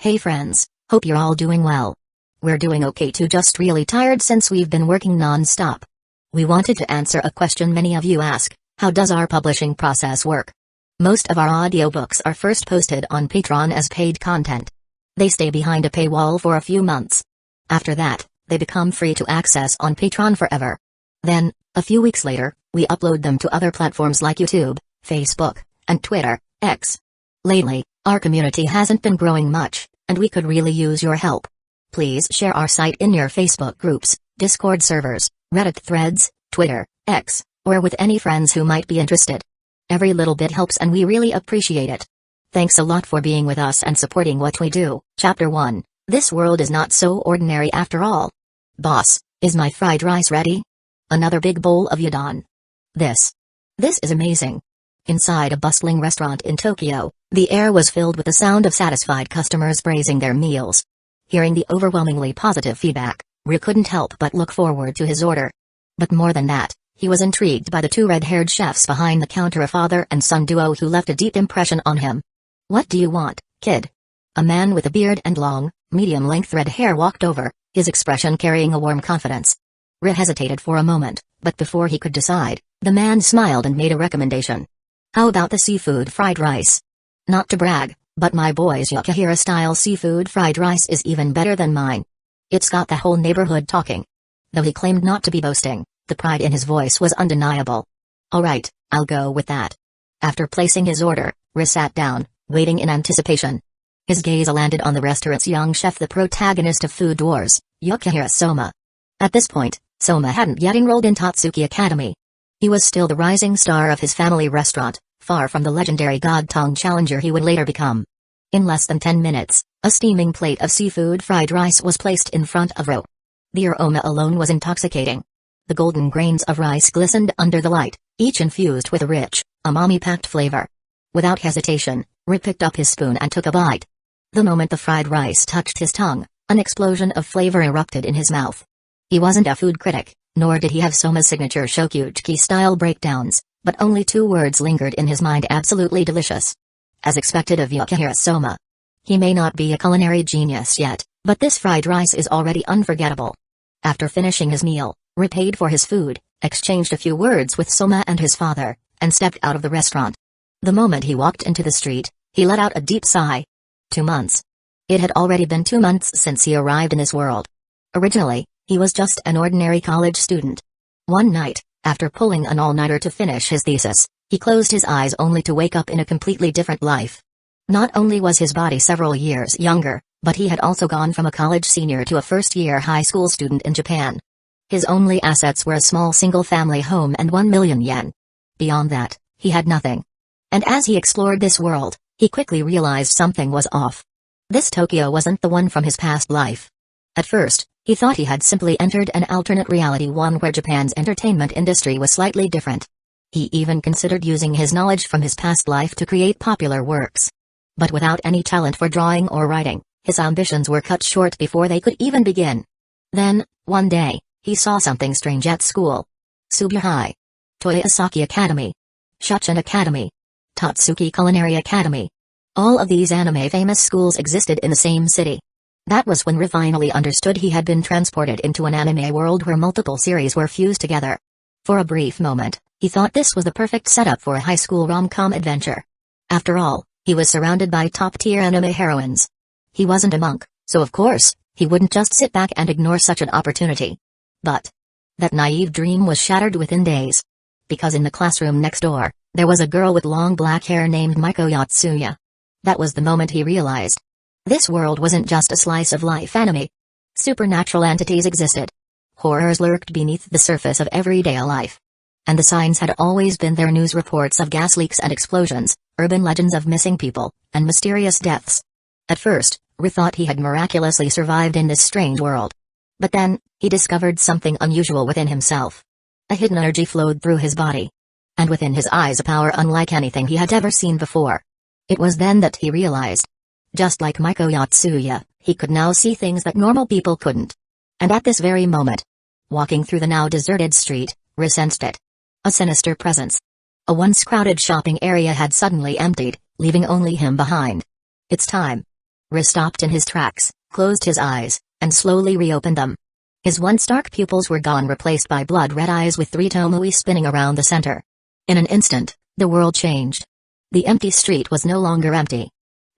Hey friends, hope you're all doing well. We're doing okay too, just really tired since we've been working non-stop. We wanted to answer a question many of you ask: how does our publishing process work? Most of our audiobooks are first posted on Patreon as paid content. They stay behind a paywall for a few months. After that, they become free to access on Patreon forever. Then, a few weeks later, we upload them to other platforms like YouTube, Facebook, and Twitter, X. Lately, our community hasn't been growing much, and we could really use your help. Please share our site in your Facebook groups, Discord servers, Reddit threads, Twitter, X, or with any friends who might be interested. Every little bit helps and we really appreciate it. Thanks a lot for being with us and supporting what we do. Chapter 1. This world is not so ordinary after all. Boss, is my fried rice ready? Another big bowl of udon. This is amazing. Inside a bustling restaurant in Tokyo, the air was filled with the sound of satisfied customers praising their meals. Hearing the overwhelmingly positive feedback, Ryu couldn't help but look forward to his order. But more than that, he was intrigued by the two red-haired chefs behind the counter, a father and son duo who left a deep impression on him. "What do you want, kid?" A man with a beard and long, medium-length red hair walked over, his expression carrying a warm confidence. Ryu hesitated for a moment, but before he could decide, the man smiled and made a recommendation. "How about the seafood fried rice? Not to brag, but my boy's Yokohama-style seafood fried rice is even better than mine. It's got the whole neighborhood talking." Though he claimed not to be boasting, the pride in his voice was undeniable. "All right, I'll go with that." After placing his order, Ryu sat down, waiting in anticipation. His gaze landed on the restaurant's young chef, the protagonist of Food Wars, Yukihira Soma. At this point, Soma hadn't yet enrolled in Tatsuki Academy. He was still the rising star of his family restaurant, far from the legendary God Tongue challenger he would later become. In less than 10 minutes, a steaming plate of seafood fried rice was placed in front of Ryu. The aroma alone was intoxicating. The golden grains of rice glistened under the light, each infused with a rich, umami-packed flavor. Without hesitation, Ryu picked up his spoon and took a bite. The moment the fried rice touched his tongue, an explosion of flavor erupted in his mouth. He wasn't a food critic, nor did he have Soma's signature Shokuchi-style breakdowns, but only two words lingered in his mind: absolutely delicious. As expected of Yukihira Soma. He may not be a culinary genius yet, but this fried rice is already unforgettable. After finishing his meal, Ryu paid for his food, exchanged a few words with Soma and his father, and stepped out of the restaurant. The moment he walked into the street, he let out a deep sigh. 2 months. It had already been 2 months since he arrived in this world. Originally, he was just an ordinary college student. One night, after pulling an all-nighter to finish his thesis, he closed his eyes only to wake up in a completely different life. Not only was his body several years younger, but he had also gone from a college senior to a first-year high school student in Japan. His only assets were a small single-family home and 1 million yen. Beyond that, he had nothing. And as he explored this world, he quickly realized something was off. This Tokyo wasn't the one from his past life. At first, he thought he had simply entered an alternate reality, one where Japan's entertainment industry was slightly different. He even considered using his knowledge from his past life to create popular works. But without any talent for drawing or writing, his ambitions were cut short before they could even begin. Then, one day, he saw something strange at school. Subu High. Toyosaki Academy. Shuchen Academy. Tatsuki Culinary Academy. All of these anime-famous schools existed in the same city. That was when Ryu finally understood he had been transported into an anime world where multiple series were fused together. For a brief moment, he thought this was the perfect setup for a high school rom-com adventure. After all, he was surrounded by top-tier anime heroines. He wasn't a monk, so of course, he wouldn't just sit back and ignore such an opportunity. But that naive dream was shattered within days. Because in the classroom next door, there was a girl with long black hair named Miko Yatsuya. That was the moment he realized. This world wasn't just a slice of life anime. Supernatural entities existed. Horrors lurked beneath the surface of everyday life. And the signs had always been there: news reports of gas leaks and explosions, urban legends of missing people, and mysterious deaths. At first, Ryu thought he had miraculously survived in this strange world. But then, he discovered something unusual within himself. A hidden energy flowed through his body. And within his eyes a power unlike anything he had ever seen before. It was then that he realized. Just like Miko Yatsuya, he could now see things that normal people couldn't. And at this very moment, walking through the now deserted street, Ryu sensed it. A sinister presence. A once crowded shopping area had suddenly emptied, leaving only him behind. "It's time." Riz stopped in his tracks, closed his eyes, and slowly reopened them. His once dark pupils were gone, replaced by blood-red eyes with 3 tomoe spinning around the center. In an instant, the world changed. The empty street was no longer empty.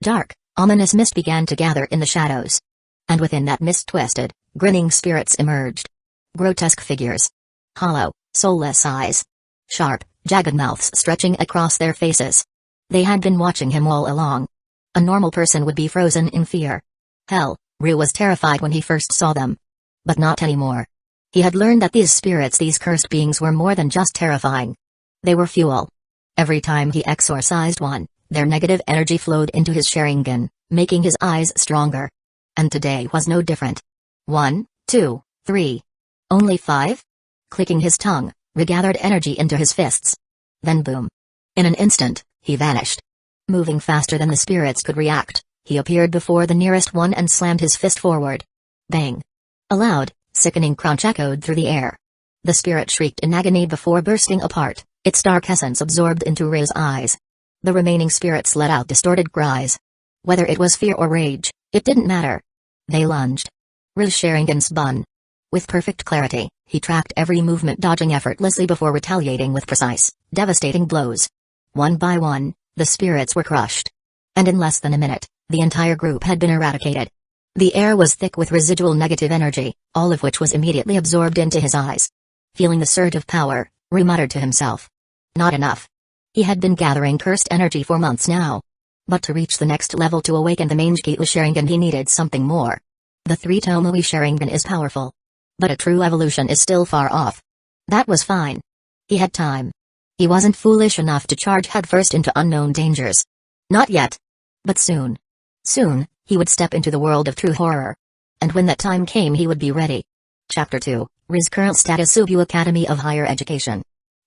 Dark, ominous mist began to gather in the shadows. And within that mist twisted, grinning spirits emerged. Grotesque figures. Hollow, soulless eyes. Sharp, jagged mouths stretching across their faces. They had been watching him all along. A normal person would be frozen in fear. Hell, Ryu was terrified when he first saw them. But not anymore. He had learned that these spirits, these cursed beings, were more than just terrifying. They were fuel. Every time he exorcised one, their negative energy flowed into his Sharingan, making his eyes stronger. And today was no different. 1, 2, 3. Only 5? Clicking his tongue, regathered energy into his fists. Then boom. In an instant, he vanished. Moving faster than the spirits could react, he appeared before the nearest one and slammed his fist forward. Bang. A loud, sickening crunch echoed through the air. The spirit shrieked in agony before bursting apart, its dark essence absorbed into Riz's eyes. The remaining spirits let out distorted cries. Whether it was fear or rage, it didn't matter. They lunged. Riz Sharingan spun. With perfect clarity, he tracked every movement, dodging effortlessly before retaliating with precise, devastating blows. One by one, the spirits were crushed. And in less than a minute, the entire group had been eradicated. The air was thick with residual negative energy, all of which was immediately absorbed into his eyes. Feeling the surge of power, Ryu muttered to himself. Not enough. He had been gathering cursed energy for months now. But to reach the next level, to awaken the Mangekyo Sharingan, he needed something more. The 3 tomoe Sharingan is powerful. But a true evolution is still far off. That was fine. He had time. He wasn't foolish enough to charge headfirst into unknown dangers. Not yet. But soon. Soon, he would step into the world of true horror. And when that time came, he would be ready. Chapter 2, Riz's current status. Subu Academy of Higher Education.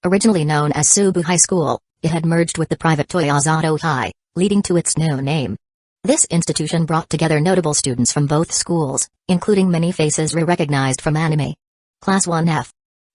Originally known as Subu High School, it had merged with the private Toyozato High, leading to its new name. This institution brought together notable students from both schools, including many faces Ryu recognized from anime. Class 1F.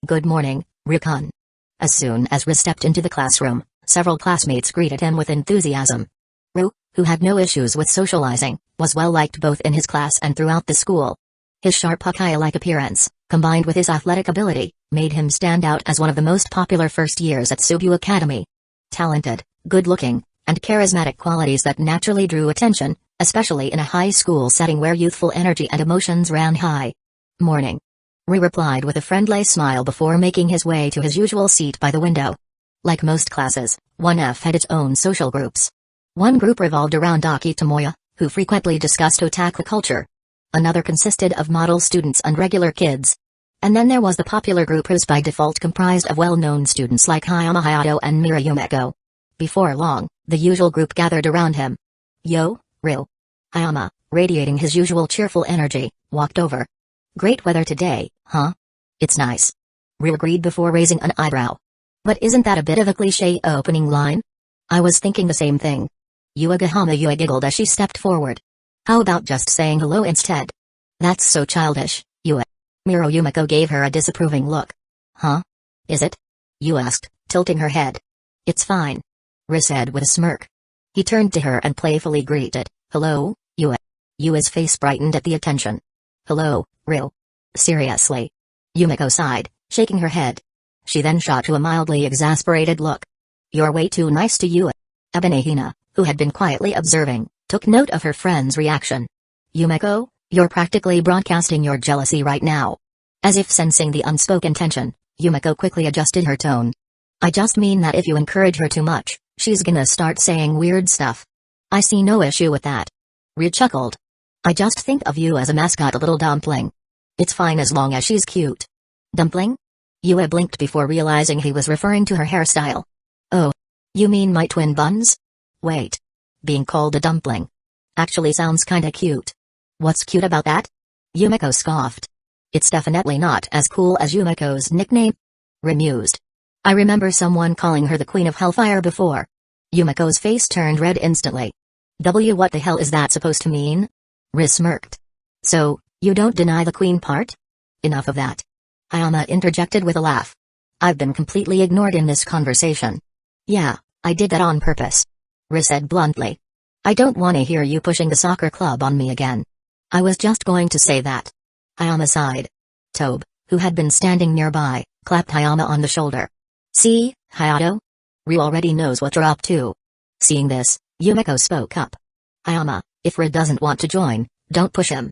Good morning, Ryu-kun. As soon as Riz stepped into the classroom, several classmates greeted him with enthusiasm. Ryu, who had no issues with socializing, was well liked both in his class and throughout the school. His sharp Hokage-like appearance, combined with his athletic ability, made him stand out as one of the most popular first years at Subu Academy. Talented, good-looking, and charismatic qualities that naturally drew attention, especially in a high school setting where youthful energy and emotions ran high. Morning. Ryu replied with a friendly smile before making his way to his usual seat by the window. Like most classes, 1F had its own social groups. One group revolved around Aki Tomoya, who frequently discussed otaku culture. Another consisted of model students and regular kids. And then there was the popular group, who's by default comprised of well-known students like Hayama Hayato and Mira Yumeko. Before long, the usual group gathered around him. Yo, Ryu. Hayama, radiating his usual cheerful energy, walked over. Great weather today, huh? It's nice. Ryu agreed before raising an eyebrow. But isn't that a bit of a cliché opening line? I was thinking the same thing. Yua giggled as she stepped forward. How about just saying hello instead? That's so childish, Yua. Miro Yumeko gave her a disapproving look. Huh? Is it? Yua asked, tilting her head. It's fine. Ryu said with a smirk. He turned to her and playfully greeted, hello, Yua. Yua's face brightened at the attention. Hello, Ryu. Seriously? Yumeko sighed, shaking her head. She then shot to a mildly exasperated look. You're way too nice to Yua. Ebenehina, who had been quietly observing, took note of her friend's reaction. Yumeko, you're practically broadcasting your jealousy right now. As if sensing the unspoken tension, Yumeko quickly adjusted her tone. I just mean that if you encourage her too much, she's gonna start saying weird stuff. I see no issue with that. Ryu chuckled. I just think of you as a mascot, a little dumpling. It's fine as long as she's cute. Dumpling? Yua blinked before realizing he was referring to her hairstyle. Oh. You mean my twin buns? Wait. Being called a dumpling actually sounds kinda cute. What's cute about that? Yumeko scoffed. It's definitely not as cool as Yumeko's nickname. Ryu mused. I remember someone calling her the Queen of Hellfire before. Yumeko's face turned red instantly. What the hell is that supposed to mean? Ryu smirked. So, you don't deny the queen part? Enough of that. Hayama interjected with a laugh. I've been completely ignored in this conversation. Yeah, I did that on purpose. Ryu said bluntly. I don't want to hear you pushing the soccer club on me again. I was just going to say that. Hayama sighed. Tobe, who had been standing nearby, clapped Hayama on the shoulder. See, Hayato? Ryu already knows what you're up to. Seeing this, Yumeko spoke up. Hayama, if Rid doesn't want to join, don't push him.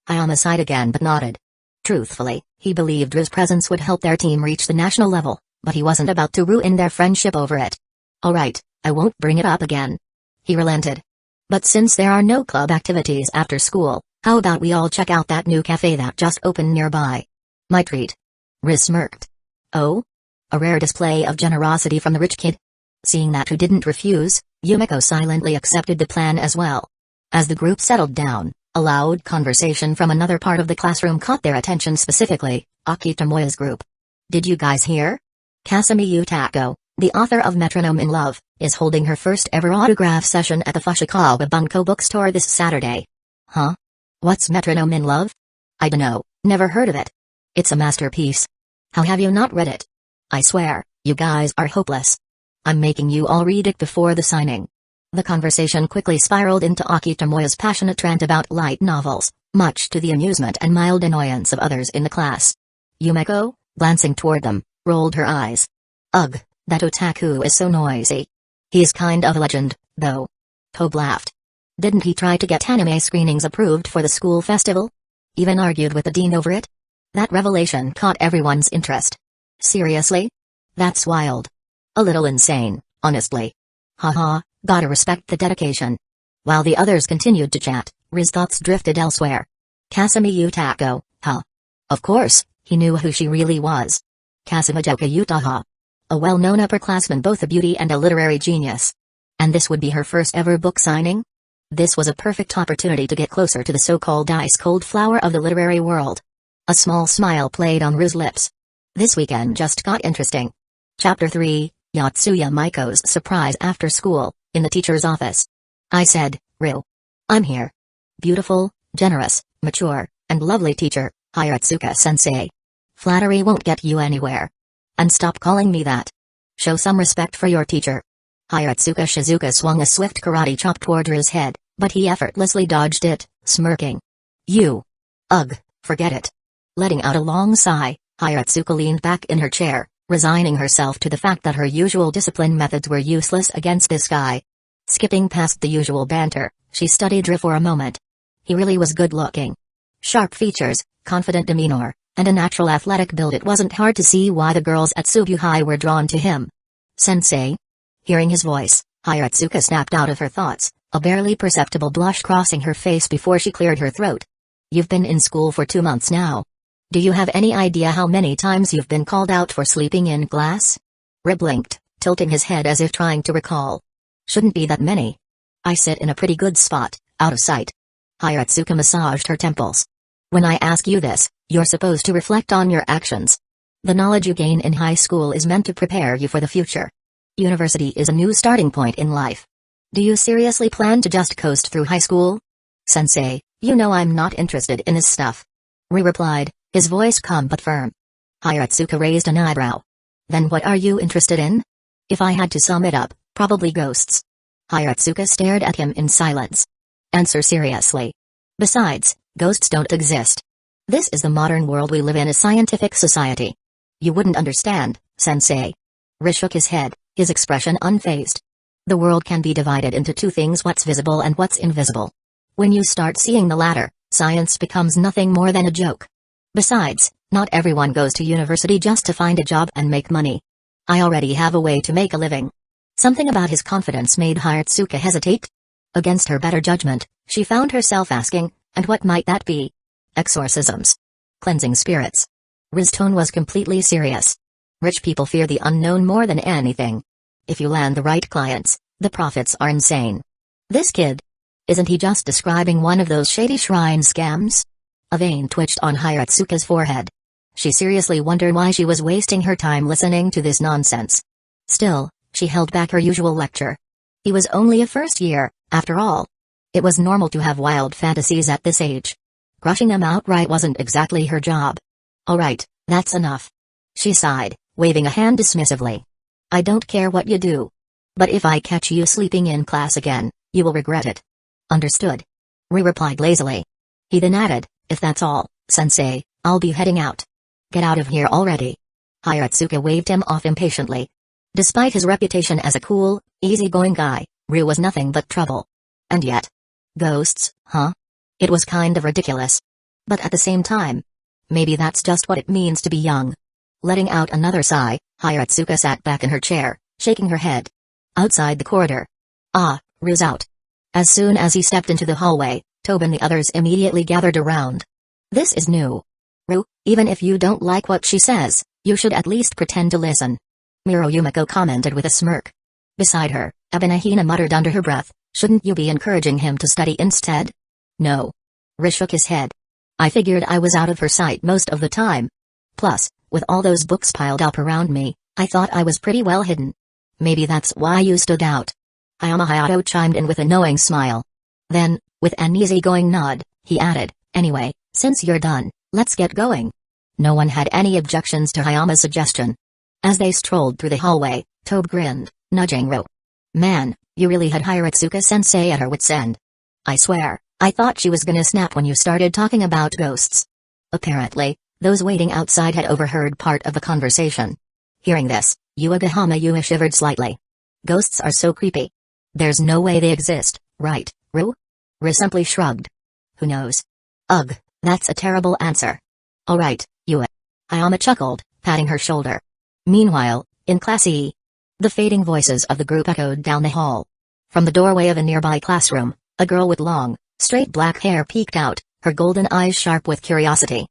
Hayama sighed again but nodded. Truthfully, he believed Rid's presence would help their team reach the national level, but he wasn't about to ruin their friendship over it. Alright, I won't bring it up again. He relented. But since there are no club activities after school, how about we all check out that new cafe that just opened nearby? My treat. Riz smirked. Oh? A rare display of generosity from the rich kid? Seeing that who didn't refuse, Yumeko silently accepted the plan as well. As the group settled down, a loud conversation from another part of the classroom caught their attention, specifically, Aki Tomoya's group. Did you guys hear? Kasumi Utaha, the author of Metronome in Love, is holding her first ever autograph session at the Fushikawa Bunko bookstore this Saturday. Huh? What's Metronome in Love? I dunno, never heard of it. It's a masterpiece. How have you not read it? I swear, you guys are hopeless. I'm making you all read it before the signing. The conversation quickly spiraled into Aki Tomoya's passionate rant about light novels, much to the amusement and mild annoyance of others in the class. Yumeko, glancing toward them, rolled her eyes. Ugh, that otaku is so noisy. He's kind of a legend, though. Tobe laughed. Didn't he try to get anime screenings approved for the school festival? Even argued with the dean over it? That revelation caught everyone's interest. Seriously? That's wild. A little insane, honestly. Haha, gotta respect the dedication. While the others continued to chat, Riz's thoughts drifted elsewhere. Kasumi Utaha, huh? Of course, he knew who she really was. Kasumijoka Utaha. A well-known upperclassman, both a beauty and a literary genius. And this would be her first ever book signing? This was a perfect opportunity to get closer to the so-called ice-cold flower of the literary world. A small smile played on Riz's lips. This weekend just got interesting. Chapter 3, Yatsuya Maiko's surprise after school, in the teacher's office. I said, Ryu. I'm here. Beautiful, generous, mature, and lovely teacher, Hiratsuka-sensei. Flattery won't get you anywhere. And stop calling me that. Show some respect for your teacher. Hiratsuka Shizuka swung a swift karate chop toward Ryu's head, but he effortlessly dodged it, smirking. You. Ugh, forget it. Letting out a long sigh, Hiratsuka leaned back in her chair, resigning herself to the fact that her usual discipline methods were useless against this guy. Skipping past the usual banter, she studied Ryu for a moment. He really was good-looking. Sharp features, confident demeanor, and a natural athletic build. It wasn't hard to see why the girls at Subu High were drawn to him. Sensei? Hearing his voice, Hiratsuka snapped out of her thoughts, a barely perceptible blush crossing her face before she cleared her throat. You've been in school for 2 months now. Do you have any idea how many times you've been called out for sleeping in class? Ryu blinked, tilting his head as if trying to recall. Shouldn't be that many. I sit in a pretty good spot, out of sight. Hiratsuka massaged her temples. When I ask you this, you're supposed to reflect on your actions. The knowledge you gain in high school is meant to prepare you for the future. University is a new starting point in life. Do you seriously plan to just coast through high school? Sensei, you know I'm not interested in this stuff. Ryu replied, his voice calm but firm. Hiratsuka raised an eyebrow. Then what are you interested in? If I had to sum it up, probably ghosts. Hiratsuka stared at him in silence. Answer seriously. Besides, ghosts don't exist. This is the modern world we live in, a scientific society. You wouldn't understand, Sensei. Ryu shook his head, his expression unfazed. The world can be divided into two things: what's visible and what's invisible. When you start seeing the latter, science becomes nothing more than a joke. Besides, not everyone goes to university just to find a job and make money. I already have a way to make a living. Something about his confidence made Hiratsuka hesitate. Against her better judgment, she found herself asking, and what might that be? Exorcisms. Cleansing spirits. Ryu's tone was completely serious. Rich people fear the unknown more than anything. If you land the right clients, the profits are insane. This kid? Isn't he just describing one of those shady shrine scams? A vein twitched on Hiratsuka's forehead. She seriously wondered why she was wasting her time listening to this nonsense. Still, she held back her usual lecture. He was only a first year, after all. It was normal to have wild fantasies at this age. Crushing them outright wasn't exactly her job. Alright, that's enough. She sighed, waving a hand dismissively. I don't care what you do. But if I catch you sleeping in class again, You will regret it. Understood. Ryu replied lazily. He then added, if that's all, sensei, I'll be heading out. Get out of here already. Hiratsuka waved him off impatiently. Despite his reputation as a cool, easygoing guy, Ryu was nothing but trouble. And yet, ghosts, huh? It was kind of ridiculous. But at the same time, maybe that's just what it means to be young. Letting out another sigh, Hiratsuka sat back in her chair, shaking her head. Outside the corridor. Ah, Ryu's out. As soon as he stepped into the hallway, Tobe and the others immediately gathered around. This is new. Ryu, even if you don't like what she says, you should at least pretend to listen. Miro Yumiko commented with a smirk. Beside her, Ebenahina muttered under her breath, shouldn't you be encouraging him to study instead? No. Ryu shook his head. I figured I was out of her sight most of the time. Plus, with all those books piled up around me, I thought I was pretty well hidden. Maybe that's why you stood out. Hayama Hayato chimed in with a knowing smile. Then, with an easygoing nod, he added, anyway, since you're done, let's get going. No one had any objections to Hayama's suggestion. As they strolled through the hallway, Tobe grinned, nudging Ryu. Man, you really had Hiratsuka-sensei at her wit's end. I swear, I thought she was gonna snap when you started talking about ghosts. Apparently, those waiting outside had overheard part of the conversation. Hearing this, Yuagahama Yua shivered slightly. Ghosts are so creepy. There's no way they exist, right, Ryu? Ryu simply shrugged. Who knows? Ugh, that's a terrible answer. Alright, Yua. Hayama chuckled, patting her shoulder. Meanwhile, in Class E, the fading voices of the group echoed down the hall. From the doorway of a nearby classroom, a girl with long, straight black hair peeked out, her golden eyes sharp with curiosity.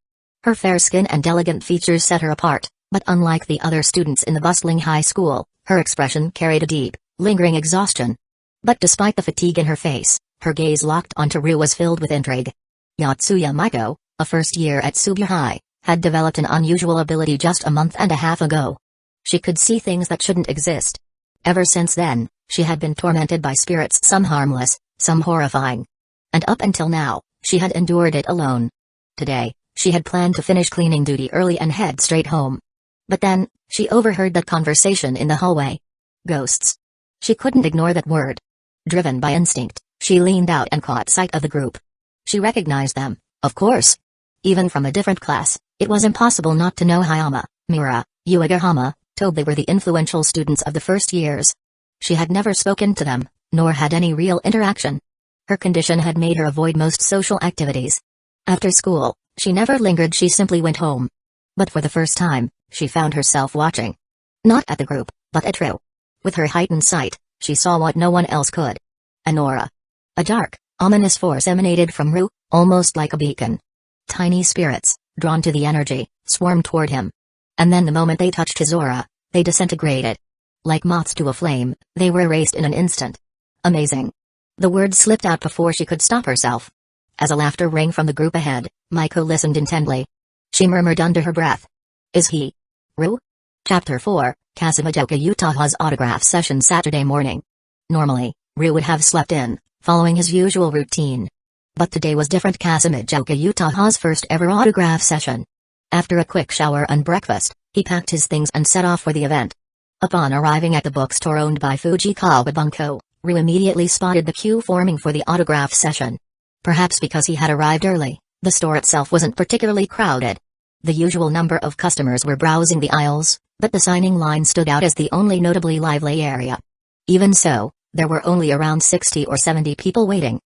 Her fair skin and elegant features set her apart, but unlike the other students in the bustling high school, her expression carried a deep, lingering exhaustion. But despite the fatigue in her face, her gaze locked onto Ryu was filled with intrigue. Yatsuya Maiko, a first year at Subiu High, had developed an unusual ability just a month and a half ago. She could see things that shouldn't exist. Ever since then, she had been tormented by spirits, some harmless, some horrifying. And up until now, she had endured it alone. Today, she had planned to finish cleaning duty early and head straight home. But then, she overheard that conversation in the hallway. Ghosts. She couldn't ignore that word. Driven by instinct, she leaned out and caught sight of the group. She recognized them, of course. Even from a different class, it was impossible not to know Hayama, Miura, Yuagahama, Tobe were the influential students of the first years. She had never spoken to them, nor had any real interaction. Her condition had made her avoid most social activities. After school, she never lingered, she simply went home. But for the first time, she found herself watching. Not at the group, but at Ryu. With her heightened sight, she saw what no one else could. An aura. A dark, ominous force emanated from Ryu, almost like a beacon. Tiny spirits, drawn to the energy, swarmed toward him. And then the moment they touched his aura, they disintegrated. Like moths to a flame, they were erased in an instant. Amazing. The words slipped out before she could stop herself. As a laughter rang from the group ahead, Maiko listened intently. She murmured under her breath. Is he Ryu? Chapter 4, Kasumidoka Utaha's autograph session Saturday morning. Normally, Ryu would have slept in, following his usual routine. But today was different. Kasumidoka Utaha's first ever autograph session. After a quick shower and breakfast, he packed his things and set off for the event. Upon arriving at the bookstore owned by Fujikawa Bunko, Ryu immediately spotted the queue forming for the autograph session. Perhaps because he had arrived early, the store itself wasn't particularly crowded. The usual number of customers were browsing the aisles, but the signing line stood out as the only notably lively area. Even so, there were only around 60 or 70 people waiting.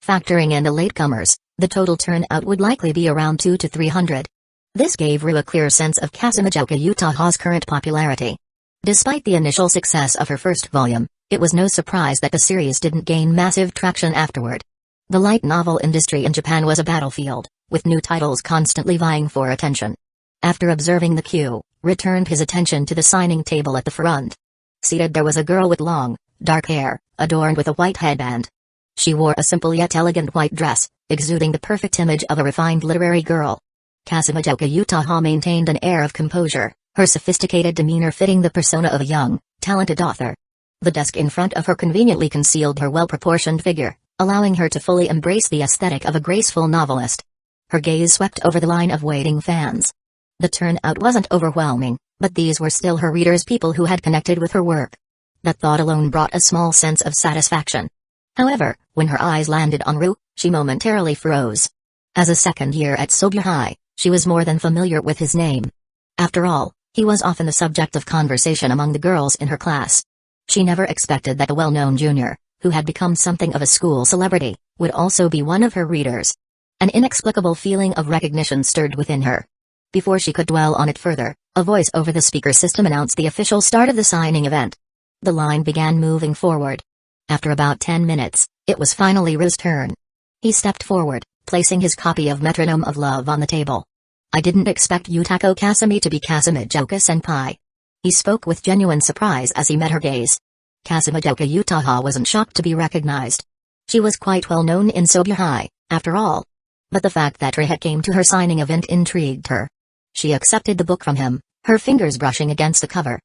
Factoring in the latecomers, the total turnout would likely be around 200 to 300. This gave Ryu a clear sense of Kasumidoka Utaha's current popularity. Despite the initial success of her first volume, it was no surprise that the series didn't gain massive traction afterward. The light novel industry in Japan was a battlefield, with new titles constantly vying for attention. After observing the queue, Ryu turned his attention to the signing table at the front. Seated there was a girl with long, dark hair, adorned with a white headband. She wore a simple yet elegant white dress, exuding the perfect image of a refined literary girl. Kasumidoka Utaha maintained an air of composure, her sophisticated demeanor fitting the persona of a young, talented author. The desk in front of her conveniently concealed her well-proportioned figure, allowing her to fully embrace the aesthetic of a graceful novelist. Her gaze swept over the line of waiting fans. The turnout wasn't overwhelming, but these were still her readers, people who had connected with her work. That thought alone brought a small sense of satisfaction. However, when her eyes landed on Ryu, she momentarily froze. As a second year at Sobya High, she was more than familiar with his name. After all, he was often the subject of conversation among the girls in her class. She never expected that the well-known junior, who had become something of a school celebrity, would also be one of her readers. An inexplicable feeling of recognition stirred within her. Before she could dwell on it further, a voice over the speaker system announced the official start of the signing event. The line began moving forward. After about 10 minutes, it was finally Ryu's turn. He stepped forward, placing his copy of Metronome of Love on the table. "I didn't expect Yutako Kasumi to be Kasumijoka-senpai." He spoke with genuine surprise as he met her gaze. Kasumijoka Utaha wasn't shocked to be recognized. She was quite well known in Sobya High, after all. But the fact that Ryu came to her signing event intrigued her. She accepted the book from him, her fingers brushing against the cover.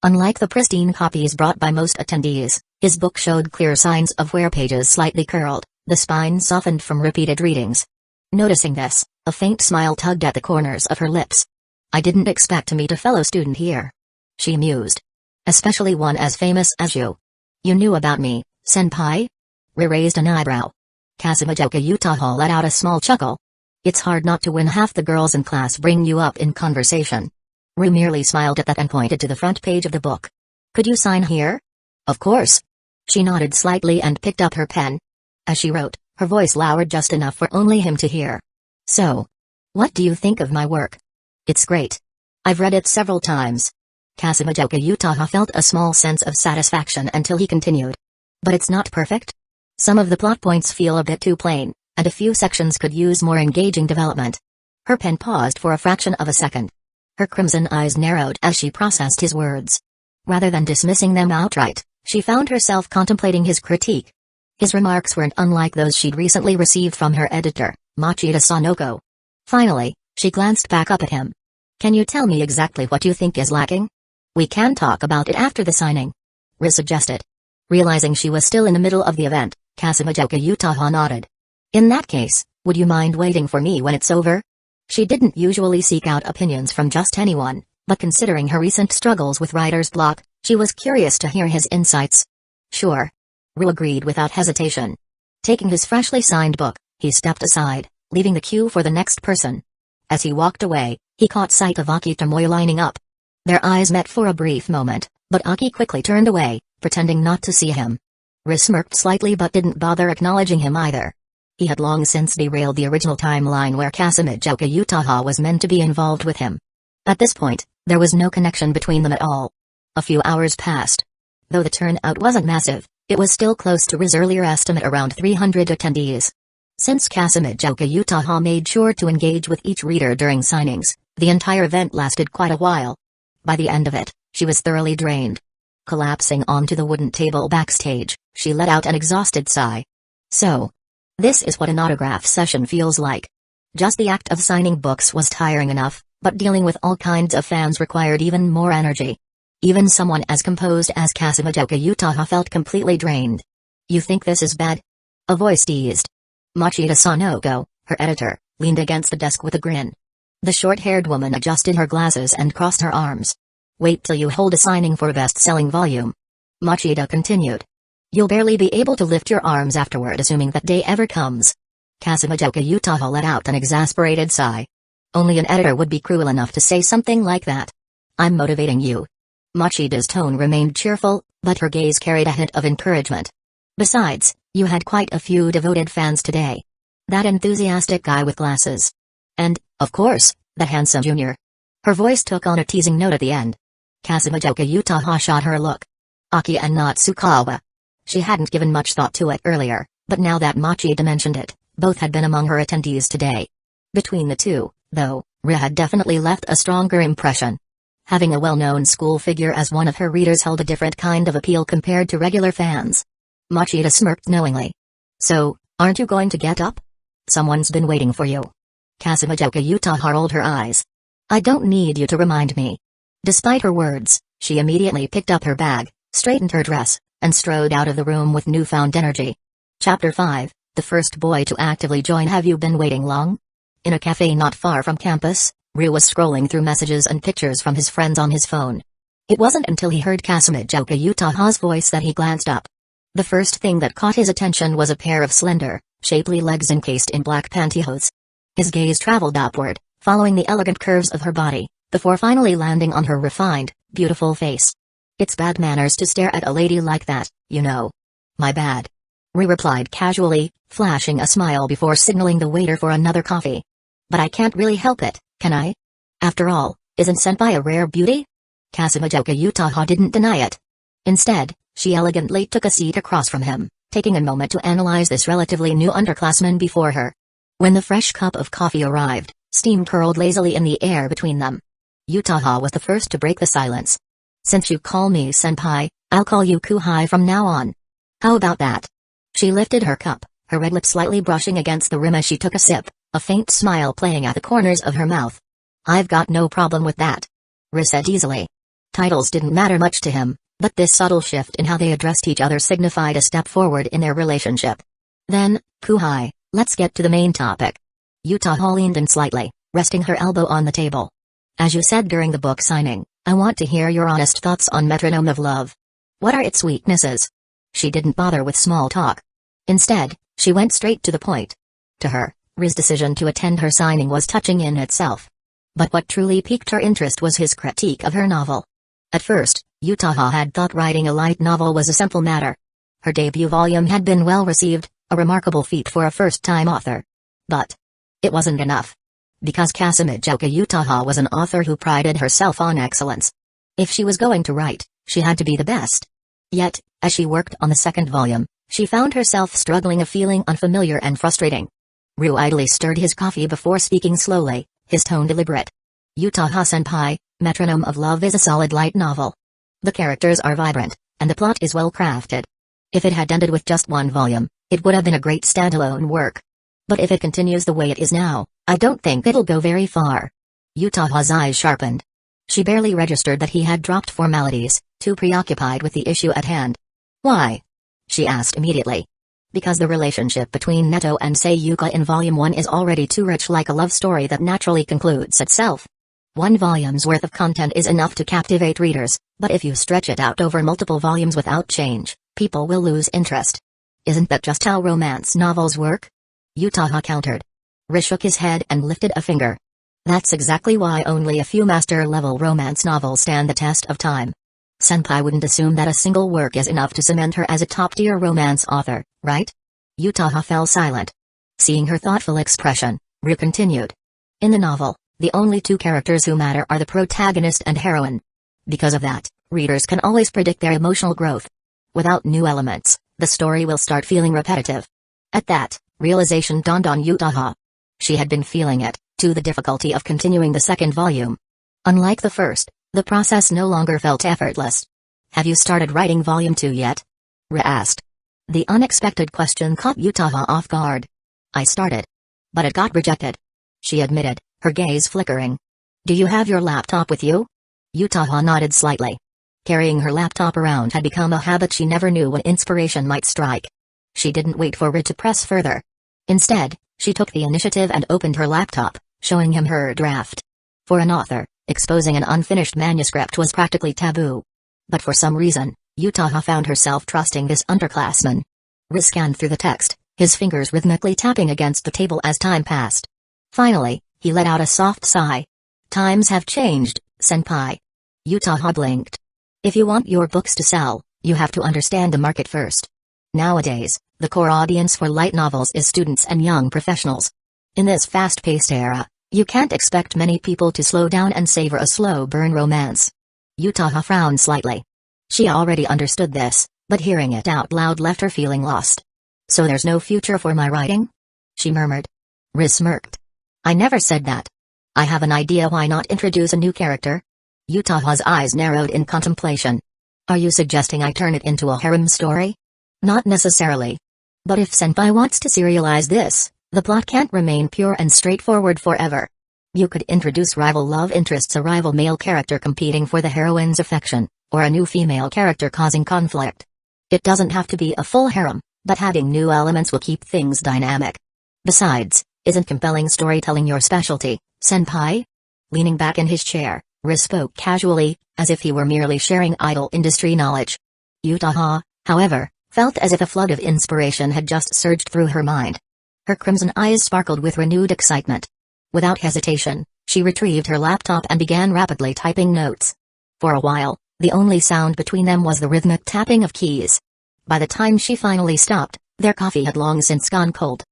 Unlike the pristine copies brought by most attendees, his book showed clear signs of wear, pages slightly curled, the spine softened from repeated readings. Noticing this, a faint smile tugged at the corners of her lips. "I didn't expect to meet a fellow student here," she mused. "Especially one as famous as you. You knew about me, senpai?" Ryu raised an eyebrow. Kasumijoka Utaha let out a small chuckle. "It's hard not to when half the girls in class bring you up in conversation." Ryu merely smiled at that and pointed to the front page of the book. "Could you sign here?" "Of course." She nodded slightly and picked up her pen. As she wrote, her voice lowered just enough for only him to hear. "So, what do you think of my work?" "It's great. I've read it several times." Kasumijoka Utaha felt a small sense of satisfaction until he continued. "But it's not perfect? Some of the plot points feel a bit too plain, and a few sections could use more engaging development." Her pen paused for a fraction of a second. Her crimson eyes narrowed as she processed his words. Rather than dismissing them outright, she found herself contemplating his critique. His remarks weren't unlike those she'd recently received from her editor, Machida Sanoko. Finally, she glanced back up at him. "Can you tell me exactly what you think is lacking? We can talk about it after the signing," Ryu suggested. Realizing she was still in the middle of the event, Kasumijoka Utaha nodded. "In that case, would you mind waiting for me when it's over?" She didn't usually seek out opinions from just anyone, but considering her recent struggles with writer's block, she was curious to hear his insights. "Sure." Ryu agreed without hesitation. Taking his freshly signed book, he stepped aside, leaving the queue for the next person. As he walked away, he caught sight of Aki Tomoe lining up. Their eyes met for a brief moment, but Aki quickly turned away, pretending not to see him. Ryu smirked slightly but didn't bother acknowledging him either. He had long since derailed the original timeline where Kasumijoka Utaha was meant to be involved with him. At this point, there was no connection between them at all. A few hours passed. Though the turnout wasn't massive, it was still close to Ryu's earlier estimate, around 300 attendees. Since Kasumijoka Utaha made sure to engage with each reader during signings, the entire event lasted quite a while. By the end of it, she was thoroughly drained. Collapsing onto the wooden table backstage, she let out an exhausted sigh. "So, this is what an autograph session feels like." Just the act of signing books was tiring enough, but dealing with all kinds of fans required even more energy. Even someone as composed as Kasumijoka Utaha felt completely drained. "You think this is bad?" a voice teased. Machida Sanoko, her editor, leaned against the desk with a grin. The short-haired woman adjusted her glasses and crossed her arms. "Wait till you hold a signing for a best-selling volume." Machida continued. "You'll barely be able to lift your arms afterward, assuming that day ever comes." Kasumijoka Utaha let out an exasperated sigh. Only an editor would be cruel enough to say something like that. "I'm motivating you." Machida's tone remained cheerful, but her gaze carried a hint of encouragement. "Besides, you had quite a few devoted fans today. That enthusiastic guy with glasses. And, of course, the handsome junior." Her voice took on a teasing note at the end. Kasumijoka Utaha shot her a look. Aki and Natsukawa. She hadn't given much thought to it earlier, but now that Machida mentioned it, both had been among her attendees today. Between the two, though, Ryu had definitely left a stronger impression. Having a well-known school figure as one of her readers held a different kind of appeal compared to regular fans. Machida smirked knowingly. "So, aren't you going to get up? Someone's been waiting for you." Kasumijoka Utaha rolled her eyes. "I don't need you to remind me." Despite her words, she immediately picked up her bag, straightened her dress, and strode out of the room with newfound energy. Chapter 5, the first boy to actively join. Have you been waiting long? In a cafe not far from campus, Ryu was scrolling through messages and pictures from his friends on his phone. It wasn't until he heard Kasumijoka Utaha's voice that he glanced up. The first thing that caught his attention was a pair of slender, shapely legs encased in black pantyhose. His gaze traveled upward, following the elegant curves of her body, before finally landing on her refined, beautiful face. "It's bad manners to stare at a lady like that, you know." "My bad." Ri replied casually, flashing a smile before signaling the waiter for another coffee. "But I can't really help it, can I? After all, isn't Senpai a rare beauty?" Kasumijoka Utaha didn't deny it. Instead, she elegantly took a seat across from him, taking a moment to analyze this relatively new underclassman before her. When the fresh cup of coffee arrived, steam curled lazily in the air between them. Utaha was the first to break the silence. "Since you call me senpai, I'll call you Kuhai from now on. How about that?" She lifted her cup, her red lips slightly brushing against the rim as she took a sip, a faint smile playing at the corners of her mouth. "I've got no problem with that," Ri said easily. Titles didn't matter much to him, but this subtle shift in how they addressed each other signified a step forward in their relationship. "Then, Kuhai, let's get to the main topic." Utaha leaned in slightly, resting her elbow on the table. "As you said during the book signing, I want to hear your honest thoughts on Metronome of Love. What are its weaknesses?" She didn't bother with small talk. Instead, she went straight to the point. To her, Ri's decision to attend her signing was touching in itself. But what truly piqued her interest was his critique of her novel. At first, Utaha had thought writing a light novel was a simple matter. Her debut volume had been well received, a remarkable feat for a first-time author. But it wasn't enough. Because Kasumijoka Utaha was an author who prided herself on excellence. If she was going to write, she had to be the best. Yet, as she worked on the second volume, she found herself struggling, a feeling unfamiliar and frustrating. Ryu idly stirred his coffee before speaking slowly, his tone deliberate. "Utaha-senpai, Metronome of Love is a solid light novel. The characters are vibrant, and the plot is well crafted. If it had ended with just one volume, it would have been a great standalone work. But if it continues the way it is now, I don't think it'll go very far." Utaha's eyes sharpened. She barely registered that he had dropped formalities, too preoccupied with the issue at hand. "Why?" she asked immediately. "Because the relationship between Neto and Sayuka in Volume 1 is already too rich, like a love story that naturally concludes itself. One volume's worth of content is enough to captivate readers, but if you stretch it out over multiple volumes without change, people will lose interest. Isn't that just how romance novels work?" Utaha countered. Ri shook his head and lifted a finger. "That's exactly why only a few master-level romance novels stand the test of time. Senpai wouldn't assume that a single work is enough to cement her as a top-tier romance author, right?" Utaha fell silent. Seeing her thoughtful expression, Ri continued. "In the novel, the only two characters who matter are the protagonist and heroine. Because of that, readers can always predict their emotional growth. Without new elements, the story will start feeling repetitive." At that, realization dawned on Utaha. She had been feeling it, too, the difficulty of continuing the second volume. Unlike the first, the process no longer felt effortless. "Have you started writing Volume 2 yet?" Ri asked. The unexpected question caught Utaha off guard. "I started. But it got rejected," she admitted, her gaze flickering. "Do you have your laptop with you?" Utaha nodded slightly. Carrying her laptop around had become a habit she never knew when inspiration might strike. She didn't wait for Ri to press further. Instead, she took the initiative and opened her laptop, showing him her draft. For an author, exposing an unfinished manuscript was practically taboo. But for some reason, Utaha found herself trusting this underclassman. Ri scanned through the text, his fingers rhythmically tapping against the table as time passed. Finally, he let out a soft sigh. "Times have changed, senpai." Utaha blinked. "If you want your books to sell, you have to understand the market first. Nowadays, the core audience for light novels is students and young professionals. In this fast-paced era, you can't expect many people to slow down and savor a slow-burn romance." Utaha frowned slightly. She already understood this, but hearing it out loud left her feeling lost. "So there's no future for my writing?" she murmured. Ri smirked. "I never said that. I have an idea. Why not introduce a new character?" Utaha's eyes narrowed in contemplation. "Are you suggesting I turn it into a harem story?" "Not necessarily. But if senpai wants to serialize this, the plot can't remain pure and straightforward forever. You could introduce rival love interests, a rival male character competing for the heroine's affection, or a new female character causing conflict. It doesn't have to be a full harem, but adding new elements will keep things dynamic. Besides, isn't compelling storytelling your specialty, senpai?" Leaning back in his chair, Ri spoke casually, as if he were merely sharing idle industry knowledge. Utaha, however, Felt as if a flood of inspiration had just surged through her mind. Her crimson eyes sparkled with renewed excitement. Without hesitation, she retrieved her laptop and began rapidly typing notes. For a while, the only sound between them was the rhythmic tapping of keys. By the time she finally stopped, their coffee had long since gone cold.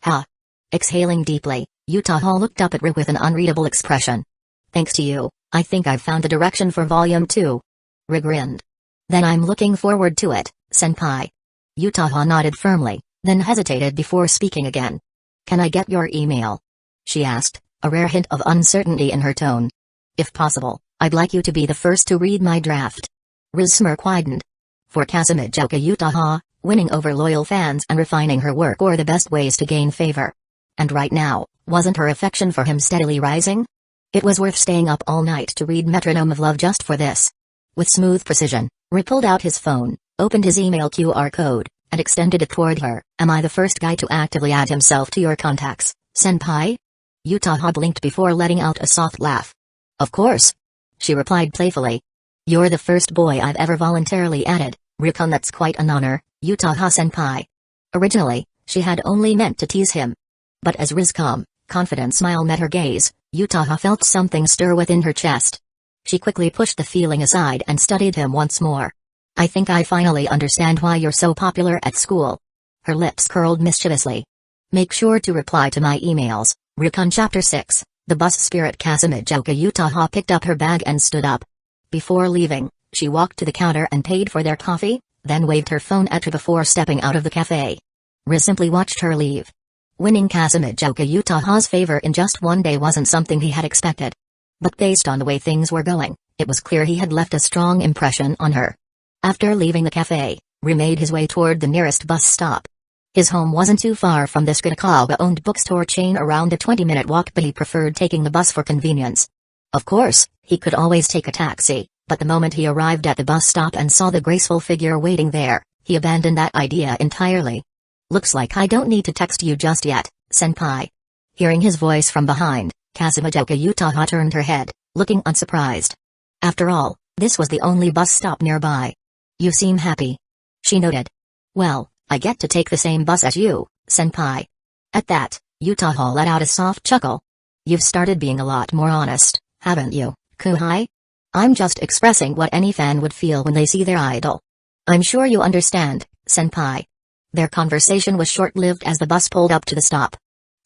Ha! Exhaling deeply, Utaha looked up at Ri with an unreadable expression. Thanks to you, I think I've found the direction for Volume 2. Ri grinned. Then I'm looking forward to it, senpai. Utaha nodded firmly, then hesitated before speaking again. Can I get your email? She asked, a rare hint of uncertainty in her tone. If possible, I'd like you to be the first to read my draft. Ri's smirk widened. For Kasumijoka Utaha, winning over loyal fans and refining her work were the best ways to gain favor. And right now, wasn't her affection for him steadily rising? It was worth staying up all night to read Metronome of Love just for this. With smooth precision, Ri pulled out his phone, opened his email QR code, and extended it toward her. Am I the first guy to actively add himself to your contacts, senpai? Utaha blinked before letting out a soft laugh. Of course. She replied playfully. You're the first boy I've ever voluntarily added, Ri-kun. That's quite an honor, Utaha-senpai. Originally, she had only meant to tease him. But as Ri's calm, confident smile met her gaze, Utaha felt something stir within her chest. She quickly pushed the feeling aside and studied him once more. I think I finally understand why you're so popular at school. Her lips curled mischievously. Make sure to reply to my emails, Ri-kun. Chapter 6, The Bus Spirit. Kasumijoka Utaha picked up her bag and stood up. Before leaving, she walked to the counter and paid for their coffee, then waved her phone at her before stepping out of the cafe. Ri simply watched her leave. Winning Kasumijoka Utaha's favor in just one day wasn't something he had expected. But based on the way things were going, it was clear he had left a strong impression on her. After leaving the cafe, Ri made his way toward the nearest bus stop. His home wasn't too far from this Kitakawa-owned bookstore chain, around a 20-minute walk, but he preferred taking the bus for convenience. Of course, he could always take a taxi, but the moment he arrived at the bus stop and saw the graceful figure waiting there, he abandoned that idea entirely. Looks like I don't need to text you just yet, senpai. Hearing his voice from behind, Kasumijoka Utaha turned her head, looking unsurprised. After all, this was the only bus stop nearby. You seem happy. She noted. Well, I get to take the same bus as you, senpai. At that, Utaha let out a soft chuckle. You've started being a lot more honest, haven't you, Kuhai? I'm just expressing what any fan would feel when they see their idol. I'm sure you understand, senpai. Their conversation was short-lived as the bus pulled up to the stop.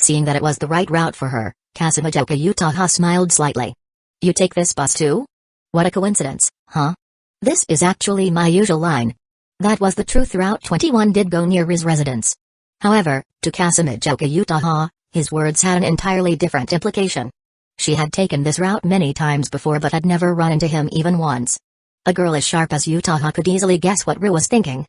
Seeing that it was the right route for her, Kasumijoka Utaha smiled slightly. You take this bus too? What a coincidence, huh? This is actually my usual line. That was the truth. Route 21 did go near Ri's residence. However, to Kasumijoka Utaha, his words had an entirely different implication. She had taken this route many times before but had never run into him even once. A girl as sharp as Utaha could easily guess what Ri was thinking.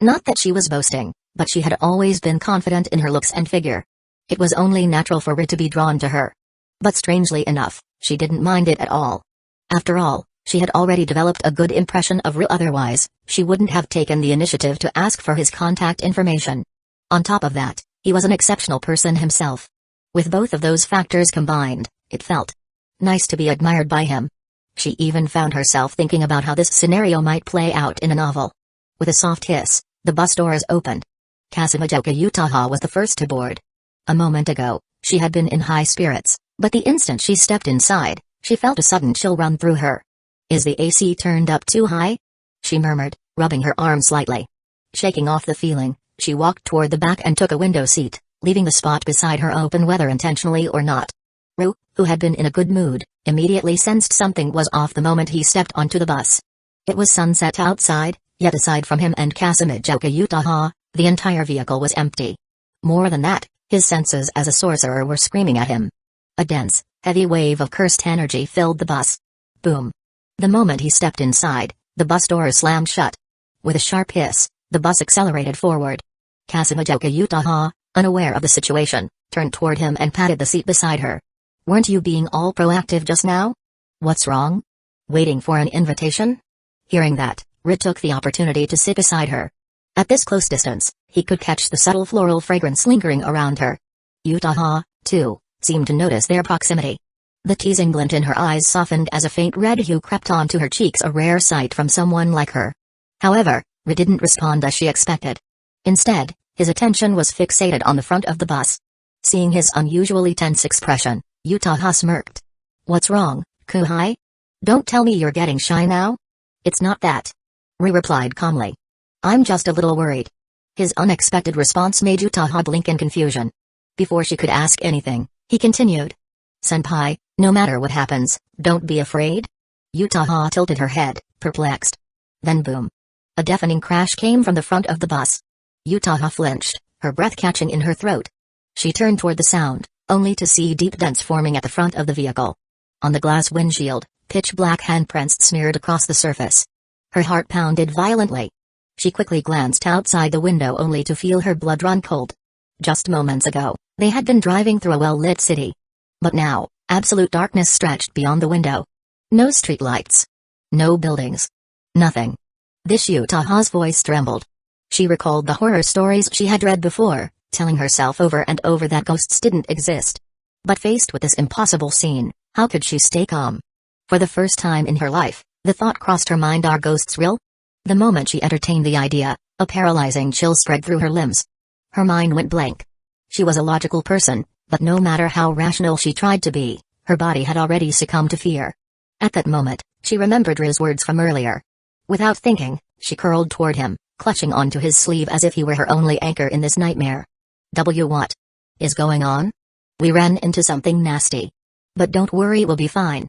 Not that she was boasting, but she had always been confident in her looks and figure. It was only natural for Ri to be drawn to her. But strangely enough, she didn't mind it at all. After all, she had already developed a good impression of Ri, otherwise, she wouldn't have taken the initiative to ask for his contact information. On top of that, he was an exceptional person himself. With both of those factors combined, it felt nice to be admired by him. She even found herself thinking about how this scenario might play out in a novel. With a soft hiss, the bus doors opened. Kasumijoka Utaha was the first to board. A moment ago, she had been in high spirits, but the instant she stepped inside, she felt a sudden chill run through her. Is the AC turned up too high? She murmured, rubbing her arm slightly. Shaking off the feeling, she walked toward the back and took a window seat, leaving the spot beside her open whether intentionally or not. Ru, who had been in a good mood, immediately sensed something was off the moment he stepped onto the bus. It was sunset outside, yet aside from him and Kasumijoka Utaha, the entire vehicle was empty. More than that, his senses as a sorcerer were screaming at him. A dense, heavy wave of cursed energy filled the bus. Boom. The moment he stepped inside, the bus doors slammed shut. With a sharp hiss, the bus accelerated forward. Kasumijoka Utaha, unaware of the situation, turned toward him and patted the seat beside her. Weren't you being all proactive just now? What's wrong? Waiting for an invitation? Hearing that, Ri took the opportunity to sit beside her. At this close distance, he could catch the subtle floral fragrance lingering around her. Utaha, too, seemed to notice their proximity. The teasing glint in her eyes softened as a faint red hue crept onto her cheeks, a rare sight from someone like her. However, Ri didn't respond as she expected. Instead, his attention was fixated on the front of the bus. Seeing his unusually tense expression, Utaha smirked. "What's wrong, Kuhai? Don't tell me you're getting shy now?" "It's not that," Ri replied calmly. "I'm just a little worried." His unexpected response made Utaha blink in confusion. Before she could ask anything, he continued. "Senpai, no matter what happens, don't be afraid." Utaha tilted her head, perplexed. Then boom. A deafening crash came from the front of the bus. Utaha flinched, her breath catching in her throat. She turned toward the sound, only to see deep dents forming at the front of the vehicle. On the glass windshield, pitch-black handprints smeared across the surface. Her heart pounded violently. She quickly glanced outside the window only to feel her blood run cold. Just moments ago, they had been driving through a well-lit city. But now, absolute darkness stretched beyond the window. No streetlights. No buildings. Nothing. This Utaha's voice trembled. She recalled the horror stories she had read before, telling herself over and over that ghosts didn't exist. But faced with this impossible scene, how could she stay calm? For the first time in her life, the thought crossed her mind, are ghosts real? The moment she entertained the idea, a paralyzing chill spread through her limbs. Her mind went blank. She was a logical person, but no matter how rational she tried to be, her body had already succumbed to fear. At that moment, she remembered Ri's words from earlier. Without thinking, she curled toward him, clutching onto his sleeve as if he were her only anchor in this nightmare. What is going on? We ran into something nasty. But don't worry, we'll be fine.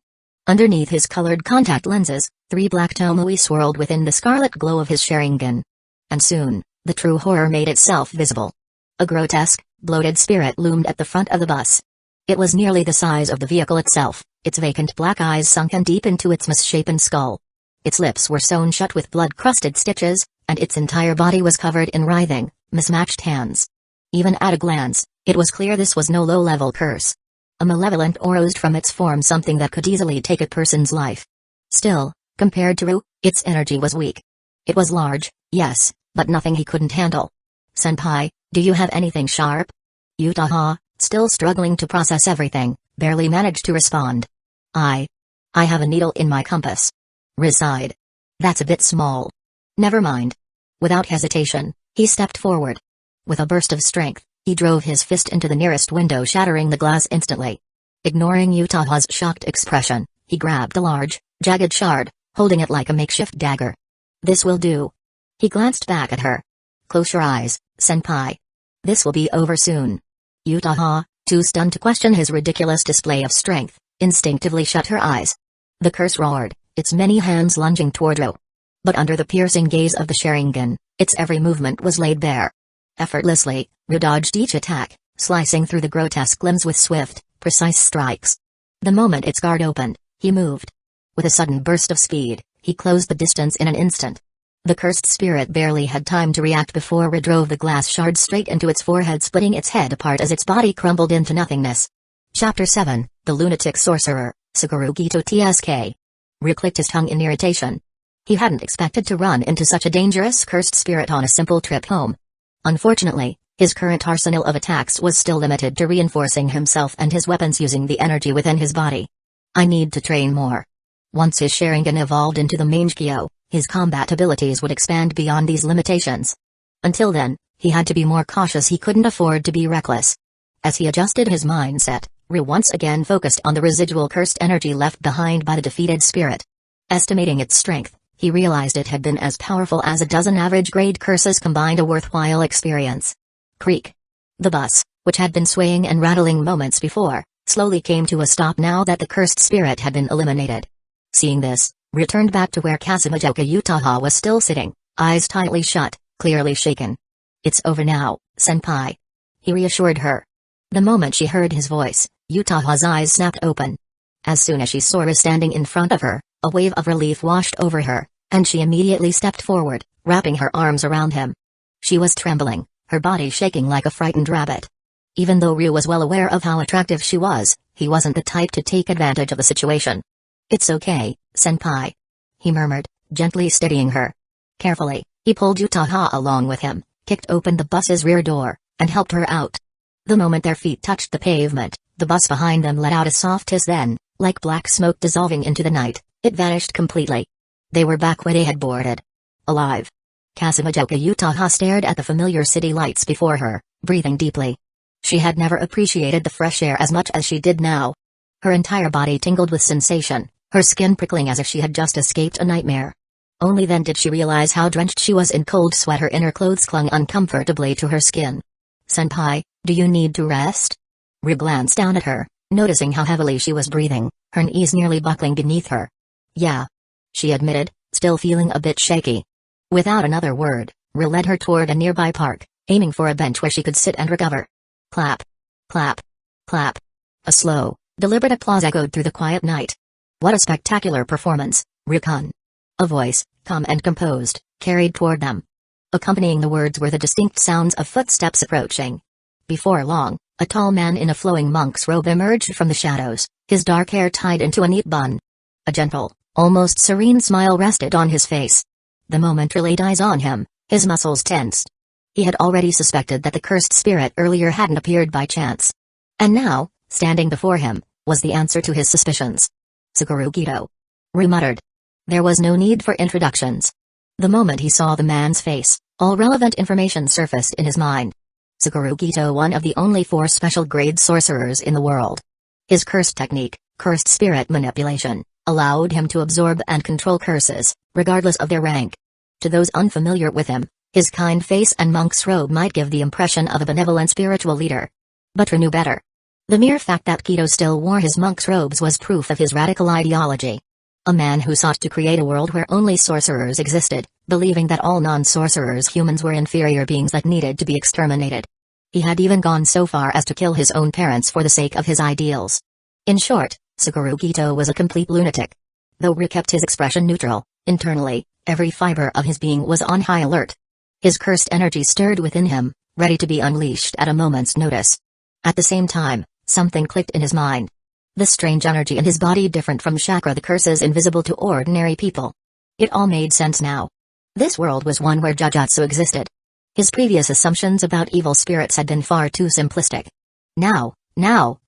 Underneath his colored contact lenses, 3 black tomoe swirled within the scarlet glow of his Sharingan. And soon, the true horror made itself visible. A grotesque, bloated spirit loomed at the front of the bus. It was nearly the size of the vehicle itself, its vacant black eyes sunken deep into its misshapen skull. Its lips were sewn shut with blood-crusted stitches, and its entire body was covered in writhing, mismatched hands. Even at a glance, it was clear this was no low-level curse. A malevolent aura oozed from its form, something that could easily take a person's life. Still, compared to Ru, its energy was weak. It was large, yes, but nothing he couldn't handle. "Senpai, do you have anything sharp?" Utaha, still struggling to process everything, barely managed to respond. I have a needle in my compass." Ri sighed. "That's a bit small." "Never mind." Without hesitation, he stepped forward. With a burst of strength, he drove his fist into the nearest window, shattering the glass instantly. Ignoring Utaha's shocked expression, he grabbed a large, jagged shard, holding it like a makeshift dagger. "This will do." He glanced back at her. "Close your eyes, senpai. This will be over soon." Utaha, too stunned to question his ridiculous display of strength, instinctively shut her eyes. The curse roared, its many hands lunging toward Ro. But under the piercing gaze of the Sharingan, its every movement was laid bare. Effortlessly, Ru dodged each attack, slicing through the grotesque limbs with swift, precise strikes. The moment its guard opened, he moved. With a sudden burst of speed, he closed the distance in an instant. The cursed spirit barely had time to react before Ru drove the glass shard straight into its forehead, splitting its head apart as its body crumbled into nothingness. Chapter 7, The Lunatic Sorcerer, Sakurugito Tsk. Ru clicked his tongue in irritation. He hadn't expected to run into such a dangerous cursed spirit on a simple trip home. Unfortunately, his current arsenal of attacks was still limited to reinforcing himself and his weapons using the energy within his body. I need to train more. Once his Sharingan evolved into the Mangekyo, his combat abilities would expand beyond these limitations. Until then, he had to be more cautious. He couldn't afford to be reckless. As he adjusted his mindset, Ru once again focused on the residual cursed energy left behind by the defeated spirit. Estimating its strength, he realized it had been as powerful as a dozen average-grade curses combined, a worthwhile experience. Creak. The bus, which had been swaying and rattling moments before, slowly came to a stop now that the cursed spirit had been eliminated. Seeing this, Ru turned back to where Kasumijoka Utaha was still sitting, eyes tightly shut, clearly shaken. "It's over now, senpai," he reassured her. The moment she heard his voice, Utaha's eyes snapped open. As soon as she saw Ru standing in front of her, a wave of relief washed over her, and she immediately stepped forward, wrapping her arms around him. She was trembling, her body shaking like a frightened rabbit. Even though Ru was well aware of how attractive she was, he wasn't the type to take advantage of the situation. "It's okay, senpai," he murmured, gently steadying her. Carefully, he pulled Utaha along with him, kicked open the bus's rear door, and helped her out. The moment their feet touched the pavement, the bus behind them let out a soft hiss, then, like black smoke dissolving into the night, it vanished completely. They were back where they had boarded. Alive. Kasumidoka, Utaha stared at the familiar city lights before her, breathing deeply. She had never appreciated the fresh air as much as she did now. Her entire body tingled with sensation, her skin prickling as if she had just escaped a nightmare. Only then did she realize how drenched she was in cold sweat. Her inner clothes clung uncomfortably to her skin. "Senpai, do you need to rest?" Ri glanced down at her, noticing how heavily she was breathing, her knees nearly buckling beneath her. "Yeah," she admitted, still feeling a bit shaky. Without another word, Ri led her toward a nearby park, aiming for a bench where she could sit and recover. Clap. Clap. Clap. A slow, deliberate applause echoed through the quiet night. "What a spectacular performance, Ri-kun." A voice, calm and composed, carried toward them. Accompanying the words were the distinct sounds of footsteps approaching. Before long, a tall man in a flowing monk's robe emerged from the shadows, his dark hair tied into a neat bun. A gentle, almost serene smile rested on his face. The moment Ri laid eyes on him, his muscles tensed. He had already suspected that the cursed spirit earlier hadn't appeared by chance. And now, standing before him, was the answer to his suspicions. "Suguru Gito." Ri muttered. There was no need for introductions. The moment he saw the man's face, all relevant information surfaced in his mind. Suguru Gito, one of the only 4 special-grade sorcerers in the world. His cursed technique, cursed spirit manipulation, allowed him to absorb and control curses, regardless of their rank. To those unfamiliar with him, his kind face and monk's robe might give the impression of a benevolent spiritual leader. But Ri knew better. The mere fact that Gito still wore his monk's robes was proof of his radical ideology. A man who sought to create a world where only sorcerers existed, believing that all non-sorcerers humans were inferior beings that needed to be exterminated. He had even gone so far as to kill his own parents for the sake of his ideals. In short, Suguru Gito was a complete lunatic. Though Ri kept his expression neutral, internally, every fiber of his being was on high alert. His cursed energy stirred within him, ready to be unleashed at a moment's notice. At the same time, something clicked in his mind. The strange energy in his body different from chakra, the curses invisible to ordinary people. It all made sense now. This world was one where Jujutsu existed. His previous assumptions about evil spirits had been far too simplistic. Now,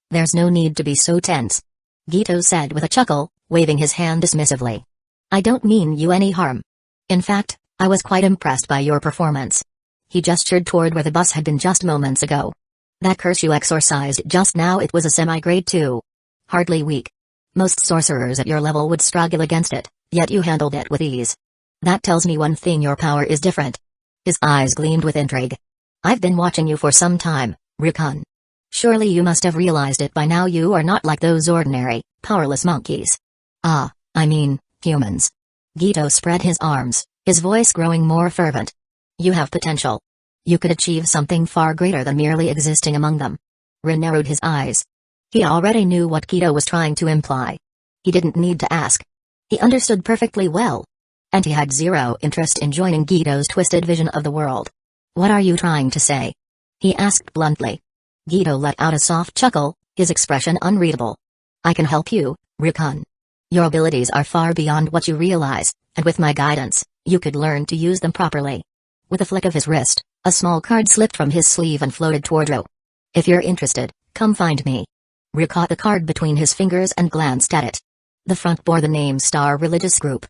there's no need to be so tense," Gito said with a chuckle, waving his hand dismissively. "I don't mean you any harm. In fact, I was quite impressed by your performance." He gestured toward where the bus had been just moments ago. "That curse you exorcised just now, it was a semi-grade 2. Hardly weak. Most sorcerers at your level would struggle against it, yet you handled it with ease. That tells me one thing: your power is different." His eyes gleamed with intrigue. "I've been watching you for some time, Ri-kun. Surely you must have realized it by now. You are not like those ordinary, powerless monkeys. I mean, humans." Gito spread his arms, his voice growing more fervent. "You have potential. You could achieve something far greater than merely existing among them." Ri narrowed his eyes. He already knew what Gito was trying to imply. He didn't need to ask. He understood perfectly well. And he had zero interest in joining Gito's twisted vision of the world. "What are you trying to say?" he asked bluntly. Gito let out a soft chuckle, his expression unreadable. "I can help you, Ri-kun. Your abilities are far beyond what you realize, and with my guidance, you could learn to use them properly." With a flick of his wrist, a small card slipped from his sleeve and floated toward Ro. "If you're interested, come find me." Ri caught the card between his fingers and glanced at it. The front bore the name Star Religious Group.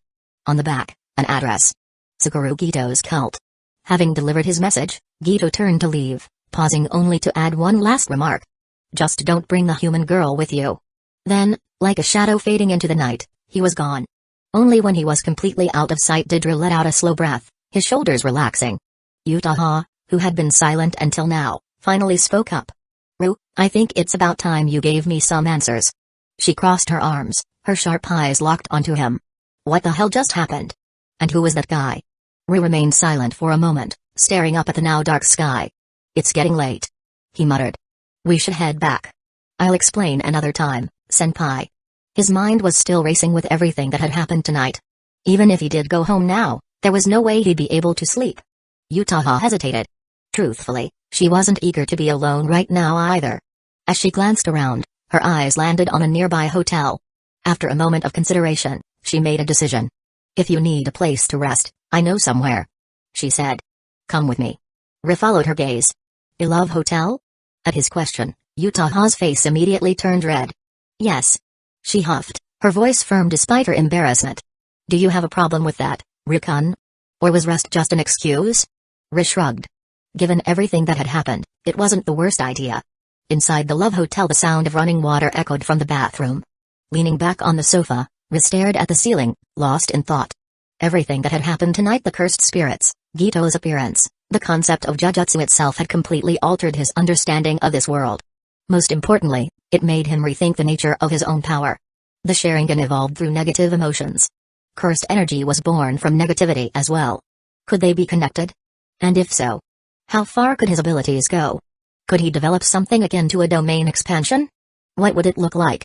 On the back, an address. Suguru Gito's cult. Having delivered his message, Gito turned to leave, pausing only to add one last remark. "Just don't bring the human girl with you." Then, like a shadow fading into the night, he was gone. Only when he was completely out of sight did Ri let out a slow breath, his shoulders relaxing. Utaha, who had been silent until now, finally spoke up. "Ru, I think it's about time you gave me some answers." She crossed her arms, her sharp eyes locked onto him. "What the hell just happened? And who was that guy?" Ri remained silent for a moment, staring up at the now dark sky. "It's getting late," he muttered. "We should head back. I'll explain another time, senpai." His mind was still racing with everything that had happened tonight. Even if he did go home now, there was no way he'd be able to sleep. Utaha hesitated. Truthfully, she wasn't eager to be alone right now either. As she glanced around, her eyes landed on a nearby hotel. After a moment of consideration, she made a decision. "If you need a place to rest, I know somewhere," she said. "Come with me." Ri followed her gaze. "A love hotel?" At his question, Utaha's face immediately turned red. "Yes." She huffed, her voice firm despite her embarrassment. "Do you have a problem with that, Ri-kun?" Or was rest just an excuse? Ri shrugged. Given everything that had happened, it wasn't the worst idea. Inside the Love Hotel, the sound of running water echoed from the bathroom. Leaning back on the sofa, Ri stared at the ceiling, lost in thought. Everything that had happened tonight, the cursed spirits, Gito's appearance, the concept of jujutsu itself had completely altered his understanding of this world. Most importantly, it made him rethink the nature of his own power. The Sharingan evolved through negative emotions. Cursed energy was born from negativity as well. Could they be connected? And if so, how far could his abilities go? Could he develop something akin to a domain expansion? What would it look like?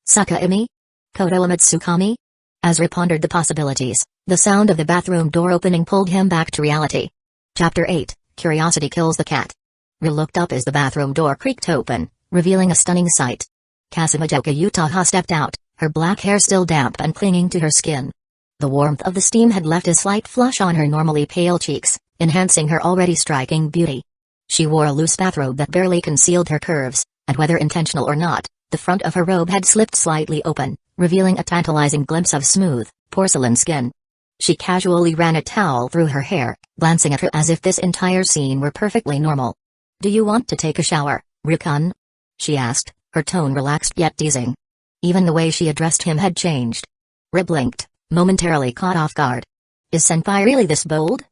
Sukaimi? Koto Amatsukami? As Ri pondered the possibilities, the sound of the bathroom door opening pulled him back to reality. Chapter 8, Curiosity Kills the Cat. Ri looked up as the bathroom door creaked open, revealing a stunning sight. Kasumijoka Utaha stepped out, her black hair still damp and clinging to her skin. The warmth of the steam had left a slight flush on her normally pale cheeks, enhancing her already striking beauty. She wore a loose bathrobe that barely concealed her curves, and whether intentional or not, the front of her robe had slipped slightly open, revealing a tantalizing glimpse of smooth, porcelain skin. She casually ran a towel through her hair, glancing at her as if this entire scene were perfectly normal. "Do you want to take a shower, Rikun?" she asked, her tone relaxed yet teasing. Even the way she addressed him had changed. Ri blinked, momentarily caught off guard. Is Senpai really this bold?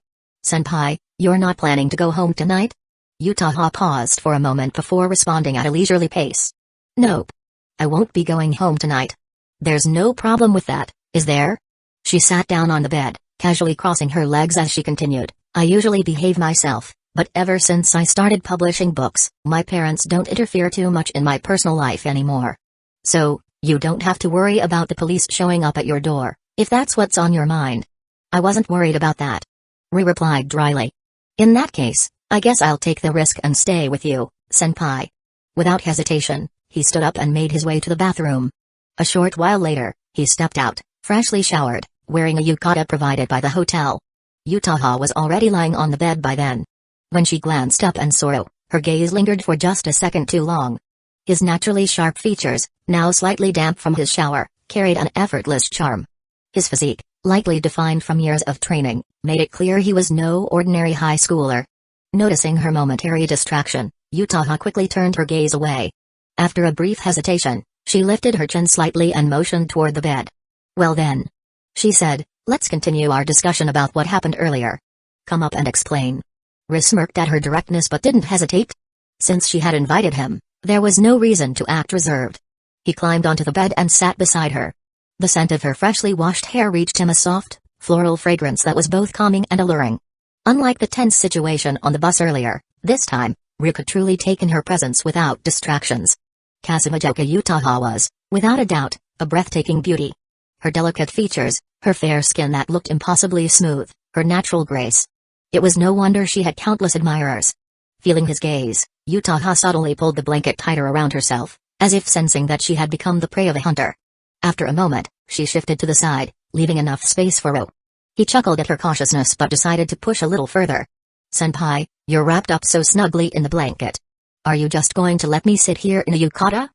"Senpai, you're not planning to go home tonight?" Utaha paused for a moment before responding at a leisurely pace. "Nope. I won't be going home tonight." "There's no problem with that, is there?" She sat down on the bed, casually crossing her legs as she continued. "I usually behave myself, but ever since I started publishing books, my parents don't interfere too much in my personal life anymore. So, you don't have to worry about the police showing up at your door, if that's what's on your mind." "I wasn't worried about that," Ri replied dryly. "In that case, I guess I'll take the risk and stay with you, Senpai." Without hesitation, he stood up and made his way to the bathroom. A short while later, he stepped out, freshly showered, wearing a yukata provided by the hotel. Utaha was already lying on the bed by then. When she glanced up and saw him, her gaze lingered for just a second too long. His naturally sharp features, now slightly damp from his shower, carried an effortless charm. His physique, lightly defined from years of training, made it clear he was no ordinary high schooler. Noticing her momentary distraction, Utaha quickly turned her gaze away. After a brief hesitation, she lifted her chin slightly and motioned toward the bed. "Well then," she said, "let's continue our discussion about what happened earlier. Come up and explain." Ri smirked at her directness but didn't hesitate. Since she had invited him, there was no reason to act reserved. He climbed onto the bed and sat beside her. The scent of her freshly washed hair reached him, a soft, floral fragrance that was both calming and alluring. Unlike the tense situation on the bus earlier, this time, Ri could truly take in her presence without distractions. Kasumijoka Utaha was, without a doubt, a breathtaking beauty. Her delicate features, her fair skin that looked impossibly smooth, her natural grace. It was no wonder she had countless admirers. Feeling his gaze, Utaha subtly pulled the blanket tighter around herself, as if sensing that she had become the prey of a hunter. After a moment, she shifted to the side, leaving enough space for Ro. He chuckled at her cautiousness but decided to push a little further. "Senpai, you're wrapped up so snugly in the blanket. Are you just going to let me sit here in a yukata?"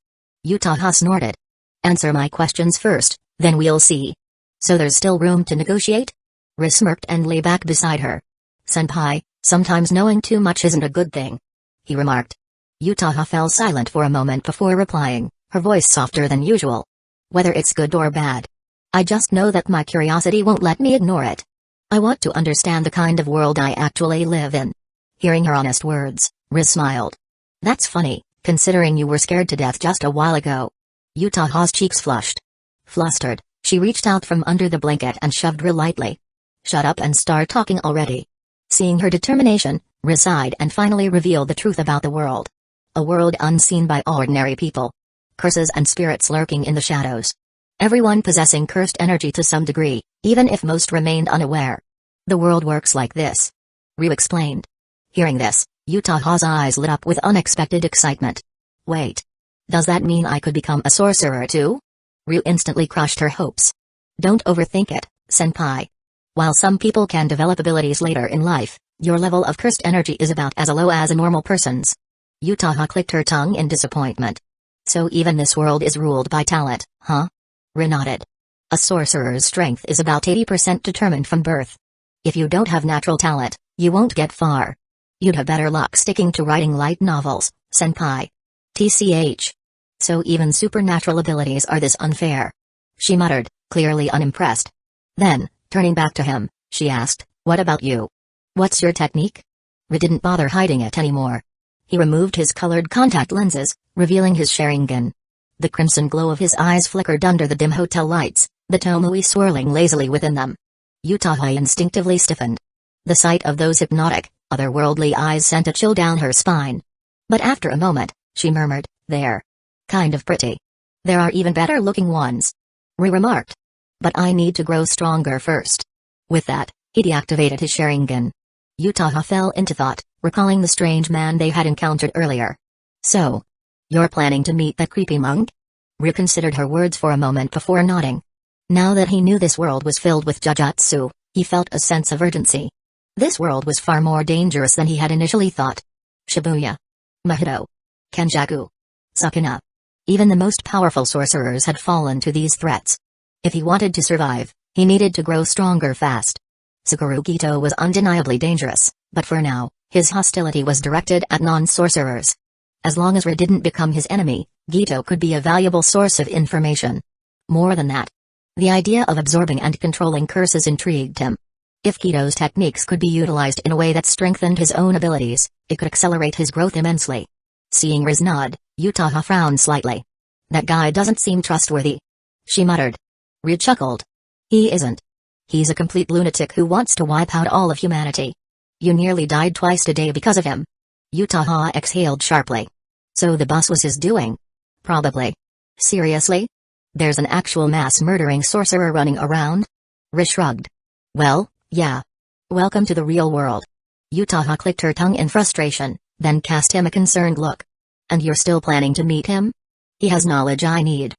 Utaha snorted. "Answer my questions first, then we'll see. So there's still room to negotiate?" Ri smirked and lay back beside her. "Senpai, sometimes knowing too much isn't a good thing," he remarked. Utaha fell silent for a moment before replying, her voice softer than usual. "Whether it's good or bad, I just know that my curiosity won't let me ignore it. I want to understand the kind of world I actually live in." Hearing her honest words, Riz smiled. "That's funny, considering you were scared to death just a while ago." Utaha's cheeks flushed. Flustered, she reached out from under the blanket and shoved Riz lightly. "Shut up and start talking already." Seeing her determination, Riz sighed and finally revealed the truth about the world. A world unseen by ordinary people. Curses and spirits lurking in the shadows. Everyone possessing cursed energy to some degree, even if most remained unaware. "The world works like this," Ryu explained. Hearing this, Utaha's eyes lit up with unexpected excitement. "Wait. Does that mean I could become a sorcerer too?" Ryu instantly crushed her hopes. "Don't overthink it, senpai. While some people can develop abilities later in life, your level of cursed energy is about as low as a normal person's." Utaha clicked her tongue in disappointment. "So even this world is ruled by talent, huh?" Ri nodded. "A sorcerer's strength is about 80% determined from birth. If you don't have natural talent, you won't get far. You'd have better luck sticking to writing light novels, senpai. TCH. So even supernatural abilities are this unfair. She muttered, clearly unimpressed. Then, turning back to him, she asked, what about you? What's your technique? Ri didn't bother hiding it anymore. He removed his colored contact lenses, revealing his Sharingan. The crimson glow of his eyes flickered under the dim hotel lights, the Tomoe swirling lazily within them. Utaha instinctively stiffened. The sight of those hypnotic, otherworldly eyes sent a chill down her spine. But after a moment, she murmured, they're kind of pretty. There are even better-looking ones. Ri remarked. But I need to grow stronger first. With that, he deactivated his Sharingan. Utaha fell into thought, recalling the strange man they had encountered earlier. So, you're planning to meet that creepy monk? Ri considered her words for a moment before nodding. Now that he knew this world was filled with jujutsu, he felt a sense of urgency. This world was far more dangerous than he had initially thought. Shibuya. Mahito. Kenjaku. Sukuna. Even the most powerful sorcerers had fallen to these threats. If he wanted to survive, he needed to grow stronger fast. Sakura Gito was undeniably dangerous, but for now, his hostility was directed at non-sorcerers. As long as Ri didn't become his enemy, Gito could be a valuable source of information. More than that, the idea of absorbing and controlling curses intrigued him. If Gito's techniques could be utilized in a way that strengthened his own abilities, it could accelerate his growth immensely. Seeing Ri's nod, Utaha frowned slightly. That guy doesn't seem trustworthy. She muttered. Ri chuckled. He isn't. He's a complete lunatic who wants to wipe out all of humanity. You nearly died twice today because of him. Utaha exhaled sharply. So the boss was his doing? Probably. Seriously? There's an actual mass-murdering sorcerer running around? Ri shrugged. Well, yeah. Welcome to the real world. Utaha clicked her tongue in frustration, then cast him a concerned look. And you're still planning to meet him? He has knowledge I need.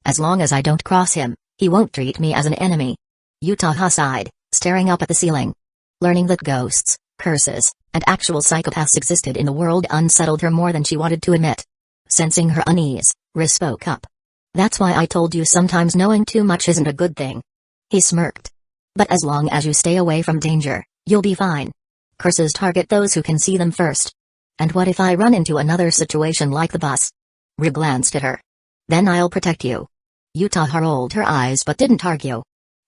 As long as I don't cross him, he won't treat me as an enemy. Utaha sighed, staring up at the ceiling. Learning that ghosts, curses, and actual psychopaths existed in the world unsettled her more than she wanted to admit. Sensing her unease, Ri spoke up. That's why I told you sometimes knowing too much isn't a good thing. He smirked. But as long as you stay away from danger, you'll be fine. Curses target those who can see them first. And what if I run into another situation like the bus? Ri glanced at her. Then I'll protect you. Utaha rolled her eyes but didn't argue.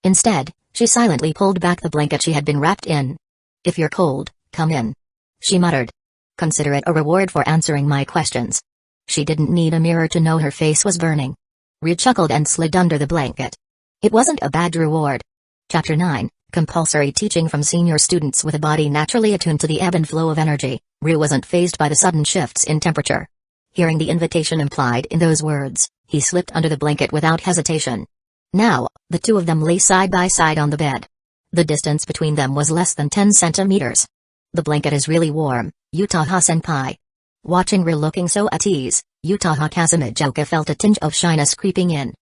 Instead, she silently pulled back the blanket she had been wrapped in. If you're cold, come in. She muttered. Consider it a reward for answering my questions. She didn't need a mirror to know her face was burning. Ri chuckled and slid under the blanket. It wasn't a bad reward. Chapter 9, Compulsory Teaching from Senior Students with a Body Naturally Attuned to the Ebb and Flow of Energy. Ri wasn't fazed by the sudden shifts in temperature. Hearing the invitation implied in those words, he slipped under the blanket without hesitation. Now, the two of them lay side by side on the bed. The distance between them was less than 10 centimeters. The blanket is really warm, Utaha-senpai. Watching Ri looking so at ease, Utaha Kazamijoka felt a tinge of shyness creeping in.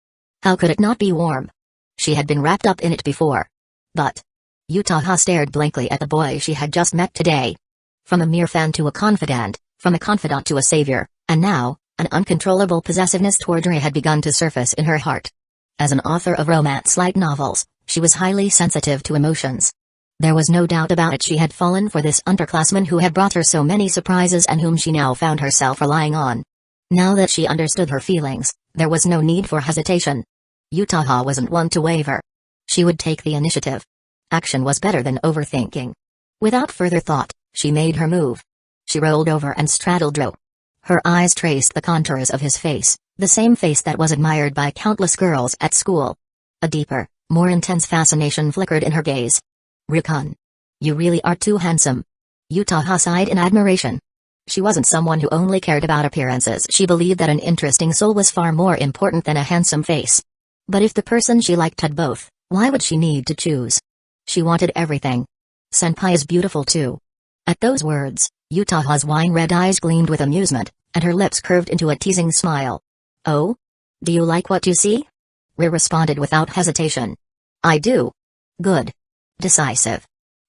How could it not be warm? She had been wrapped up in it before. But Utaha stared blankly at the boy she had just met today. From a mere fan to a confidant, from a confidant to a savior, and now, an uncontrollable possessiveness toward Ri had begun to surface in her heart. As an author of romance light novels, she was highly sensitive to emotions. There was no doubt about it, she had fallen for this underclassman who had brought her so many surprises and whom she now found herself relying on. Now that she understood her feelings, there was no need for hesitation. Utaha wasn't one to waver. She would take the initiative. Action was better than overthinking. Without further thought, she made her move. She rolled over and straddled Ro. Her eyes traced the contours of his face, the same face that was admired by countless girls at school. A deeper, more intense fascination flickered in her gaze. Ri-kun. You really are too handsome. Utaha sighed in admiration. She wasn't someone who only cared about appearances. She believed that an interesting soul was far more important than a handsome face. But if the person she liked had both, why would she need to choose? She wanted everything. Senpai is beautiful too. At those words, Utaha's wine-red eyes gleamed with amusement, and her lips curved into a teasing smile. Oh? Do you like what you see? Ri responded without hesitation. I do. Good. Decisive.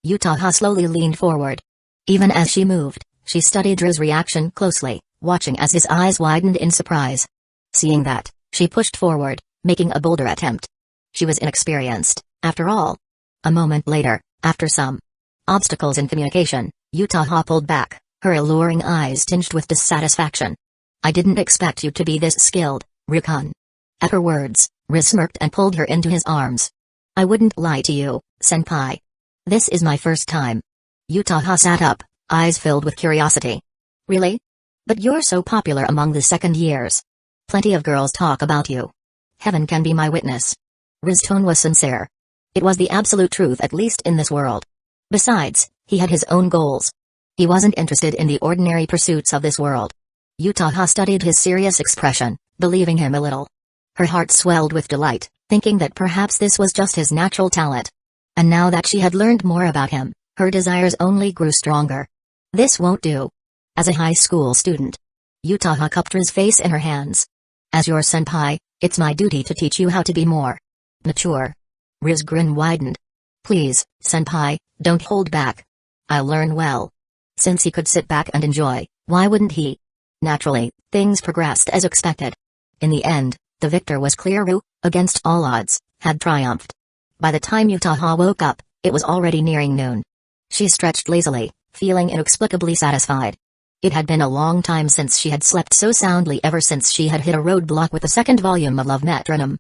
Utaha slowly leaned forward. Even as she moved, she studied Ri's reaction closely, watching as his eyes widened in surprise. Seeing that, she pushed forward, making a bolder attempt. She was inexperienced, after all. A moment later, After some obstacles in communication, Utaha pulled back, her alluring eyes tinged with dissatisfaction. I didn't expect you to be this skilled, Rikun. At her words, Riz smirked and pulled her into his arms. I wouldn't lie to you, senpai. This is my first time. Utaha sat up, eyes filled with curiosity. Really? But you're so popular among the second years. Plenty of girls talk about you. Heaven can be my witness. Riz's tone was sincere. It was the absolute truth, at least in this world. Besides, he had his own goals. He wasn't interested in the ordinary pursuits of this world. Utaha studied his serious expression, believing him a little. Her heart swelled with delight, thinking that perhaps this was just his natural talent. And now that she had learned more about him, her desires only grew stronger. This won't do. As a high school student, Utaha cupped Riz's face in her hands. As your senpai, it's my duty to teach you how to be more mature. Riz's grin widened. Please, senpai, don't hold back. I'll learn well. Since he could sit back and enjoy, why wouldn't he? Naturally, things progressed as expected. In the end, the victor was clear. Ru, against all odds, had triumphed. By the time Utaha woke up, it was already nearing noon. She stretched lazily, feeling inexplicably satisfied. It had been a long time since she had slept so soundly, ever since she had hit a roadblock with the second volume of Love Metronome.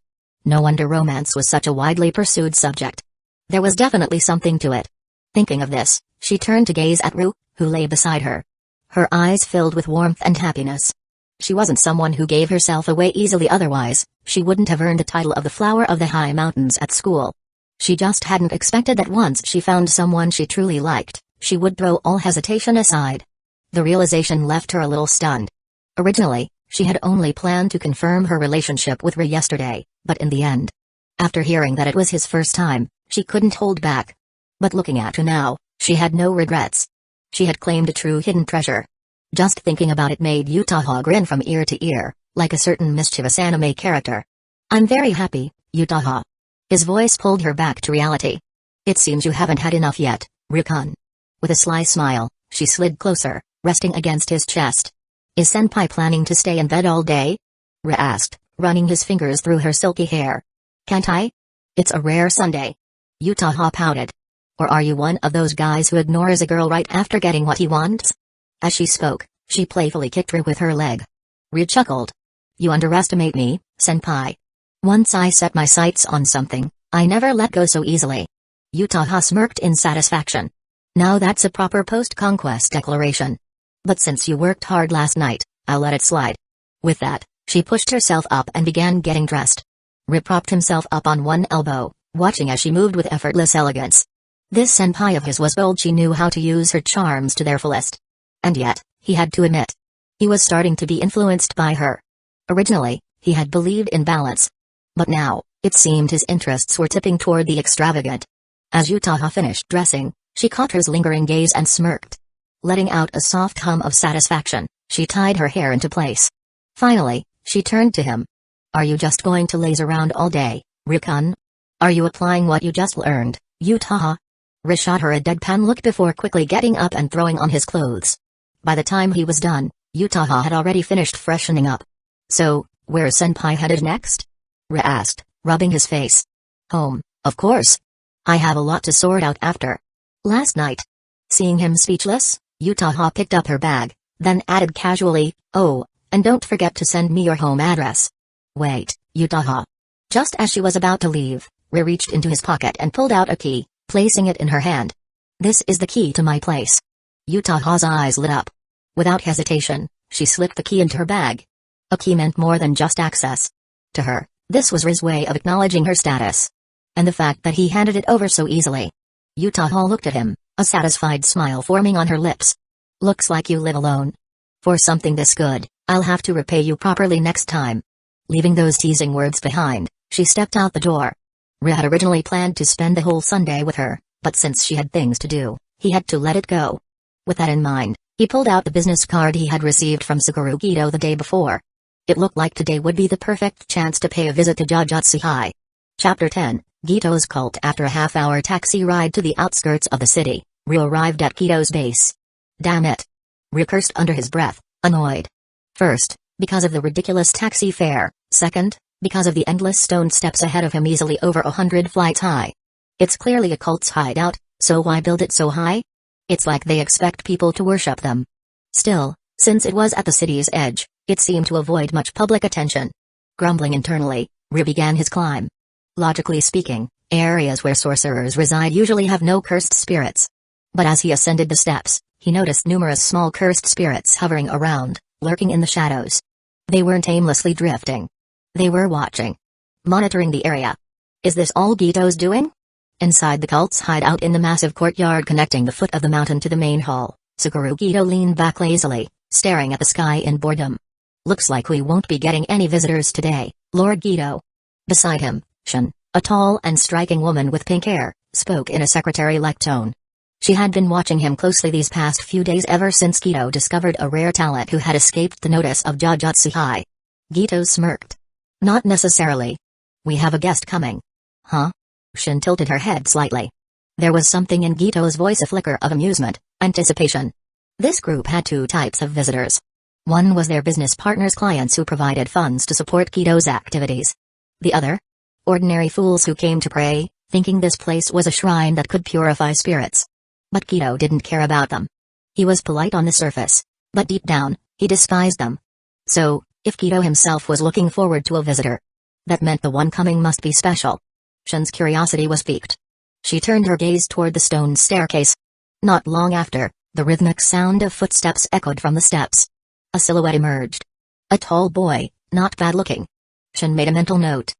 No wonder romance was such a widely pursued subject. There was definitely something to it. Thinking of this, she turned to gaze at Ru, who lay beside her. Her eyes filled with warmth and happiness. She wasn't someone who gave herself away easily, otherwise she wouldn't have earned the title of the Flower of the High Mountains at school. She just hadn't expected that once she found someone she truly liked, she would throw all hesitation aside. The realization left her a little stunned. Originally, she had only planned to confirm her relationship with Ray yesterday, but in the end, after hearing that it was his first time, she couldn't hold back. But looking at her now, she had no regrets. She had claimed a true hidden treasure. Just thinking about it made Utaha grin from ear to ear, like a certain mischievous anime character. I'm very happy, Utaha. His voice pulled her back to reality. It seems you haven't had enough yet, Rikun. With a sly smile, she slid closer, resting against his chest. Is senpai planning to stay in bed all day? Ri asked, running his fingers through her silky hair. Can't I? It's a rare Sunday. Utaha pouted. Or are you one of those guys who ignores a girl right after getting what he wants? As she spoke, she playfully kicked Ri with her leg. Ri chuckled. You underestimate me, senpai. Once I set my sights on something, I never let go so easily. Utaha smirked in satisfaction. Now that's a proper post-conquest declaration. But since you worked hard last night, I'll let it slide. With that, she pushed herself up and began getting dressed. Ri propped himself up on one elbow, watching as she moved with effortless elegance. This senpai of his was bold. She knew how to use her charms to their fullest. And yet, he had to admit, he was starting to be influenced by her. Originally, he had believed in balance. But now, it seemed his interests were tipping toward the extravagant. As Utaha finished dressing, she caught Riz's lingering gaze and smirked. Letting out a soft hum of satisfaction, she tied her hair into place. Finally, she turned to him. Are you just going to laze around all day, Rikun? Are you applying what you just learned, Utaha? Riz shot her a deadpan look before quickly getting up and throwing on his clothes. By the time he was done, Utaha had already finished freshening up. So, where's senpai headed next? Ri asked, rubbing his face. Home, of course. I have a lot to sort out after last night. Seeing him speechless, Utaha picked up her bag, then added casually, oh, and don't forget to send me your home address. Wait, Utaha. Just as she was about to leave, Ri reached into his pocket and pulled out a key, placing it in her hand. This is the key to my place. Utaha's eyes lit up. Without hesitation, she slipped the key into her bag. A key meant more than just access. To her, this was Riz's way of acknowledging her status. And the fact that he handed it over so easily. Utaha looked at him, a satisfied smile forming on her lips. Looks like you live alone. For something this good, I'll have to repay you properly next time. Leaving those teasing words behind, she stepped out the door. Ri had originally planned to spend the whole Sunday with her, but since she had things to do, he had to let it go. With that in mind, he pulled out the business card he had received from Suguru Gito the day before. It looked like today would be the perfect chance to pay a visit to Jujutsu High. Chapter 10, Gito's Cult. After a half-hour taxi ride to the outskirts of the city, Ri arrived at Gito's base. Damn it. Ri cursed under his breath, annoyed. First, because of the ridiculous taxi fare. Second, because of the endless stone steps ahead of him easily over 100 flights high. It's clearly a cult's hideout, So why build it so high? It's like they expect people to worship them. Still, since it was at the city's edge, it seemed to avoid much public attention. Grumbling internally, Ri began his climb. Logically speaking, areas where sorcerers reside usually have no cursed spirits. But as he ascended the steps, he noticed numerous small cursed spirits hovering around, lurking in the shadows. They weren't aimlessly drifting. They were watching. Monitoring the area. Is this all Gito's doing? Inside the cult's hideout in the massive courtyard connecting the foot of the mountain to the main hall, Suguru Gito leaned back lazily, staring at the sky in boredom. Looks like we won't be getting any visitors today, Lord Gito. Beside him, Shun, a tall and striking woman with pink hair, spoke in a secretary-like tone. She had been watching him closely these past few days ever since Gito discovered a rare talent who had escaped the notice of Jujutsu High. Gito smirked. Not necessarily. We have a guest coming. Huh? Shun tilted her head slightly. There was something in Gito's voice, a flicker of amusement, anticipation. This group had two types of visitors. One was their business partners, clients who provided funds to support Gito's activities. The other? Ordinary fools who came to pray, thinking this place was a shrine that could purify spirits. But Gito didn't care about them. He was polite on the surface, but deep down, he despised them. So, if Gito himself was looking forward to a visitor, that meant the one coming must be special. Shun's curiosity was piqued. She turned her gaze toward the stone staircase. Not long after, the rhythmic sound of footsteps echoed from the steps. A silhouette emerged. A tall boy, not bad looking. Shun made a mental note.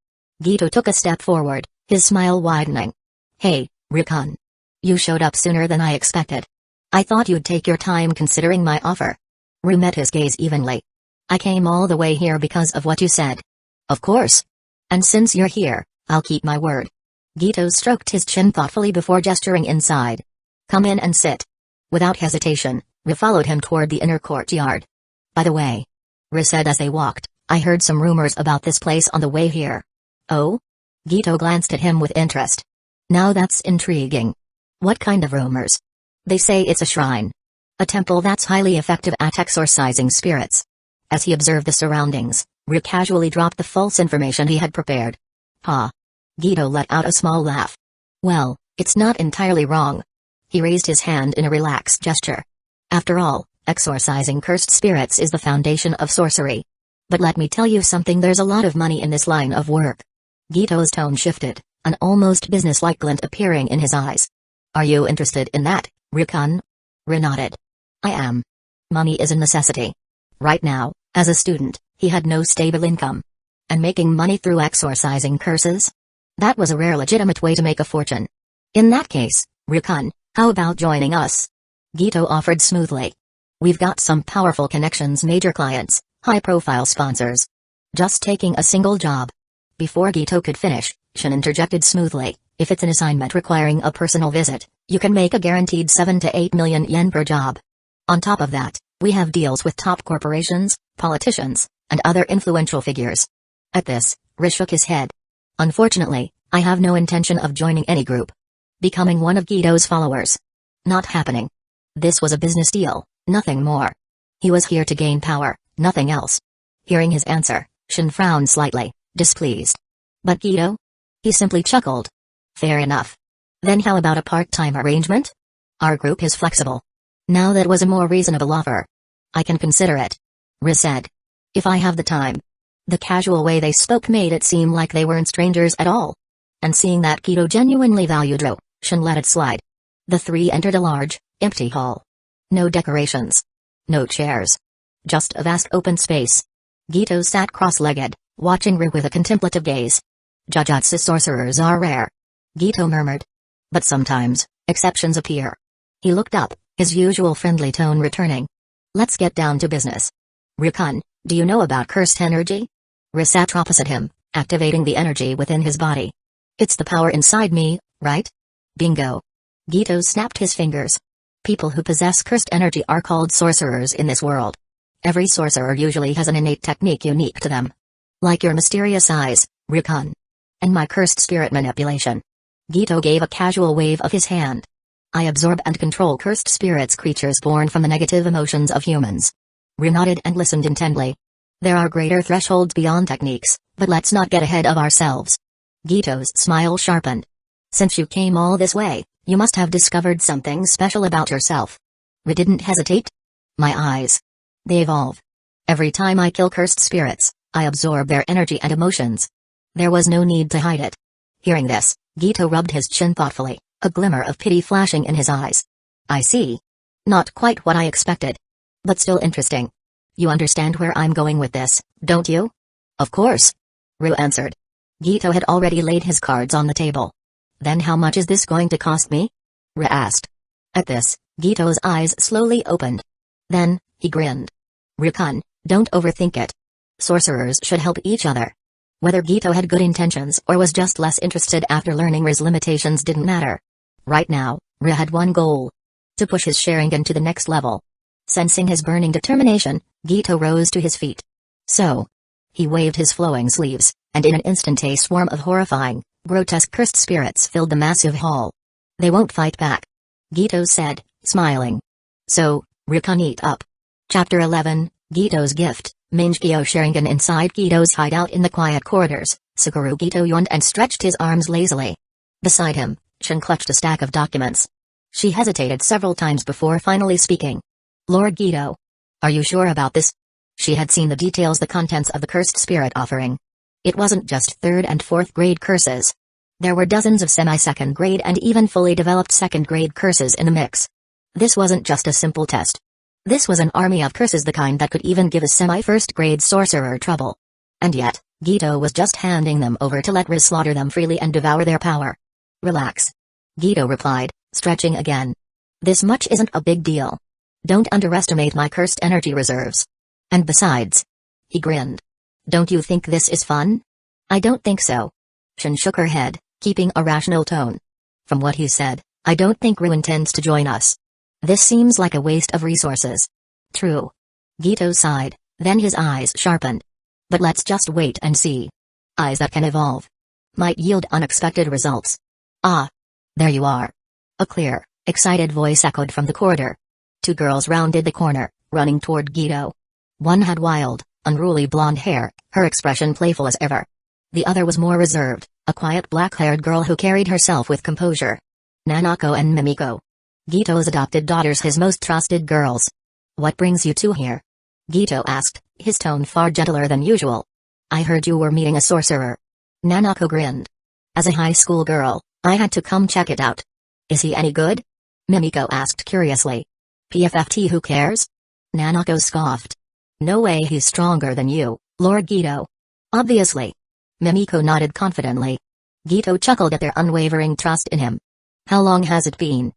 Gito took a step forward, his smile widening. Hey, Rikun. You showed up sooner than I expected. I thought you'd take your time considering my offer. Ru met his gaze evenly. I came all the way here because of what you said. Of course. And since you're here, I'll keep my word. Gito stroked his chin thoughtfully before gesturing inside. Come in and sit. Without hesitation, Ru followed him toward the inner courtyard. By the way, Ru said as they walked, I heard some rumors about this place on the way here. Oh? Gito glanced at him with interest. Now that's intriguing. What kind of rumors? They say it's a shrine. A temple that's highly effective at exorcising spirits. As he observed the surroundings, Ru casually dropped the false information he had prepared. Ha! Gito let out a small laugh. Well, it's not entirely wrong. He raised his hand in a relaxed gesture. After all, exorcising cursed spirits is the foundation of sorcery. But let me tell you something, there's a lot of money in this line of work. Gito's tone shifted, an almost businesslike glint appearing in his eyes. Are you interested in that, Rikun? Ru nodded. I am. Money is a necessity. Right now, as a student, he had no stable income. And making money through exorcising curses? That was a rare legitimate way to make a fortune. In that case, Rikun, how about joining us? Gito offered smoothly. We've got some powerful connections, major clients, high-profile sponsors. Just taking a single job. Before Gito could finish, Shun interjected smoothly. If it's an assignment requiring a personal visit, you can make a guaranteed 7 to 8 million yen per job. On top of that, we have deals with top corporations, politicians, and other influential figures. At this, Ru shook his head. Unfortunately, I have no intention of joining any group. Becoming one of Gito's followers. Not happening. This was a business deal, nothing more. He was here to gain power, nothing else. Hearing his answer, Shun frowned slightly, displeased. But Gito? He simply chuckled. Fair enough. Then how about a part-time arrangement? Our group is flexible. Now that was a more reasonable offer. I can consider it. Ru said. If I have the time. The casual way they spoke made it seem like they weren't strangers at all. And seeing that Gito genuinely valued Ru, Shun let it slide. The three entered a large, empty hall. No decorations. No chairs. Just a vast open space. Gito sat cross-legged, watching Ru with a contemplative gaze. Jujutsu sorcerers are rare. Gito murmured. But sometimes, exceptions appear. He looked up, his usual friendly tone returning. Let's get down to business. Rikun, do you know about cursed energy? Ru sat opposite him, activating the energy within his body. It's the power inside me, right? Bingo. Gito snapped his fingers. People who possess cursed energy are called sorcerers in this world. Every sorcerer usually has an innate technique unique to them. Like your mysterious eyes, Rikun. And my cursed spirit manipulation. Gito gave a casual wave of his hand. I absorb and control cursed spirits, creatures born from the negative emotions of humans. Ru nodded and listened intently. There are greater thresholds beyond techniques, but let's not get ahead of ourselves. Gito's smile sharpened. Since you came all this way, You must have discovered something special about yourself. Ri didn't hesitate. My eyes. They evolve. Every time I kill cursed spirits, I absorb their energy and emotions. There was no need to hide it. Hearing this, Gito rubbed his chin thoughtfully, a glimmer of pity flashing in his eyes. I see. Not quite what I expected. But still interesting. You understand where I'm going with this, don't you? Of course. Ru answered. Gito had already laid his cards on the table. Then how much is this going to cost me? Ru asked. At this, Gito's eyes slowly opened. Then, he grinned. Ru-kun, don't overthink it. Sorcerers should help each other. Whether Gito had good intentions or was just less interested after learning Ru's limitations didn't matter. Right now, Ru had one goal. To push his Sharingan to the next level. Sensing his burning determination, Gito rose to his feet. So. He waved his flowing sleeves, and in an instant a swarm of horrifying, grotesque cursed spirits filled the massive hall. They won't fight back. Gito said, smiling. So, Ru-kun eat up. Chapter 11, Gito's Gift. Mangekyo Sharingan. Inside Gito's hideout in the quiet corridors, Sakura Gito yawned and stretched his arms lazily. Beside him, Shin clutched a stack of documents. She hesitated several times before finally speaking. Lord Gito. Are you sure about this? She had seen the details, the contents of the cursed spirit offering. It wasn't just 3rd and 4th grade curses. There were dozens of semi-second grade and even fully developed 2nd grade curses in the mix. This wasn't just a simple test. This was an army of curses, the kind that could even give a semi-first grade sorcerer trouble. And yet, Gito was just handing them over to let Riz slaughter them freely and devour their power. Relax. Gito replied, stretching again. This much isn't a big deal. Don't underestimate my cursed energy reserves. And besides. He grinned. Don't you think this is fun? I don't think so. Shin shook her head, keeping a rational tone. From what he said, I don't think Ru intends to join us. This seems like a waste of resources. True. Gito sighed, then his eyes sharpened. But let's just wait and see. Eyes that can evolve. Might yield unexpected results. Ah. There you are. A clear, excited voice echoed from the corridor. 2 girls rounded the corner, running toward Gito. One had wild, unruly blonde hair, her expression playful as ever. The other was more reserved, a quiet black-haired girl who carried herself with composure. Nanako and Mimiko. Gito's adopted daughters, his most trusted girls. What brings you two here? Gito asked, his tone far gentler than usual. I heard you were meeting a sorcerer. Nanako grinned. As a high school girl, I had to come check it out. Is he any good? Mimiko asked curiously. PFFT, who cares? Nanako scoffed. No way, he's stronger than you, Lord Gito. Obviously. Mimiko nodded confidently. Gito chuckled at their unwavering trust in him. How long has it been?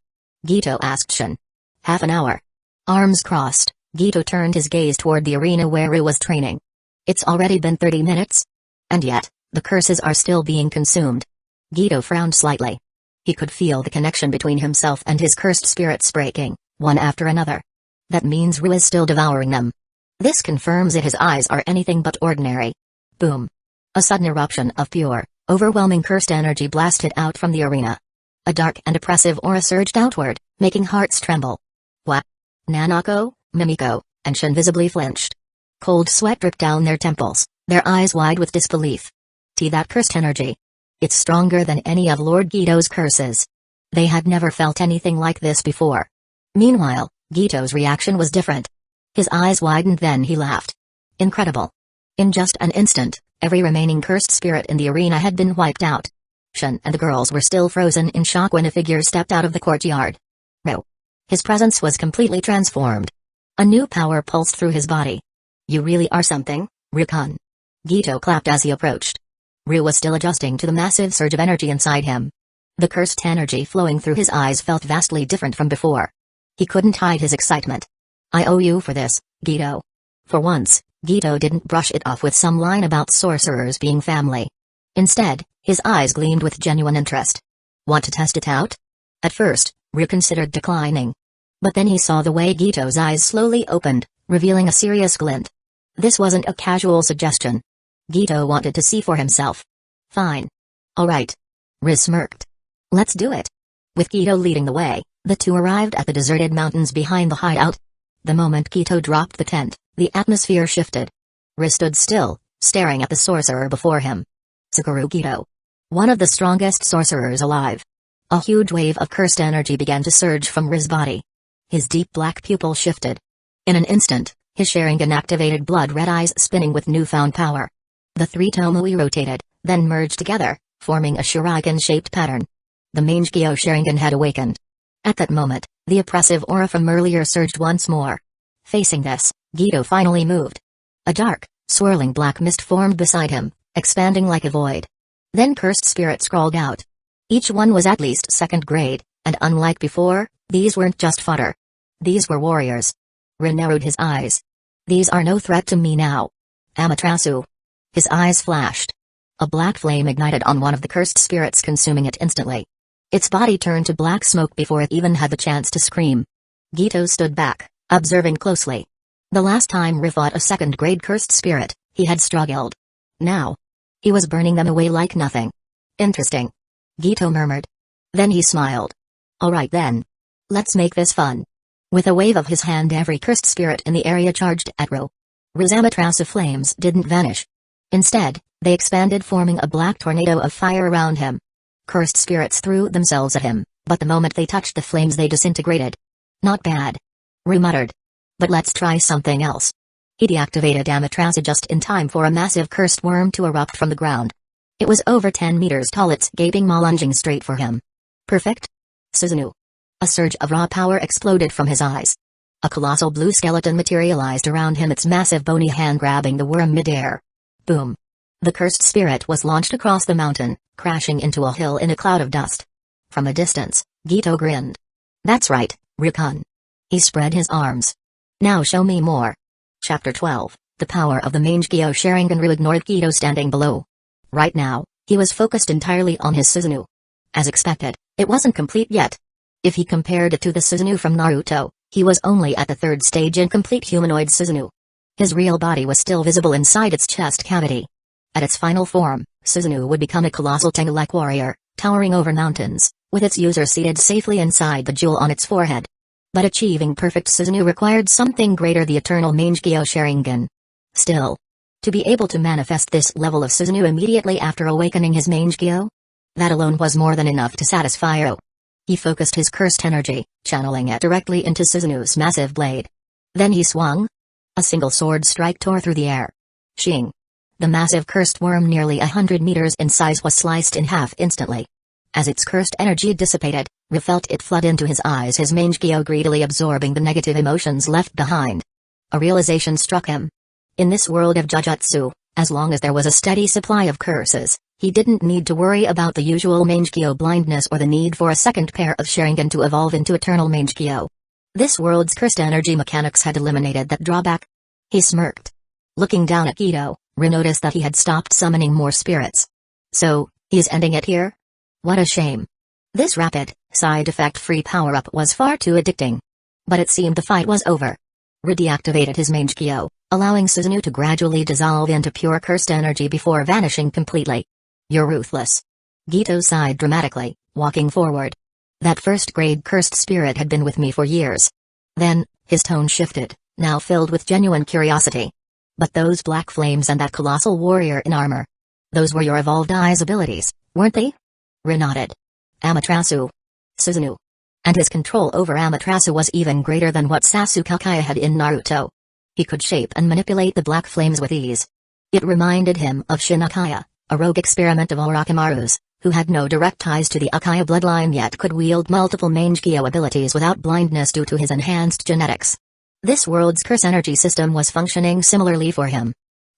Gito asked Shin. Half an hour. Arms crossed, Gito turned his gaze toward the arena where Ru was training. It's already been 30 minutes? And yet, the curses are still being consumed. Gito frowned slightly. He could feel the connection between himself and his cursed spirits breaking, one after another. That means Ru is still devouring them. This confirms that his eyes are anything but ordinary. Boom. A sudden eruption of pure, overwhelming cursed energy blasted out from the arena. A dark and oppressive aura surged outward, making hearts tremble. What? Nanako, Mimiko, and Shin visibly flinched. Cold sweat dripped down their temples, their eyes wide with disbelief. That cursed energy. It's stronger than any of Lord Gito's curses. They had never felt anything like this before. Meanwhile, Gito's reaction was different. His eyes widened, then he laughed. Incredible. In just an instant, every remaining cursed spirit in the arena had been wiped out. Shin and the girls were still frozen in shock when a figure stepped out of the courtyard. Ru. His presence was completely transformed. A new power pulsed through his body. You really are something, Ru-kun. Gito clapped as he approached. Ru was still adjusting to the massive surge of energy inside him. The cursed energy flowing through his eyes felt vastly different from before. He couldn't hide his excitement. I owe you for this, Gito. For once, Gito didn't brush it off with some line about sorcerers being family. Instead, his eyes gleamed with genuine interest. Want to test it out? At first, Ru considered declining. But then he saw the way Gito's eyes slowly opened, revealing a serious glint. This wasn't a casual suggestion. Gito wanted to see for himself. Fine. Alright. Ru smirked. Let's do it. With Gito leading the way, the two arrived at the deserted mountains behind the hideout. The moment Gito dropped the tent, the atmosphere shifted. Ru stood still, staring at the sorcerer before him. Sakura Gito. One of the strongest sorcerers alive. A huge wave of cursed energy began to surge from Ri's body. His deep black pupil shifted. In an instant, his Sharingan activated blood-red eyes spinning with newfound power. The three Tomoe rotated, then merged together, forming a shuriken-shaped pattern. The Mangekyo Sharingan had awakened. At that moment, the oppressive aura from earlier surged once more. Facing this, Gito finally moved. A dark, swirling black mist formed beside him, expanding like a void. Then cursed spirits crawled out. Each one was at least second grade, and unlike before, these weren't just fodder. These were warriors. Rin narrowed his eyes. These are no threat to me now. Amaterasu. His eyes flashed. A black flame ignited on one of the cursed spirits, consuming it instantly. Its body turned to black smoke before it even had the chance to scream. Gito stood back, observing closely. The last time Ri fought a second-grade cursed spirit, he had struggled. Now, he was burning them away like nothing. Interesting. Gito murmured. Then he smiled. All right then. Let's make this fun. With a wave of his hand, every cursed spirit in the area charged at Ro. Ri's Amaterasu flames didn't vanish. Instead, they expanded, forming a black tornado of fire around him. Cursed spirits threw themselves at him, but the moment they touched the flames they disintegrated. Not bad. Ri muttered. But let's try something else. He deactivated Amaterasu just in time for a massive cursed worm to erupt from the ground. It was over 10 meters tall, its gaping maw lunging straight for him. Perfect? Susanoo. A surge of raw power exploded from his eyes. A colossal blue skeleton materialized around him, its massive bony hand grabbing the worm midair. Boom. The cursed spirit was launched across the mountain, crashing into a hill in a cloud of dust. From a distance, Gito grinned. That's right, Rikun. He spread his arms. Now show me more. Chapter 12, The Power of the Mangekyo Sharingan. Ri ignored Gito standing below. Right now, he was focused entirely on his Susanoo. As expected, it wasn't complete yet. If he compared it to the Susanoo from Naruto, he was only at the third stage in complete humanoid Susanoo. His real body was still visible inside its chest cavity. At its final form, Susanoo would become a colossal Tengu-like warrior, towering over mountains, with its user seated safely inside the jewel on its forehead. But achieving perfect Susanoo required something greater, the eternal Mangekyo Sharingan. Still, to be able to manifest this level of Susanoo immediately after awakening his Mangekyo? That alone was more than enough to satisfy Ro. He focused his cursed energy, channeling it directly into Susanoo's massive blade. Then he swung. A single sword strike tore through the air. Shing. The massive cursed worm, nearly 100 meters in size, was sliced in half instantly. As its cursed energy dissipated, Ri felt it flood into his eyes, his Mangekyo greedily absorbing the negative emotions left behind. A realization struck him. In this world of Jujutsu, as long as there was a steady supply of curses, he didn't need to worry about the usual Mangekyo blindness or the need for a second pair of Sharingan to evolve into eternal Mangekyo. This world's cursed energy mechanics had eliminated that drawback. He smirked. Looking down at Gito, Ri noticed that he had stopped summoning more spirits. So, he's ending it here? What a shame. This rapid, side effect-free power-up was far too addicting. But it seemed the fight was over. Ri deactivated his Mangekyo, allowing Susanoo to gradually dissolve into pure cursed energy before vanishing completely. You're ruthless. Gito sighed dramatically, walking forward. That first-grade cursed spirit had been with me for years. Then, his tone shifted, now filled with genuine curiosity. But those black flames and that colossal warrior in armor. Those were your evolved eyes abilities, weren't they? Ri nodded. Amaterasu. Susanoo. And his control over Amaterasu was even greater than what Sasuke had in Naruto. He could shape and manipulate the black flames with ease. It reminded him of Shinakaya, a rogue experiment of Orochimaru's, who had no direct ties to the Uchiha bloodline yet could wield multiple Mangekyo abilities without blindness due to his enhanced genetics. This world's curse energy system was functioning similarly for him.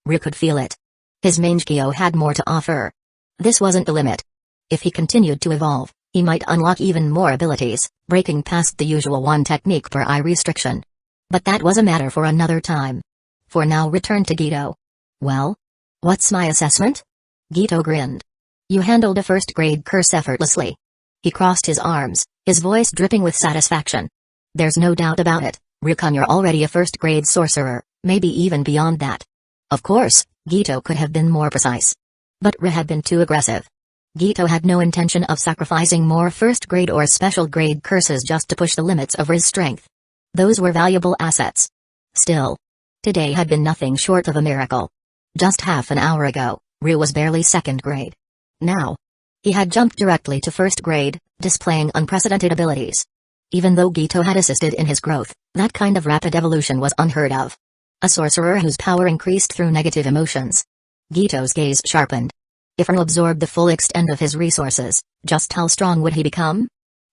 Ri could feel it. His Mangekyo had more to offer. This wasn't the limit. If he continued to evolve, he might unlock even more abilities, breaking past the usual one technique per eye restriction. But that was a matter for another time. For now, return to Gito. Well? What's my assessment? Gito grinned. You handled a first-grade curse effortlessly. He crossed his arms, his voice dripping with satisfaction. There's no doubt about it, Rikun, you're already a first-grade sorcerer, maybe even beyond that. Of course, Gito could have been more precise. But Ri had been too aggressive. Gito had no intention of sacrificing more first-grade or special-grade curses just to push the limits of Ri's strength. Those were valuable assets. Still, today had been nothing short of a miracle. Just half an hour ago, Ri was barely second grade. Now, he had jumped directly to first grade, displaying unprecedented abilities. Even though Gito had assisted in his growth, that kind of rapid evolution was unheard of. A sorcerer whose power increased through negative emotions. Gito's gaze sharpened. If Ru absorbed the full extent of his resources, just how strong would he become?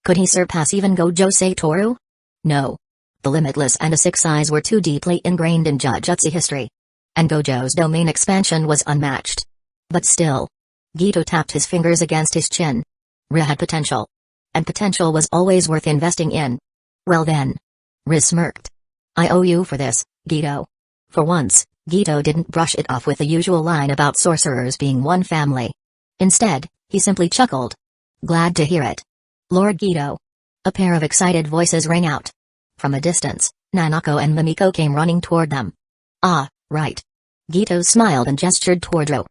Could he surpass even Gojo Satoru? No. The limitless and a six eyes were too deeply ingrained in Jujutsu history. And Gojo's domain expansion was unmatched. But still. Gito tapped his fingers against his chin. Ru had potential. And potential was always worth investing in. Well then. Ru smirked. I owe you for this, Gito. For once, Gito didn't brush it off with the usual line about sorcerers being one family. Instead, he simply chuckled. Glad to hear it. Lord Gito. A pair of excited voices rang out. From a distance, Nanako and Mimiko came running toward them. Ah, right. Gito smiled and gestured toward Ru.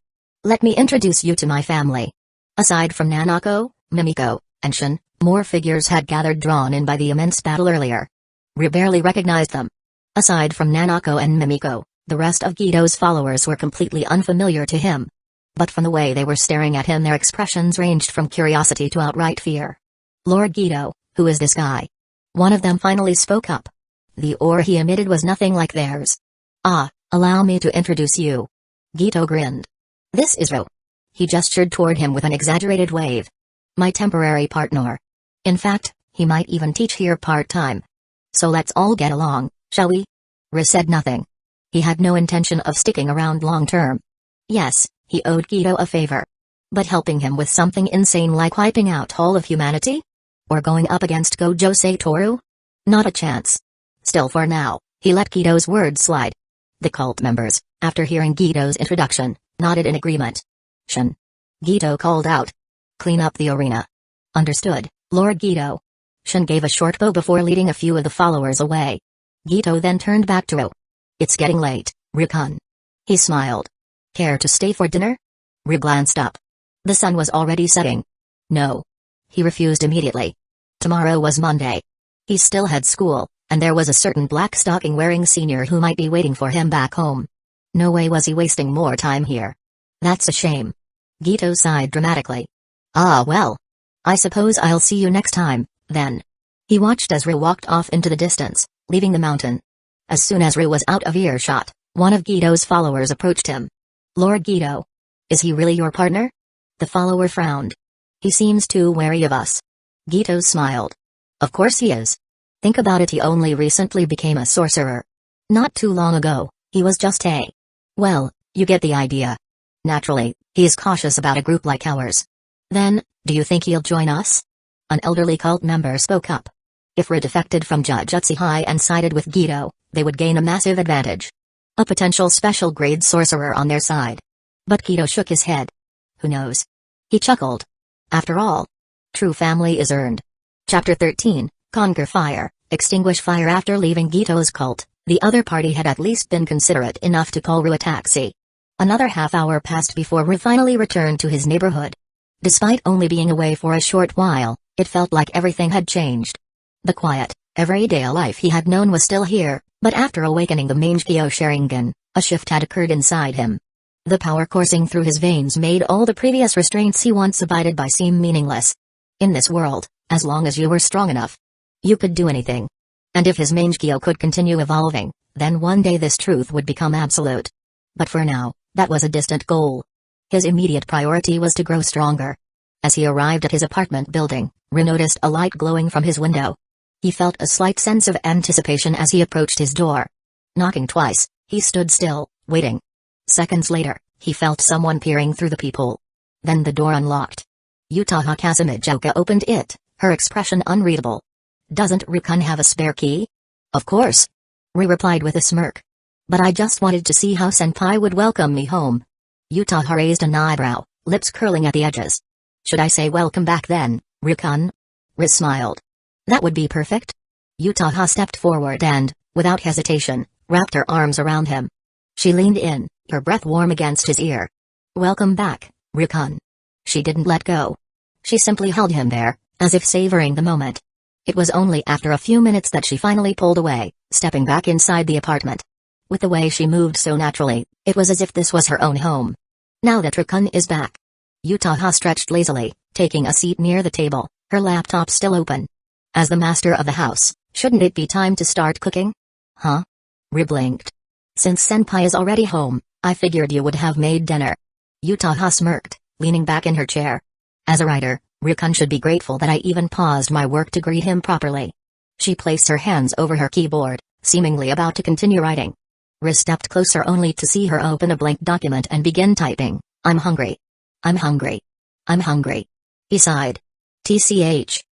Let me introduce you to my family. Aside from Nanako, Mimiko, and Shun, more figures had gathered drawn in by the immense battle earlier. Ru barely recognized them. Aside from Nanako and Mimiko, the rest of Gito's followers were completely unfamiliar to him. But from the way they were staring at him, their expressions ranged from curiosity to outright fear. Lord Gito, who is this guy? One of them finally spoke up. The aura he emitted was nothing like theirs. Ah, allow me to introduce you. Gito grinned. This is Ru. He gestured toward him with an exaggerated wave. My temporary partner. In fact, he might even teach here part-time. So let's all get along, shall we? Ru said nothing. He had no intention of sticking around long-term. Yes, he owed Gito a favor. But helping him with something insane like wiping out all of humanity? Or going up against Gojo Satoru? Not a chance. Still for now, he let Gito's words slide. The cult members, after hearing Gito's introduction, nodded in agreement. Shun. Gito called out. Clean up the arena. Understood, Lord Gito. Shun gave a short bow before leading a few of the followers away. Gito then turned back to Ru. It's getting late, Ru-kun. He smiled. Care to stay for dinner? Ru glanced up. The sun was already setting. No. He refused immediately. Tomorrow was Monday. He still had school, and there was a certain black stocking-wearing senior who might be waiting for him back home. No way was he wasting more time here. That's a shame. Gito sighed dramatically. Ah well. I suppose I'll see you next time, then. He watched as Ru walked off into the distance, leaving the mountain. As soon as Ru was out of earshot, one of Gito's followers approached him. Lord Gito. Is he really your partner? The follower frowned. He seems too wary of us. Gito smiled. Of course he is. Think about it, he only recently became a sorcerer. Not too long ago, he was just a... Well, you get the idea. Naturally, he is cautious about a group like ours. Then, do you think he'll join us? An elderly cult member spoke up. If Ru defected from Jujutsu High and sided with Gito, they would gain a massive advantage. A potential special grade sorcerer on their side. But Gito shook his head. Who knows? He chuckled. After all, true family is earned. Chapter 13, Conquer Fire, Extinguish Fire. After leaving Gito's cult, the other party had at least been considerate enough to call Ru a taxi. Another half-hour passed before Ru finally returned to his neighborhood. Despite only being away for a short while, it felt like everything had changed. The quiet, everyday life he had known was still here, but after awakening the Mangekyo Sharingan, a shift had occurred inside him. The power coursing through his veins made all the previous restraints he once abided by seem meaningless. In this world, as long as you were strong enough, you could do anything. And if his Mangekyo could continue evolving, then one day this truth would become absolute. But for now, that was a distant goal. His immediate priority was to grow stronger. As he arrived at his apartment building, Ru noticed a light glowing from his window. He felt a slight sense of anticipation as he approached his door. Knocking twice, he stood still, waiting. Seconds later, he felt someone peering through the peephole. Then the door unlocked. Utaha Kazumijouka opened it, her expression unreadable. Doesn't Ru-kun have a spare key? Of course. Ru replied with a smirk. But I just wanted to see how Senpai would welcome me home. Utaha raised an eyebrow, lips curling at the edges. Should I say welcome back then, Ru-kun? Ru smiled. That would be perfect. Utaha stepped forward and, without hesitation, wrapped her arms around him. She leaned in, her breath warm against his ear. Welcome back, Ru-kun. She didn't let go. She simply held him there, as if savoring the moment. It was only after a few minutes that she finally pulled away, stepping back inside the apartment. With the way she moved so naturally, it was as if this was her own home. Now that Ru-kun is back. Utaha stretched lazily, taking a seat near the table, her laptop still open. As the master of the house, shouldn't it be time to start cooking? Huh? Ri blinked. Since Senpai is already home, I figured you would have made dinner. Utaha smirked, leaning back in her chair. As a writer, Rikun should be grateful that I even paused my work to greet him properly. She placed her hands over her keyboard, seemingly about to continue writing. Ri stepped closer only to see her open a blank document and begin typing. I'm hungry. I'm hungry. I'm hungry. He sighed. TCH.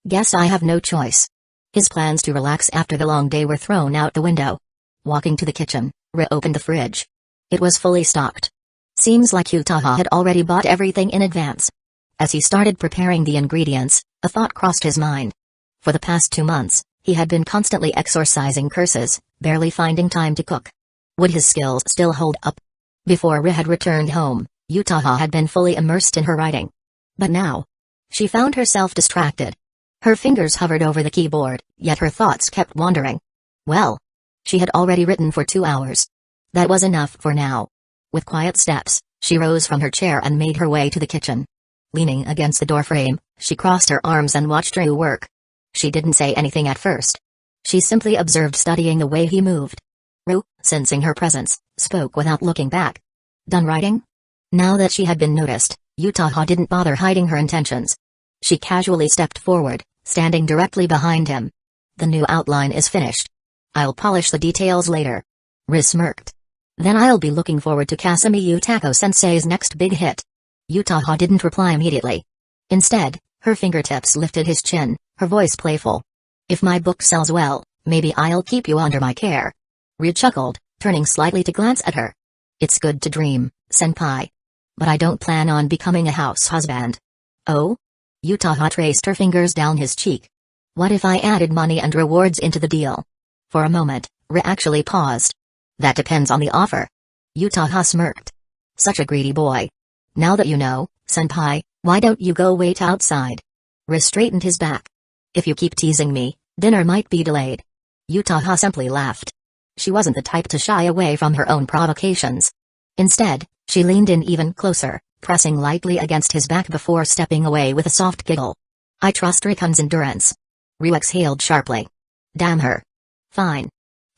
Guess I have no choice. His plans to relax after the long day were thrown out the window. Walking to the kitchen, Ri opened the fridge. It was fully stocked. Seems like Utaha had already bought everything in advance. As he started preparing the ingredients, a thought crossed his mind. For the past 2 months, he had been constantly exorcising curses, barely finding time to cook. Would his skills still hold up? Before Ri had returned home, Utaha had been fully immersed in her writing. But now, she found herself distracted. Her fingers hovered over the keyboard, yet her thoughts kept wandering. Well, she had already written for 2 hours. That was enough for now. With quiet steps, she rose from her chair and made her way to the kitchen. Leaning against the doorframe, she crossed her arms and watched Ru work. She didn't say anything at first. She simply observed, studying the way he moved. Ru, sensing her presence, spoke without looking back. Done writing? Now that she had been noticed, Utaha didn't bother hiding her intentions. She casually stepped forward, standing directly behind him. The new outline is finished. I'll polish the details later. Ri smirked. Then I'll be looking forward to Kasumi Utako-sensei's next big hit. Utaha didn't reply immediately. Instead, her fingertips lifted his chin, her voice playful. If my book sells well, maybe I'll keep you under my care. Ri chuckled, turning slightly to glance at her. It's good to dream, senpai. But I don't plan on becoming a house husband. Oh? Utaha traced her fingers down his cheek. What if I added money and rewards into the deal? For a moment, Ri actually paused. That depends on the offer. Utaha smirked. Such a greedy boy. Now that you know, senpai, why don't you go wait outside? Ri straightened his back. If you keep teasing me, dinner might be delayed. Utaha simply laughed. She wasn't the type to shy away from her own provocations. Instead, she leaned in even closer, pressing lightly against his back before stepping away with a soft giggle. I trust Rikun's endurance. Ri exhaled sharply. Damn her. Fine.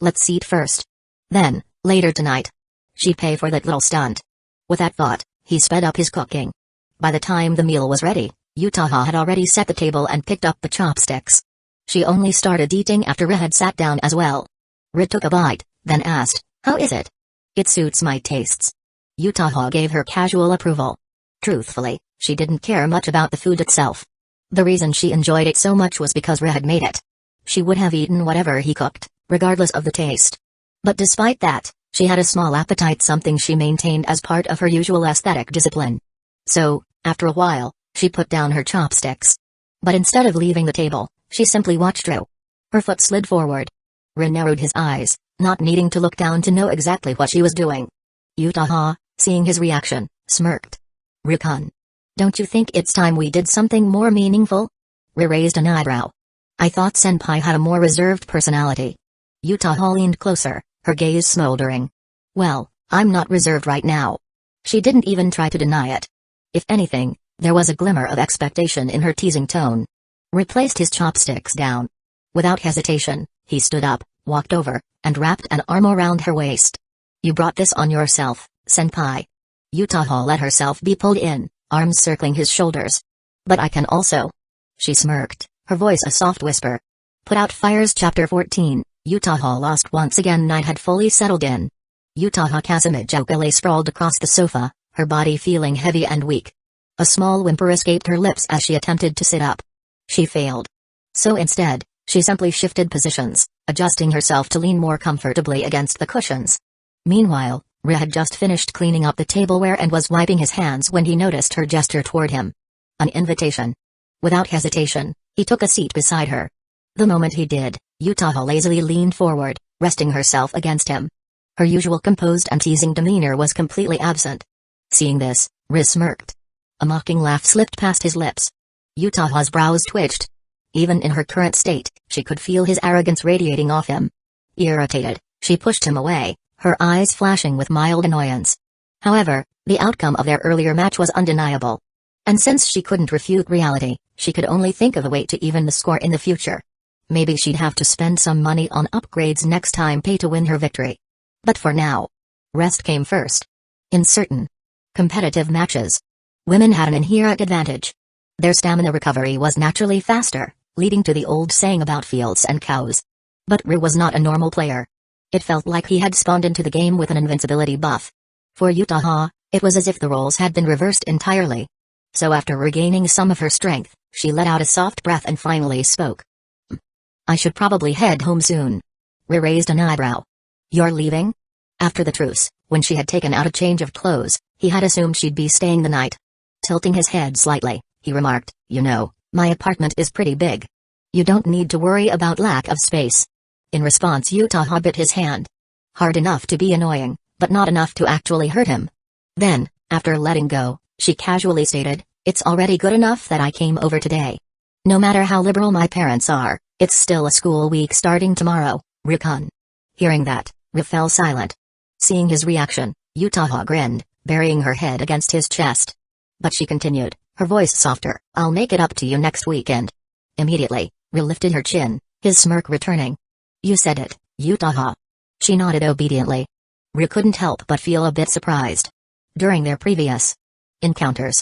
Let's eat first. Then, later tonight. She'd pay for that little stunt. With that thought, he sped up his cooking. By the time the meal was ready, Utaha had already set the table and picked up the chopsticks. She only started eating after Ri had sat down as well. Ri took a bite, then asked, How is it? It suits my tastes. Utaha gave her casual approval. Truthfully, she didn't care much about the food itself. The reason she enjoyed it so much was because Ri had made it. She would have eaten whatever he cooked, regardless of the taste. But despite that, she had a small appetite, something she maintained as part of her usual aesthetic discipline. So, after a while, she put down her chopsticks. But instead of leaving the table, she simply watched Ru. Her foot slid forward. Ri narrowed his eyes, not needing to look down to know exactly what she was doing. Utaha, seeing his reaction, smirked. Rikun. Don't you think it's time we did something more meaningful? Ri raised an eyebrow. I thought senpai had a more reserved personality. Utaha leaned closer, her gaze smoldering. Well, I'm not reserved right now. She didn't even try to deny it. If anything, there was a glimmer of expectation in her teasing tone. Ri placed his chopsticks down. Without hesitation, he stood up, walked over, and wrapped an arm around her waist. You brought this on yourself, senpai. Utaha let herself be pulled in, arms circling his shoulders. But I can also. She smirked, her voice a soft whisper. Put out fires. Chapter 14, Utaha lost once again. Night had fully settled in. Utaha Kazumi lay sprawled across the sofa, her body feeling heavy and weak. A small whimper escaped her lips as she attempted to sit up. She failed. So instead, she simply shifted positions, adjusting herself to lean more comfortably against the cushions. Meanwhile, Ri had just finished cleaning up the tableware and was wiping his hands when he noticed her gesture toward him. An invitation. Without hesitation, he took a seat beside her. The moment he did, Utaha lazily leaned forward, resting herself against him. Her usual composed and teasing demeanor was completely absent. Seeing this, Ri smirked. A mocking laugh slipped past his lips. Utaha's brows twitched. Even in her current state, she could feel his arrogance radiating off him. Irritated, she pushed him away, her eyes flashing with mild annoyance. However, the outcome of their earlier match was undeniable. And since she couldn't refute reality, She could only think of a way to even the score in the future. Maybe she'd have to spend some money on upgrades next time pay to win her victory. But for now, rest came first. In certain competitive matches, women had an inherent advantage. Their stamina recovery was naturally faster, leading to the old saying about fields and cows. But Ryu was not a normal player. It felt like he had spawned into the game with an invincibility buff. For Utaha, it was as if the roles had been reversed entirely. So after regaining some of her strength, she let out a soft breath and finally spoke. I should probably head home soon. Ryu raised an eyebrow. You're leaving? After the truce, when she had taken out a change of clothes, he had assumed she'd be staying the night. Tilting his head slightly, he remarked, You know, my apartment is pretty big. You don't need to worry about lack of space. In response, Utaha bit his hand. Hard enough to be annoying, but not enough to actually hurt him. Then, after letting go, she casually stated, It's already good enough that I came over today. No matter how liberal my parents are, it's still a school week starting tomorrow, Ryu-kun. Hearing that, Ryu fell silent. Seeing his reaction, Utaha grinned, burying her head against his chest. But she continued, her voice softer, I'll make it up to you next weekend. Immediately, Ryu lifted her chin, his smirk returning. You said it, Utaha. She nodded obediently. Ryu couldn't help but feel a bit surprised. During their previous encounters,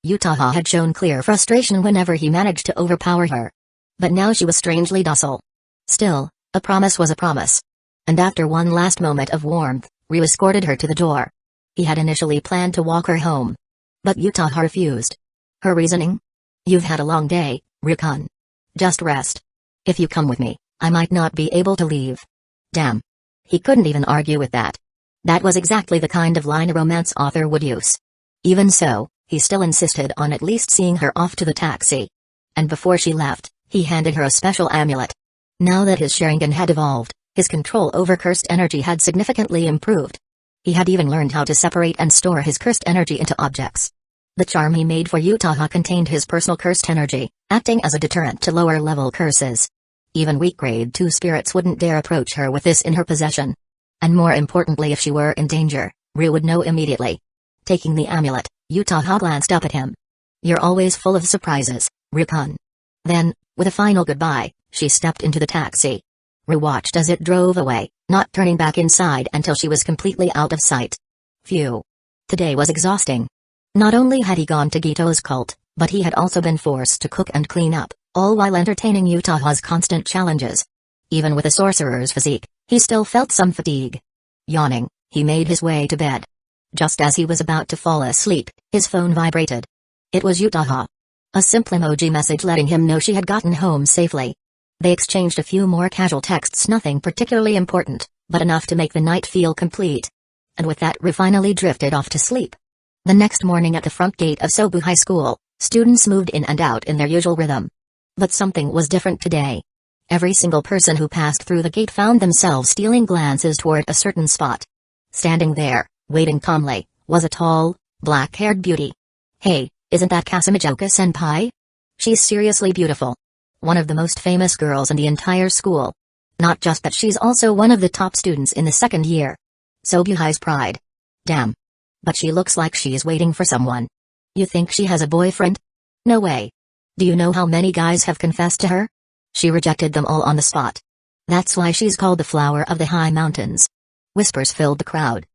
Utaha had shown clear frustration whenever he managed to overpower her. But now she was strangely docile. Still, a promise was a promise. And after one last moment of warmth, Ryu escorted her to the door. He had initially planned to walk her home. But Utaha refused. Her reasoning? You've had a long day, Ryu-kun. Just rest. If you come with me, I might not be able to leave. Damn. He couldn't even argue with that. That was exactly the kind of line a romance author would use. Even so, he still insisted on at least seeing her off to the taxi. And before she left, he handed her a special amulet. Now that his Sharingan had evolved, his control over cursed energy had significantly improved. He had even learned how to separate and store his cursed energy into objects. The charm he made for Utaha contained his personal cursed energy, acting as a deterrent to lower-level curses. Even weak grade 2 spirits wouldn't dare approach her with this in her possession. And more importantly, if she were in danger, Ryu would know immediately. Taking the amulet, Utaha glanced up at him. You're always full of surprises, Ryu-kun. Then, with a final goodbye, she stepped into the taxi. Ryu watched as it drove away, not turning back inside until she was completely out of sight. Phew. Today was exhausting. Not only had he gone to Gito's cult, but he had also been forced to cook and clean up, all while entertaining Utaha's constant challenges. Even with a sorcerer's physique, he still felt some fatigue. Yawning, he made his way to bed. Just as he was about to fall asleep, his phone vibrated. It was Utaha. A simple emoji message letting him know she had gotten home safely. They exchanged a few more casual texts, nothing particularly important, but enough to make the night feel complete. And with that, Ryu finally drifted off to sleep. The next morning at the front gate of Sobu High School, students moved in and out in their usual rhythm. But something was different today. Every single person who passed through the gate found themselves stealing glances toward a certain spot. Standing there, waiting calmly, was a tall, black-haired beauty. Hey, isn't that Kasumijoka-senpai? She's seriously beautiful. One of the most famous girls in the entire school. Not just that, she's also one of the top students in the second year. Sobu High's pride. Damn. But she looks like she's waiting for someone. You think she has a boyfriend? No way. Do you know how many guys have confessed to her? She rejected them all on the spot. That's why she's called the flower of the high mountains. Whispers filled the crowd.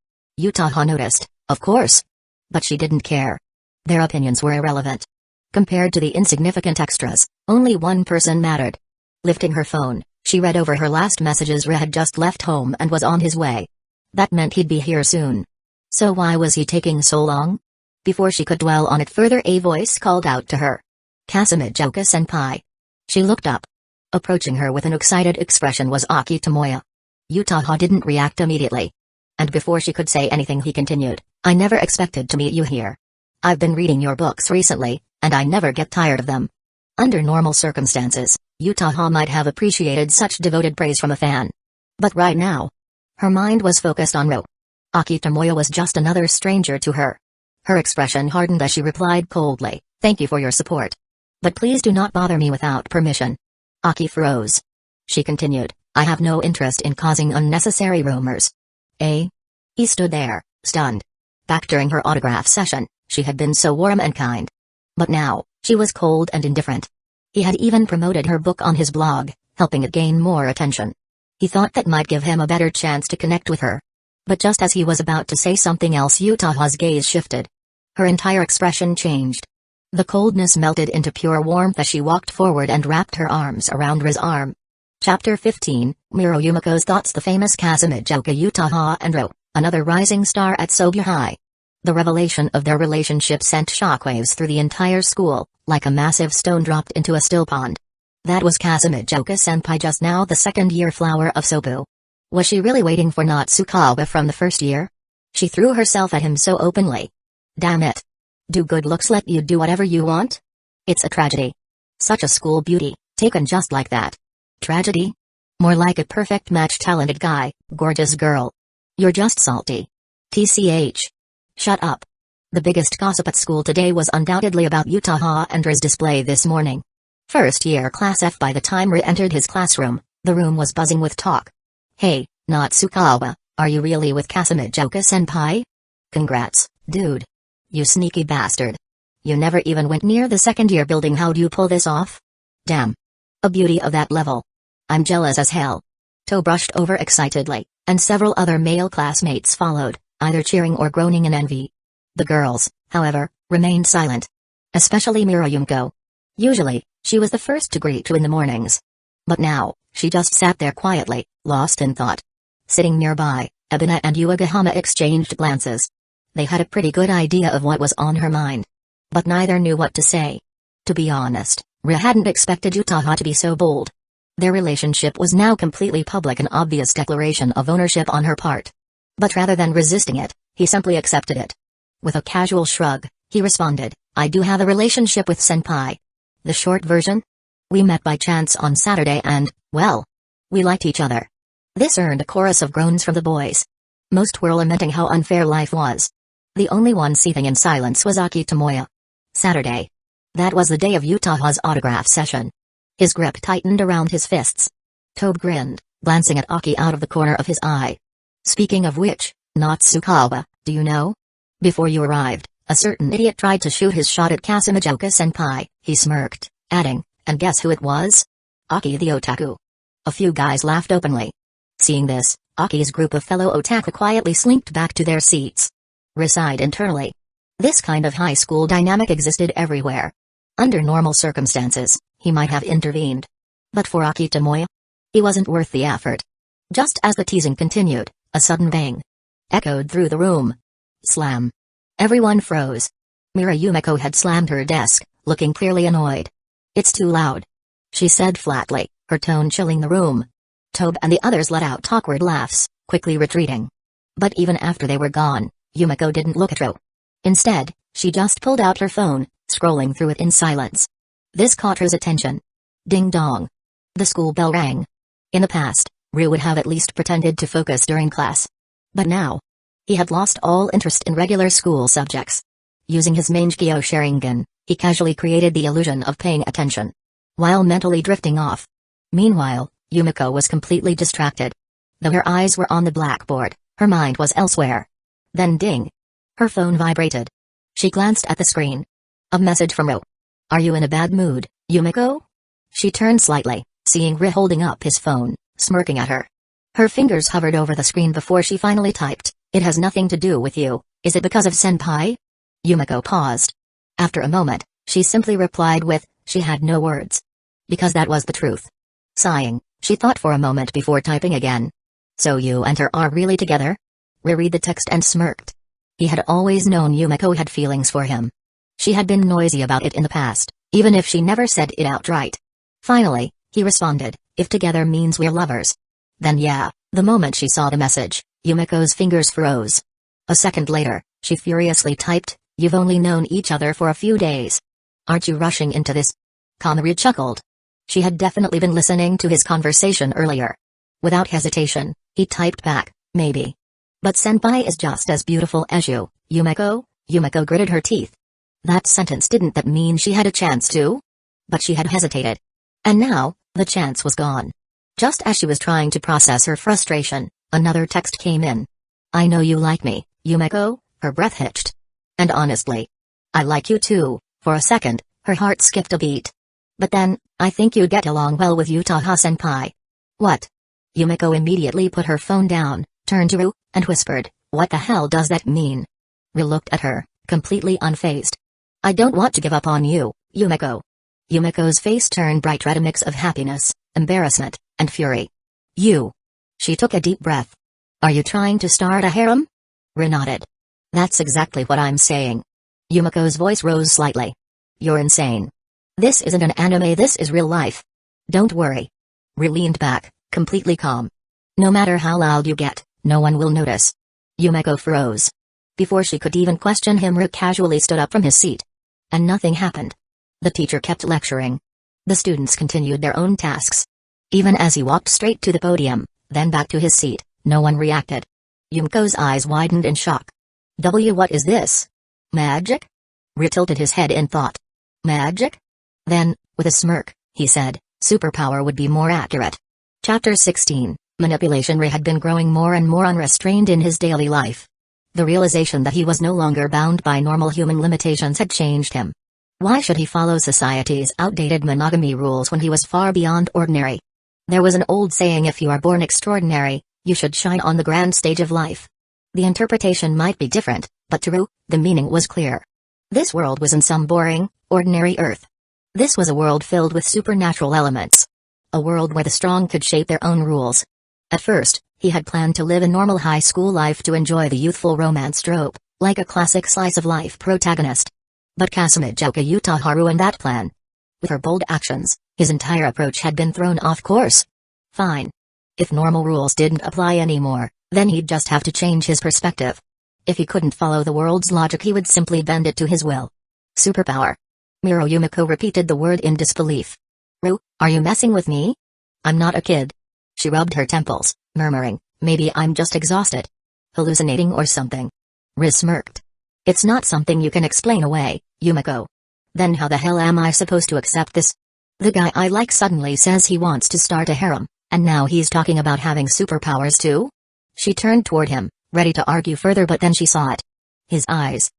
Utaha noticed, of course. But she didn't care. Their opinions were irrelevant. Compared to the insignificant extras, only one person mattered. Lifting her phone, she read over her last messages. Ryu had just left home and was on his way. That meant he'd be here soon. So why was he taking so long? Before she could dwell on it further, a voice called out to her. Kasumijoka-senpai. She looked up. Approaching her with an excited expression was Aki Tomoya. Utaha didn't react immediately. And before she could say anything, he continued, I never expected to meet you here. I've been reading your books recently, and I never get tired of them. Under normal circumstances, Utaha might have appreciated such devoted praise from a fan. But right now, her mind was focused on Ryu. Aki Tomoya was just another stranger to her. Her expression hardened as she replied coldly, Thank you for your support. But please do not bother me without permission. Aki froze. She continued, I have no interest in causing unnecessary rumors. Eh? He stood there, stunned. Back during her autograph session, she had been so warm and kind. But now, She was cold and indifferent. He had even promoted her book on his blog, helping it gain more attention. He thought that might give him a better chance to connect with her. But just as he was about to say something else, Utaha's gaze shifted. Her entire expression changed. The coldness melted into pure warmth as she walked forward and wrapped her arms around Ri's arm. Chapter 15, Miro Yumiko's Thoughts. The famous Kasumijoka Utaha and Ro, another rising star at Sobu High. The revelation of their relationship sent shockwaves through the entire school, like a massive stone dropped into a still pond. That was Kasumijoka-senpai, just now the second-year flower of Sobu. Was she really waiting for Natsukawa from the first year? She threw herself at him so openly. Damn it. Do good looks let you do whatever you want? It's a tragedy. Such a school beauty, taken just like that. Tragedy? More like a perfect match. Talented guy, gorgeous girl. You're just salty. TCH. Shut up. The biggest gossip at school today was undoubtedly about Utaha and Ri's display this morning. First year class F. By the time Ri entered his classroom, the room was buzzing with talk. Hey, Natsukawa, are you really with Kasumijoka-senpai? Congrats, dude. You sneaky bastard. You never even went near the second-year building. How'd you pull this off? Damn. A beauty of that level. I'm jealous as hell. To brushed over excitedly, and several other male classmates followed, either cheering or groaning in envy. The girls, however, remained silent. Especially Miro Yumiko. Usually, she was the first to greet Ri in the mornings. But now, she just sat there quietly, lost in thought. Sitting nearby, Ebina and Uegahama exchanged glances. They had a pretty good idea of what was on her mind. But neither knew what to say. To be honest, Ri hadn't expected Utaha to be so bold. Their relationship was now completely public, an obvious declaration of ownership on her part. But rather than resisting it, he simply accepted it. With a casual shrug, he responded, I do have a relationship with senpai. The short version? We met by chance on Saturday and, well, we liked each other. This earned a chorus of groans from the boys. Most were lamenting how unfair life was. The only one seething in silence was Aki Tomoya. Saturday. That was the day of Utaha's autograph session. His grip tightened around his fists. Tobe grinned, glancing at Aki out of the corner of his eye. Speaking of which, Natsukawa, do you know? Before you arrived, a certain idiot tried to shoot his shot at Kasumijoka-senpai, he smirked, adding, and guess who it was? Aki the otaku. A few guys laughed openly. Seeing this, Aki's group of fellow otaku quietly slinked back to their seats. Ri sighed internally. This kind of high school dynamic existed everywhere. Under normal circumstances, he might have intervened. But for Aki Tomoya? He wasn't worth the effort. Just as the teasing continued, a sudden bang echoed through the room. Slam. Everyone froze. Miro Yumiko had slammed her desk, looking clearly annoyed. It's too loud, she said flatly, her tone chilling the room. Tobe and the others let out awkward laughs, quickly retreating. But even after they were gone, Yumiko didn't look at Ro. Instead, she just pulled out her phone, scrolling through it in silence. This caught Ri's attention. Ding dong. The school bell rang. In the past, Ri would have at least pretended to focus during class. But now, he had lost all interest in regular school subjects. Using his Mangekyo Sharingan, he casually created the illusion of paying attention, while mentally drifting off. Meanwhile, Yumiko was completely distracted. Though her eyes were on the blackboard, her mind was elsewhere. Then ding. Her phone vibrated. She glanced at the screen. A message from Ro. Are you in a bad mood, Yumiko? She turned slightly, seeing Ri holding up his phone, smirking at her. Her fingers hovered over the screen before she finally typed, it has nothing to do with you, is it because of senpai? Yumiko paused. After a moment, she simply replied with, she had no words. Because that was the truth. Sighing, she thought for a moment before typing again. So you and her are really together? Ri read the text and smirked. He had always known Yumiko had feelings for him. She had been noisy about it in the past, even if she never said it outright. Finally, he responded, if together means we're lovers. Then yeah, the moment she saw the message, Yumiko's fingers froze. A second later, she furiously typed, you've only known each other for a few days. Aren't you rushing into this? Kamari chuckled. She had definitely been listening to his conversation earlier. Without hesitation, he typed back, maybe. But senpai is just as beautiful as you, Yumiko. Yumiko gritted her teeth. That sentence didn't that mean she had a chance to? But she had hesitated. And now, the chance was gone. Just as she was trying to process her frustration, another text came in. I know you like me, Yumiko, her breath hitched. And honestly, I like you too. For a second, Her heart skipped a beat. But then, I think you'd get along well with Utaha-senpai. What? Yumiko immediately put her phone down, turned to Ru, and whispered, "What the hell does that mean?" Ru looked at her, completely unfazed. "I don't want to give up on you, Yumiko." Yumiko's face turned bright red, a mix of happiness, embarrassment, and fury. "You." She took a deep breath. "Are you trying to start a harem?" Ru nodded. "That's exactly what I'm saying." Yumiko's voice rose slightly. "You're insane. This isn't an anime, this is real life. Don't worry." Ru leaned back, completely calm. "No matter how loud you get, no one will notice." Yumiko froze. Before she could even question him, Ru casually stood up from his seat. And nothing happened. The teacher kept lecturing. The students continued their own tasks. Even as he walked straight to the podium, then back to his seat, no one reacted. Yumiko's eyes widened in shock. What is this? Magic? Ru tilted his head in thought. Magic? Then, with a smirk, he said, superpower would be more accurate. Chapter 16, Manipulation. Ru had been growing more and more unrestrained in his daily life. The realization that he was no longer bound by normal human limitations had changed him. Why should he follow society's outdated monogamy rules when he was far beyond ordinary? There was an old saying, if you are born extraordinary, you should shine on the grand stage of life. The interpretation might be different, but to Ru, the meaning was clear. This world wasn't some boring, ordinary Earth. This was a world filled with supernatural elements. A world where the strong could shape their own rules. At first, he had planned to live a normal high school life to enjoy the youthful romance trope, like a classic slice of life protagonist. But Kasumijoka Utaha ruined that plan. With her bold actions, his entire approach had been thrown off course. Fine. If normal rules didn't apply anymore, then he'd just have to change his perspective. If he couldn't follow the world's logic, he would simply bend it to his will. Superpower. Yumiko repeated the word in disbelief. Ru, are you messing with me? I'm not a kid. She rubbed her temples, murmuring, maybe I'm just exhausted. Hallucinating or something. Ru smirked. It's not something you can explain away, Yumiko. Then how the hell am I supposed to accept this? The guy I like suddenly says he wants to start a harem, and now he's talking about having superpowers too? She turned toward him, ready to argue further, but then she saw it. His eyes.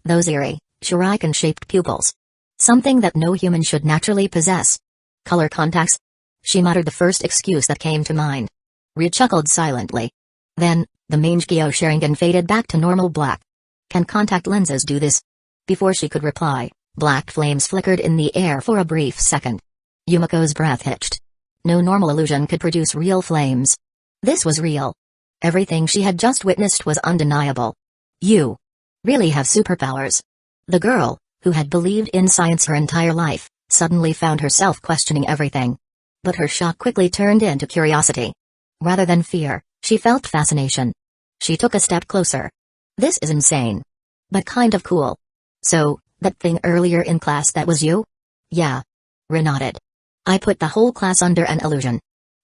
Those eerie, shuriken-shaped pupils. Something that no human should naturally possess. Color contacts? She muttered the first excuse that came to mind. Ru chuckled silently. Then, the Mangekyo Sharingan faded back to normal black. Can contact lenses do this? Before she could reply, black flames flickered in the air for a brief second. Yumiko's breath hitched. No normal illusion could produce real flames. This was real. Everything she had just witnessed was undeniable. You really have superpowers. The girl, who had believed in science her entire life, suddenly found herself questioning everything. But her shock quickly turned into curiosity. Rather than fear, she felt fascination. She took a step closer. This is insane. But kind of cool. So, that thing earlier in class, that was you? Yeah. Ru nodded. I put the whole class under an illusion.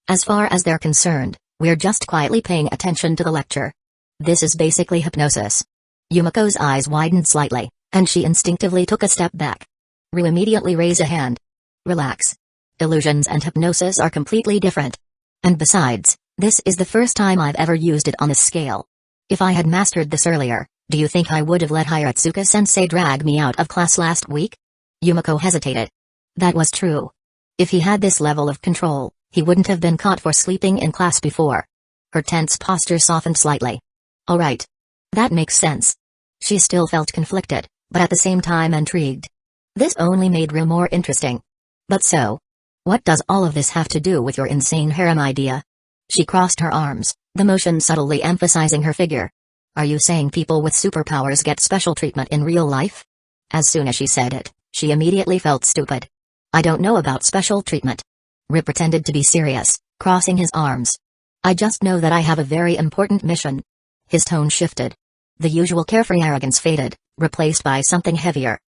As far as they're concerned, we're just quietly paying attention to the lecture. This is basically hypnosis. Yumiko's eyes widened slightly, and she instinctively took a step back. Ru immediately raised a hand. Relax. Illusions and hypnosis are completely different. And besides, this is the first time I've ever used it on this scale. If I had mastered this earlier, do you think I would have let Hiratsuka-sensei drag me out of class last week? Yumiko hesitated. That was true. If he had this level of control, he wouldn't have been caught for sleeping in class before. Her tense posture softened slightly. All right. That makes sense. She still felt conflicted, but at the same time intrigued. This only made Ru more interesting. But so, what does all of this have to do with your insane harem idea? She crossed her arms, the motion subtly emphasizing her figure. Are you saying people with superpowers get special treatment in real life? As soon as she said it, she immediately felt stupid. I don't know about special treatment. Ru pretended to be serious, crossing his arms. I just know that I have a very important mission. His tone shifted. The usual carefree arrogance faded, replaced by something heavier.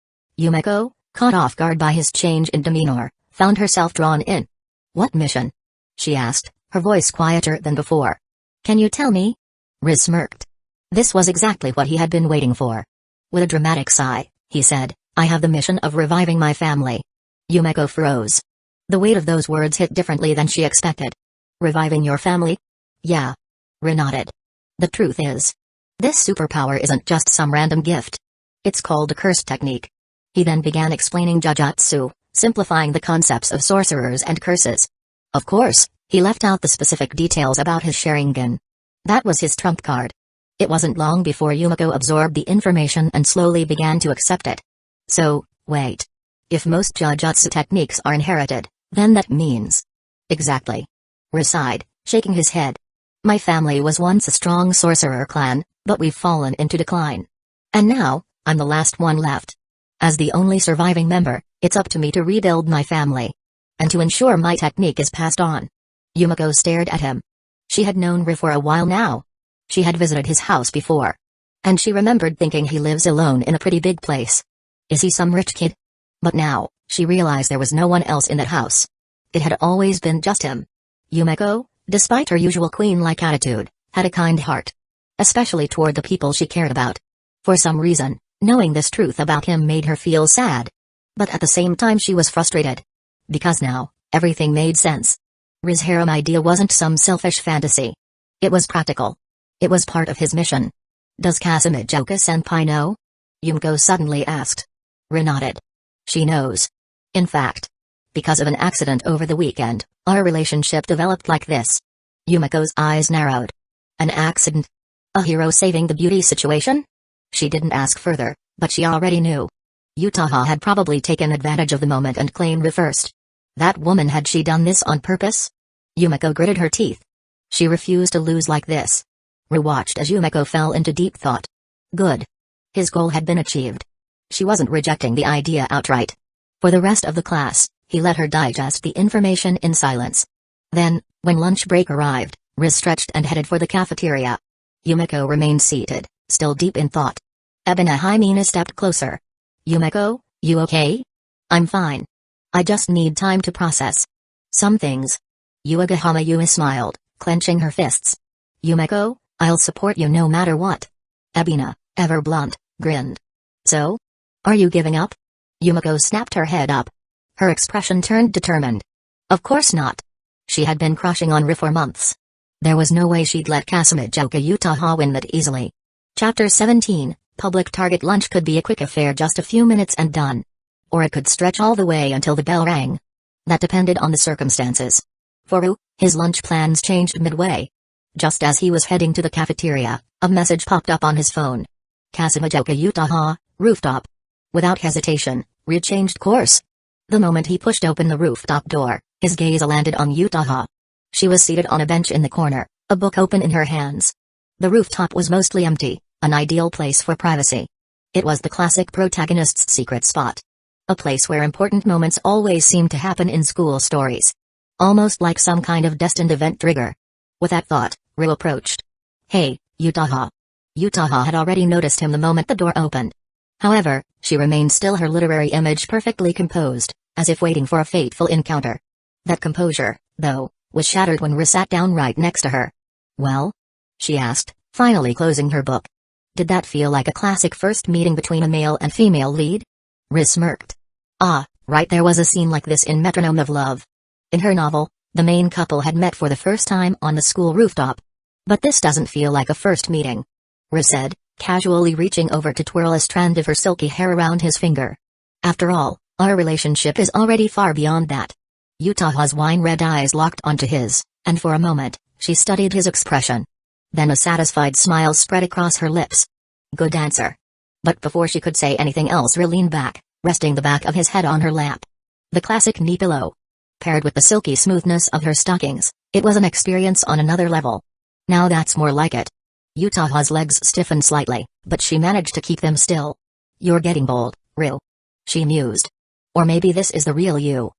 Yumiko, caught off guard by his change in demeanor, found herself drawn in. What mission? She asked, her voice quieter than before. Can you tell me? Ru smirked. This was exactly what he had been waiting for. With a dramatic sigh, he said, I have the mission of reviving my family. Yumiko froze. The weight of those words hit differently than she expected. Reviving your family? Yeah. Ru nodded. The truth is, this superpower isn't just some random gift. It's called a curse technique. He then began explaining jujutsu, simplifying the concepts of sorcerers and curses. Of course, he left out the specific details about his Sharingan. That was his trump card. It wasn't long before Yumiko absorbed the information and slowly began to accept it. So, wait. If most jujutsu techniques are inherited, then that means... Exactly. Riz sighed, shaking his head. My family was once a strong sorcerer clan, but we've fallen into decline. And now, I'm the last one left. As the only surviving member, it's up to me to rebuild my family. And to ensure my technique is passed on. Yumiko stared at him. She had known Riz for a while now. She had visited his house before. And she remembered thinking he lives alone in a pretty big place. Is he some rich kid? But now, she realized there was no one else in that house. It had always been just him. Yumiko, despite her usual queen-like attitude, had a kind heart. Especially toward the people she cared about. For some reason, knowing this truth about him made her feel sad. But at the same time she was frustrated. Because now, everything made sense. Riz's harem idea wasn't some selfish fantasy. It was practical. It was part of his mission. Does Kasumijoka-senpai know? Yumiko suddenly asked. Riz nodded. She knows. In fact, because of an accident over the weekend, our relationship developed like this. Yumiko's eyes narrowed. An accident? A hero saving the beauty situation? She didn't ask further, but she already knew. Utaha had probably taken advantage of the moment and claimed Riz first. That woman, had she done this on purpose? Yumiko gritted her teeth. She refused to lose like this. Riz watched as Yumiko fell into deep thought. Good. His goal had been achieved. She wasn't rejecting the idea outright. For the rest of the class, he let her digest the information in silence. Then, when lunch break arrived, Riz stretched and headed for the cafeteria. Yumiko remained seated, still deep in thought. Ebina Himena stepped closer. Yumiko, you okay? I'm fine. I just need time to process some things. Yuagahama Yuma smiled, clenching her fists. Yumiko, I'll support you no matter what. Ebina, ever blunt, grinned. So? Are you giving up? Yumiko snapped her head up. Her expression turned determined. Of course not. She had been crushing on Riz for months. There was no way she'd let Kasumijoka Utaha win that easily. Chapter 17, Public Target Lunch could be a quick affair, just a few minutes and done. Or it could stretch all the way until the bell rang. That depended on the circumstances. For Riz, his lunch plans changed midway. Just as he was heading to the cafeteria, a message popped up on his phone. Kasumijoka Utaha, rooftop. Without hesitation, Riz changed course. The moment he pushed open the rooftop door, his gaze landed on Utaha. She was seated on a bench in the corner, a book open in her hands. The rooftop was mostly empty, an ideal place for privacy. It was the classic protagonist's secret spot. A place where important moments always seem to happen in school stories. Almost like some kind of destined event trigger. With that thought, Riz approached. Hey, Utaha. Utaha had already noticed him the moment the door opened. However, she remained still, her literary image perfectly composed, as if waiting for a fateful encounter. That composure, though, was shattered when Riz sat down right next to her. Well? She asked, finally closing her book. Did that feel like a classic first meeting between a male and female lead? Riz smirked. Ah, right, there was a scene like this in Metronome of Love. In her novel, the main couple had met for the first time on the school rooftop. But this doesn't feel like a first meeting, Riz said, casually reaching over to twirl a strand of her silky hair around his finger. After all, our relationship is already far beyond that. Utaha's wine-red eyes locked onto his, and for a moment, she studied his expression. Then a satisfied smile spread across her lips. Good answer. But before she could say anything else, Riz leaned back, resting the back of his head on her lap. The classic knee pillow. Paired with the silky smoothness of her stockings, it was an experience on another level. Now that's more like it. Utaha's legs stiffened slightly, but she managed to keep them still. You're getting bold, Riz. She mused. Or maybe this is the real you.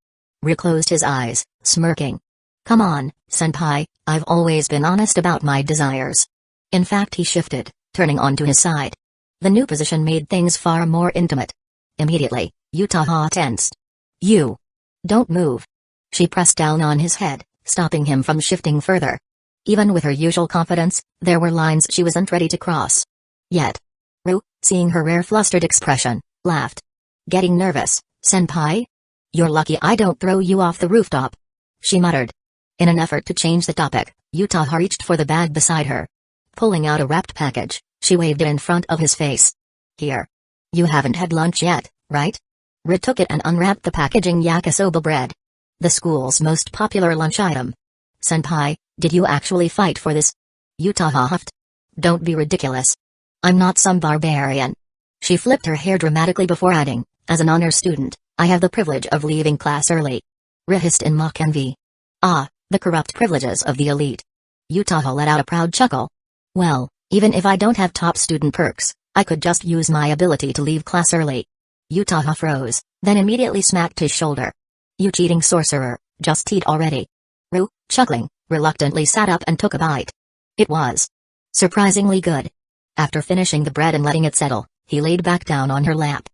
Riz closed his eyes, smirking. Come on, senpai, I've always been honest about my desires. In fact, he shifted, turning onto his side. The new position made things far more intimate. Immediately, Utaha tensed. You. Don't move. She pressed down on his head, stopping him from shifting further. Even with her usual confidence, there were lines she wasn't ready to cross. Yet. Riz, seeing her rare flustered expression, laughed. Getting nervous, senpai? You're lucky I don't throw you off the rooftop. She muttered. In an effort to change the topic, Utaha reached for the bag beside her. Pulling out a wrapped package, she waved it in front of his face. Here. You haven't had lunch yet, right? Rit took it and unwrapped the packaging yakisoba bread. The school's most popular lunch item. Senpai, did you actually fight for this? Utaha huffed. Don't be ridiculous. I'm not some barbarian. She flipped her hair dramatically before adding, as an honor student, I have the privilege of leaving class early. Rit hissed in mock envy. Ah, the corrupt privileges of the elite. Utaha let out a proud chuckle. Well, even if I don't have top student perks, I could just use my ability to leave class early. Utaha froze, then immediately smacked his shoulder. You cheating sorcerer, just eat already. Ru, chuckling, reluctantly sat up and took a bite. It was surprisingly good. After finishing the bread and letting it settle, he laid back down on her lap.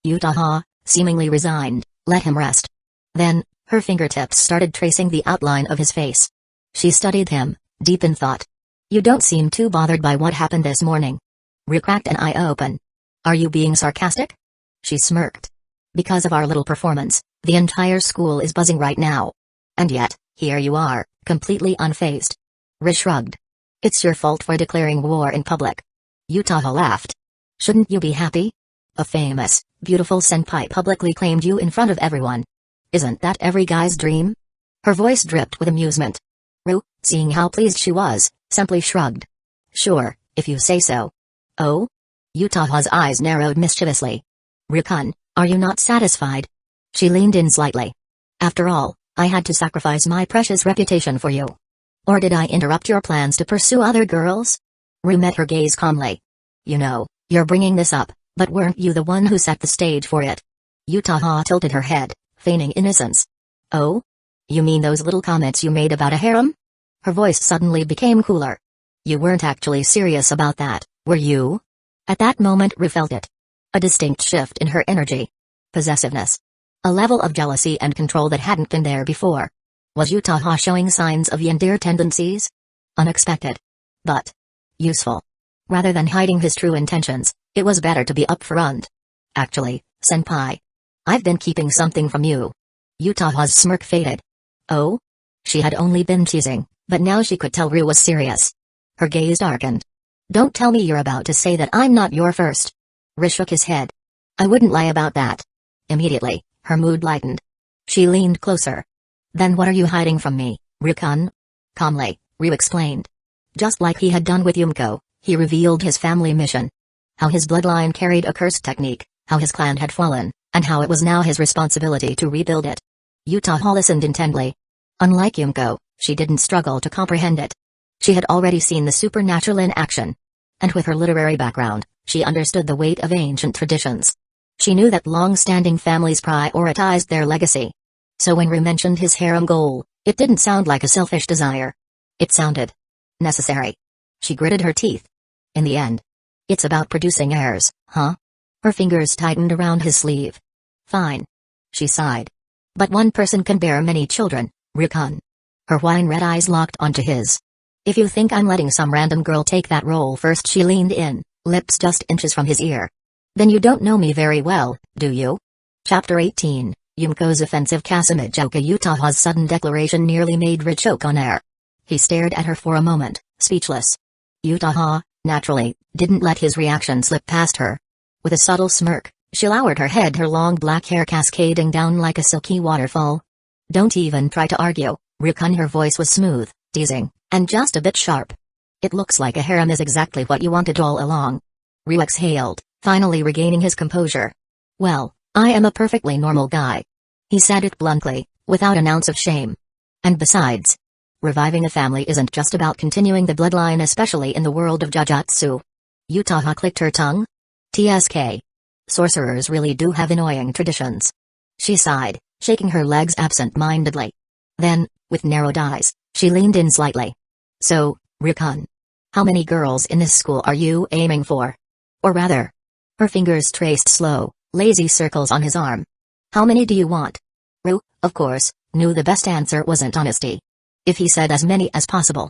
Utaha, seemingly resigned, let him rest. Then, her fingertips started tracing the outline of his face. She studied him, deep in thought. You don't seem too bothered by what happened this morning. Ru cracked an eye open. Are you being sarcastic? She smirked. Because of our little performance, the entire school is buzzing right now. And yet, here you are, completely unfazed. Ru shrugged. It's your fault for declaring war in public. Utaha laughed. Shouldn't you be happy? A famous, beautiful senpai publicly claimed you in front of everyone. Isn't that every guy's dream? Her voice dripped with amusement. Ru, seeing how pleased she was, simply shrugged. Sure, if you say so. Oh? Utaha's eyes narrowed mischievously. Ru-kun, are you not satisfied? She leaned in slightly. After all, I had to sacrifice my precious reputation for you. Or did I interrupt your plans to pursue other girls? Ru met her gaze calmly. You know, you're bringing this up, but weren't you the one who set the stage for it? Utaha tilted her head, feigning innocence. Oh? You mean those little comments you made about a harem? Her voice suddenly became cooler. You weren't actually serious about that, were you? At that moment Ru felt it. A distinct shift in her energy. Possessiveness. A level of jealousy and control that hadn't been there before. Was Utaha showing signs of yandere tendencies? Unexpected. But useful. Rather than hiding his true intentions, it was better to be upfront. Actually, senpai, I've been keeping something from you. Utaha's smirk faded. Oh? She had only been teasing, but now she could tell Ru was serious. Her gaze darkened. Don't tell me you're about to say that I'm not your first. Ru shook his head. I wouldn't lie about that. Immediately, her mood lightened. She leaned closer. Then what are you hiding from me, Ru-kun? Calmly, Ru explained. Just like he had done with Yumiko, he revealed his family mission. How his bloodline carried a cursed technique, how his clan had fallen, and how it was now his responsibility to rebuild it. Utaha listened intently. Unlike Yumiko, she didn't struggle to comprehend it. She had already seen the supernatural in action. And with her literary background, she understood the weight of ancient traditions. She knew that long-standing families prioritized their legacy. So when Ru mentioned his harem goal, it didn't sound like a selfish desire. It sounded necessary. She gritted her teeth. In the end, it's about producing heirs, huh? Her fingers tightened around his sleeve. Fine. She sighed. But one person can bear many children, Ru-kun. Her wine-red eyes locked onto his. If you think I'm letting some random girl take that role first, she leaned in, lips just inches from his ear. Then you don't know me very well, do you? Chapter 18, Yumiko's offensive Kasamijoka. Utaha's sudden declaration nearly made Ru choke on air. He stared at her for a moment, speechless. Utaha, naturally, didn't let his reaction slip past her. With a subtle smirk, she lowered her head, her long black hair cascading down like a silky waterfall. Don't even try to argue, Ru-kun. Her voice was smooth, teasing, and just a bit sharp. It looks like a harem is exactly what you wanted all along. Ru exhaled, finally regaining his composure. Well, I am a perfectly normal guy. He said it bluntly, without an ounce of shame. And besides, reviving a family isn't just about continuing the bloodline, especially in the world of jujutsu. Utaha clicked her tongue. TSK. Sorcerers really do have annoying traditions. She sighed, shaking her legs absent-mindedly. Then, with narrowed eyes, she leaned in slightly. So, Ru-kun, how many girls in this school are you aiming for? Or rather, her fingers traced slow, lazy circles on his arm. How many do you want? Ru, of course, knew the best answer wasn't honesty. If he said as many as possible,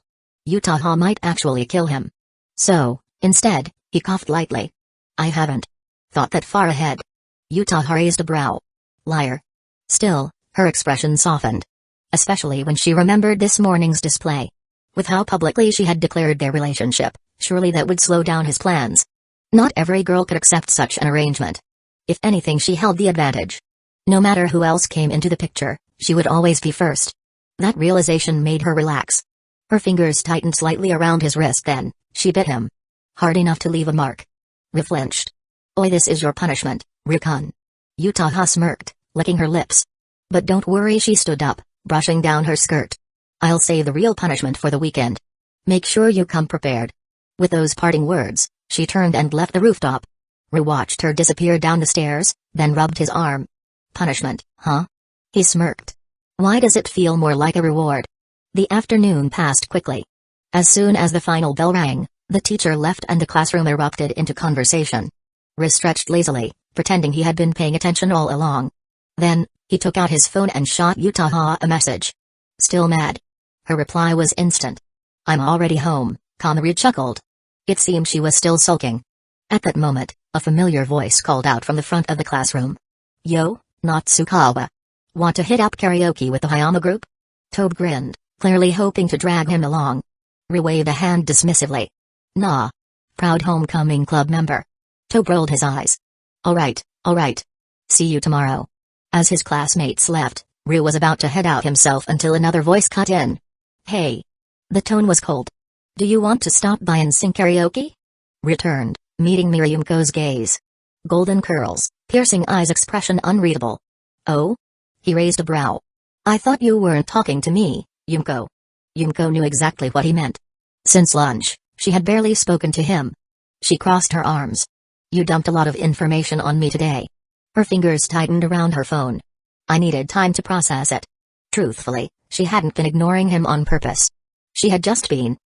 Utaha might actually kill him. So, instead, he coughed lightly. I haven't thought that far ahead. Utaha raised a brow. Liar. Still, her expression softened. Especially when she remembered this morning's display. With how publicly she had declared their relationship, surely that would slow down his plans. Not every girl could accept such an arrangement. If anything, she held the advantage. No matter who else came into the picture, she would always be first. That realization made her relax. Her fingers tightened slightly around his wrist, then she bit him. Hard enough to leave a mark. Ryu flinched. Oi, this is your punishment, Ryu-kun. Utaha smirked, licking her lips. But don't worry, she stood up, brushing down her skirt. I'll save the real punishment for the weekend. Make sure you come prepared. With those parting words, she turned and left the rooftop. Ryu watched her disappear down the stairs, then rubbed his arm. Punishment, huh? He smirked. Why does it feel more like a reward? The afternoon passed quickly. As soon as the final bell rang, the teacher left and the classroom erupted into conversation. Ryu stretched lazily, pretending he had been paying attention all along. Then, he took out his phone and shot Utaha a message. Still mad? Her reply was instant. I'm already home, Ryu chuckled. It seemed she was still sulking. At that moment, a familiar voice called out from the front of the classroom. Yo, Natsukawa. Want to hit up karaoke with the Hayama group? Tobe grinned, clearly hoping to drag him along. Ryu waved a hand dismissively. Nah. Proud homecoming club member. Tobe rolled his eyes. Alright. See you tomorrow. As his classmates left, Ryu was about to head out himself until another voice cut in. Hey. The tone was cold. Do you want to stop by and sing karaoke? Ryu turned, meeting Yumko's gaze. Golden curls, piercing eyes, expression unreadable. Oh? He raised a brow. I thought you weren't talking to me, Yumko. Yumko knew exactly what he meant. Since lunch, she had barely spoken to him. She crossed her arms. You dumped a lot of information on me today. Her fingers tightened around her phone. I needed time to process it. Truthfully, she hadn't been ignoring him on purpose. She had just been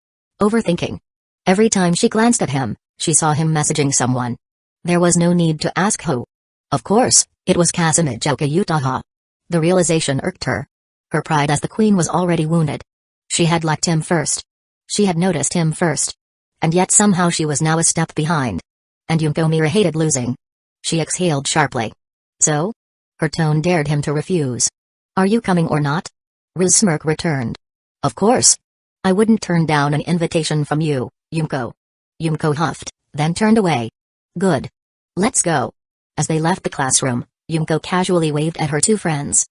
overthinking. Every time she glanced at him, she saw him messaging someone. There was no need to ask who. Of course, it was Kazumijouka Utaha. The realization irked her. Her pride as the queen was already wounded. She had liked him first. She had noticed him first. And yet somehow she was now a step behind. And Yumko Mira hated losing. She exhaled sharply. So? Her tone dared him to refuse. Are you coming or not? Ryu's smirk returned. Of course. I wouldn't turn down an invitation from you, Yumko. Yumko huffed, then turned away. Good. Let's go. As they left the classroom, Yumko casually waved at her two friends.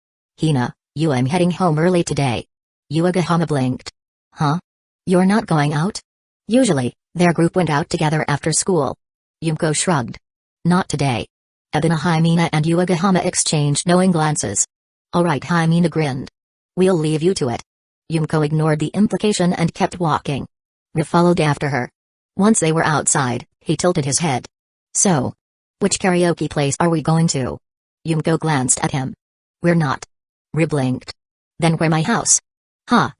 Hina, I'm heading home early today. Yuagahama blinked. Huh? You're not going out? Usually, their group went out together after school. Yumko shrugged. Not today. Ebina Himina and Yuagahama exchanged knowing glances. Alright, Himina grinned. We'll leave you to it. Yumko ignored the implication and kept walking. Ryu followed after her. Once they were outside, he tilted his head. So? Which karaoke place are we going to? Yumko glanced at him. We're not. Ryu blinked. Then where my house? Huh?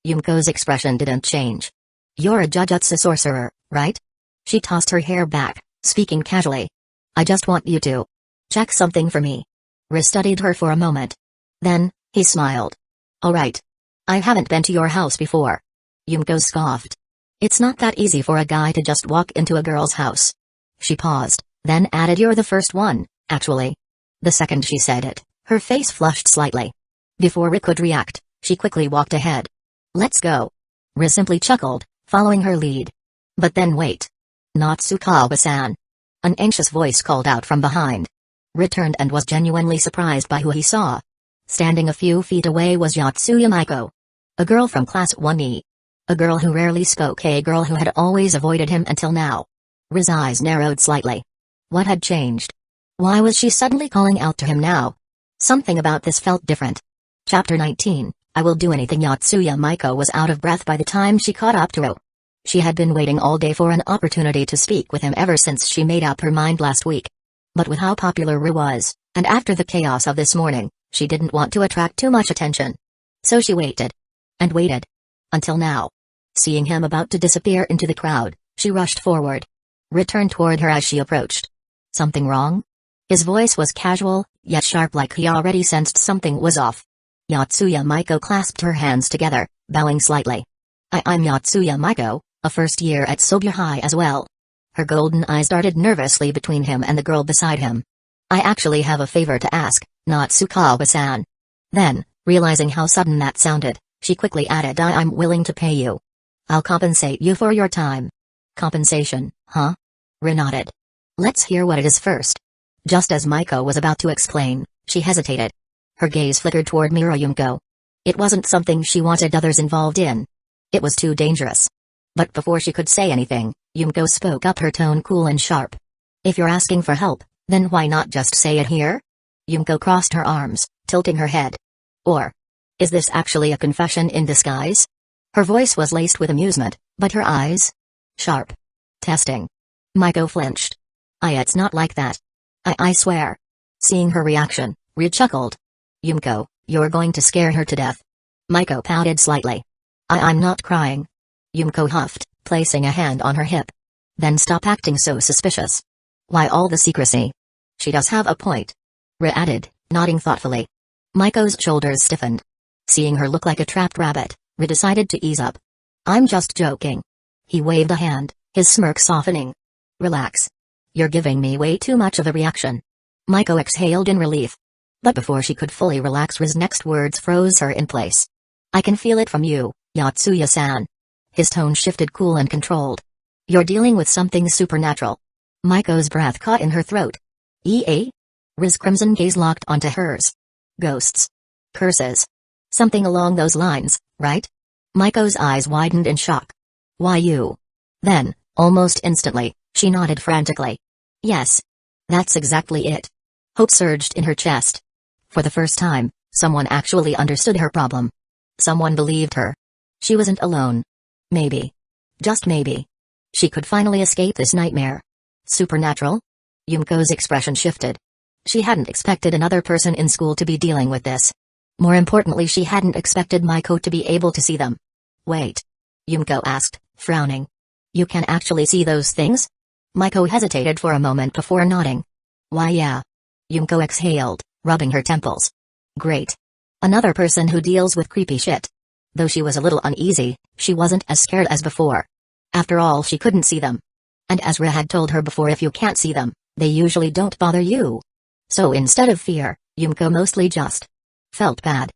Yumko's expression didn't change. You're a jujutsu sorcerer, right? She tossed her hair back, speaking casually. I just want you to check something for me. Ryu studied her for a moment. Then, he smiled. Alright. I haven't been to your house before. Yumko scoffed. It's not that easy for a guy to just walk into a girl's house. She paused, then added, you're the first one, actually. The second she said it, her face flushed slightly. Before Ryu could react, she quickly walked ahead. Let's go. Ryu simply chuckled, following her lead. But then wait. Natsukawa-san. An anxious voice called out from behind. Ryu turned and was genuinely surprised by who he saw. Standing a few feet away was Yotsuya Maiko. A girl from Class 1E. A girl who rarely spoke, a girl who had always avoided him until now. Ryu's eyes narrowed slightly. What had changed? Why was she suddenly calling out to him now? Something about this felt different. Chapter 19, I will do anything. Yotsuya Maiko was out of breath by the time she caught up to Ryu. She had been waiting all day for an opportunity to speak with him ever since she made up her mind last week. But with how popular Ryu was, and after the chaos of this morning, she didn't want to attract too much attention. So she waited. And waited. Until now. Seeing him about to disappear into the crowd, she rushed forward. Ryu turned toward her as she approached. Something wrong? His voice was casual, yet sharp, like he already sensed something was off. Yotsuya Maiko clasped her hands together, bowing slightly. I'm Yotsuya Maiko, a first year at Sobya High as well. Her golden eyes darted nervously between him and the girl beside him. I actually have a favor to ask, Natsukawa-san. Then, realizing how sudden that sounded, she quickly added, I'm willing to pay you. I'll compensate you for your time. Compensation, huh? Ryu nodded. Let's hear what it is first. Just as Maiko was about to explain, she hesitated. Her gaze flickered toward Mira Yumiko. It wasn't something she wanted others involved in. It was too dangerous. But before she could say anything, Yumiko spoke up, her tone cool and sharp. If you're asking for help, then why not just say it here? Yumiko crossed her arms, tilting her head. Or, is this actually a confession in disguise? Her voice was laced with amusement, but her eyes? Sharp. Testing. Maiko flinched. It's not like that. I swear. Seeing her reaction, Ryu chuckled. Yumiko, you're going to scare her to death. Maiko pouted slightly. I'm not crying. Yumiko huffed, placing a hand on her hip. Then stop acting so suspicious. Why all the secrecy? She does have a point. Ryu added, nodding thoughtfully. Maiko's shoulders stiffened. Seeing her look like a trapped rabbit, Ryu decided to ease up. I'm just joking. He waved a hand, his smirk softening. Relax. You're giving me way too much of a reaction. Maiko exhaled in relief. But before she could fully relax, Ryu's next words froze her in place. I can feel it from you, Yatsuya-san. His tone shifted, cool and controlled. You're dealing with something supernatural. Maiko's breath caught in her throat. Ryu's crimson gaze locked onto hers. Ghosts. Curses. Something along those lines, right? Maiko's eyes widened in shock. Why you? Then, almost instantly, she nodded frantically. Yes. That's exactly it. Hope surged in her chest. For the first time, someone actually understood her problem. Someone believed her. She wasn't alone. Maybe. Just maybe. She could finally escape this nightmare. Supernatural? Yumiko's expression shifted. She hadn't expected another person in school to be dealing with this. More importantly, she hadn't expected Maiko to be able to see them. Wait. Yumiko asked, frowning. You can actually see those things? Maiko hesitated for a moment before nodding. Why yeah. Yumiko exhaled, rubbing her temples. Great. Another person who deals with creepy shit. Though she was a little uneasy, she wasn't as scared as before. After all, she couldn't see them. And as Ryu had told her before, if you can't see them, they usually don't bother you. So instead of fear, Yumiko mostly just felt bad.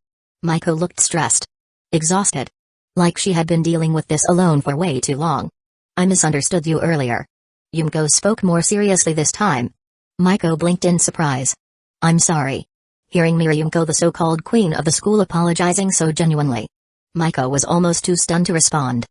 Maiko looked stressed. Exhausted. Like she had been dealing with this alone for way too long. I misunderstood you earlier. Yumiko spoke more seriously this time. Maiko blinked in surprise. I'm sorry. Hearing Yumiko, the so-called queen of the school, apologizing so genuinely. Maiko was almost too stunned to respond.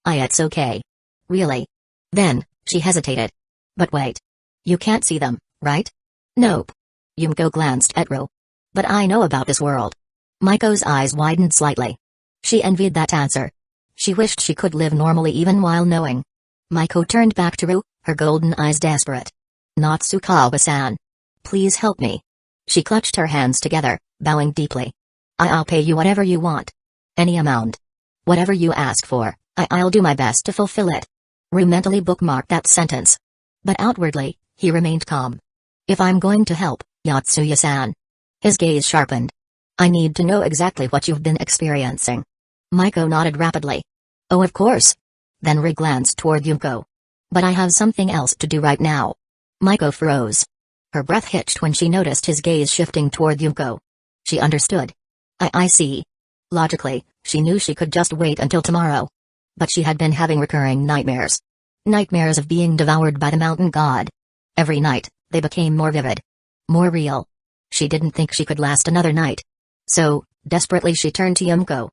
It's okay. Really? Then, she hesitated. But wait. You can't see them, right? Nope. Yumiko glanced at Ryu. But I know about this world. Maiko's eyes widened slightly. She envied that answer. She wished she could live normally even while knowing. Maiko turned back to Ryu, her golden eyes desperate. Natsukawa-san. Please help me. She clutched her hands together, bowing deeply. I'll pay you whatever you want. Any amount. Whatever you ask for, I'll do my best to fulfill it. Ryu mentally bookmarked that sentence. But outwardly, he remained calm. If I'm going to help, Yatsuya-san. His gaze sharpened. I need to know exactly what you've been experiencing. Maiko nodded rapidly. Oh, of course. Then Ryu glanced toward Yumiko. But I have something else to do right now. Maiko froze. Her breath hitched when she noticed his gaze shifting toward Yumiko. She understood. I see. Logically, she knew she could just wait until tomorrow. But she had been having recurring nightmares. Nightmares of being devoured by the mountain god. Every night, they became more vivid. More real. She didn't think she could last another night. So, desperately she turned to Yumiko.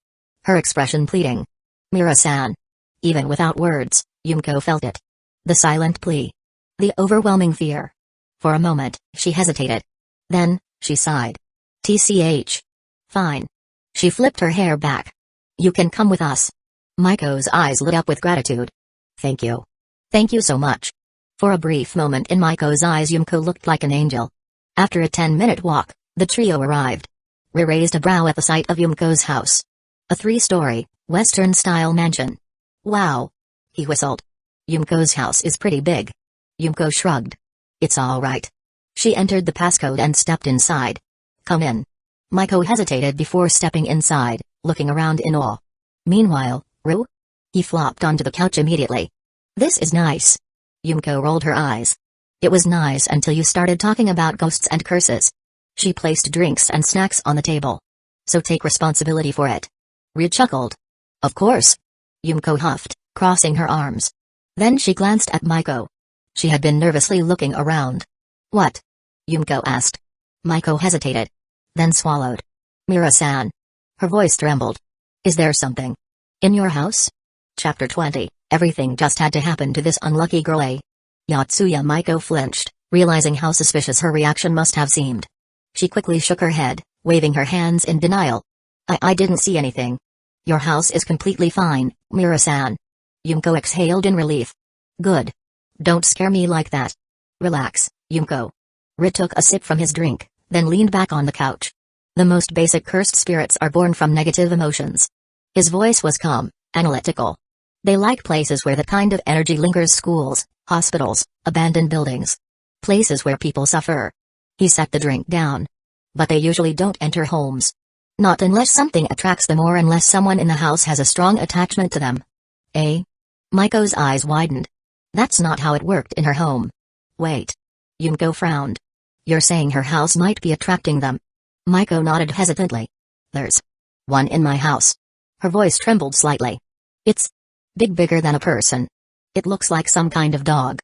Her expression pleading. Mira-san. Even without words, Yumiko felt it. The silent plea. The overwhelming fear. For a moment, she hesitated. Then, she sighed. TCH. Fine. She flipped her hair back. You can come with us. Maiko's eyes lit up with gratitude. Thank you. Thank you so much. For a brief moment in Maiko's eyes, Yumiko looked like an angel. After a 10-minute walk, the trio arrived. Ryu raised a brow at the sight of Yumiko's house. A 3-story, Western-style mansion. Wow. He whistled. Yumiko's house is pretty big. Yumiko shrugged. It's all right. She entered the passcode and stepped inside. Come in. Maiko hesitated before stepping inside, looking around in awe. Meanwhile, Ryu? He flopped onto the couch immediately. This is nice. Yumiko rolled her eyes. It was nice until you started talking about ghosts and curses. She placed drinks and snacks on the table. So take responsibility for it. Ryu chuckled. Of course. Yumiko huffed, crossing her arms. Then she glanced at Maiko. She had been nervously looking around. What? Yumiko asked. Maiko hesitated. Then swallowed. Mira-san. Her voice trembled. Is there something in your house? Chapter 20. Everything just had to happen to this unlucky girl, eh? Yotsuya Maiko flinched, realizing how suspicious her reaction must have seemed. She quickly shook her head, waving her hands in denial. I didn't see anything. Your house is completely fine, Mira-san. Yumiko exhaled in relief. Good. Don't scare me like that. Relax, Yumiko. Rit took a sip from his drink, then leaned back on the couch. The most basic cursed spirits are born from negative emotions. His voice was calm, analytical. They like places where that kind of energy lingers: schools, hospitals, abandoned buildings. Places where people suffer. He set the drink down. But they usually don't enter homes. Not unless something attracts them or unless someone in the house has a strong attachment to them. Eh? Maiko's eyes widened. That's not how it worked in her home. Wait. Yumiko frowned. You're saying her house might be attracting them? Maiko nodded hesitantly. There's one in my house. Her voice trembled slightly. It's bigger than a person. It looks like some kind of dog.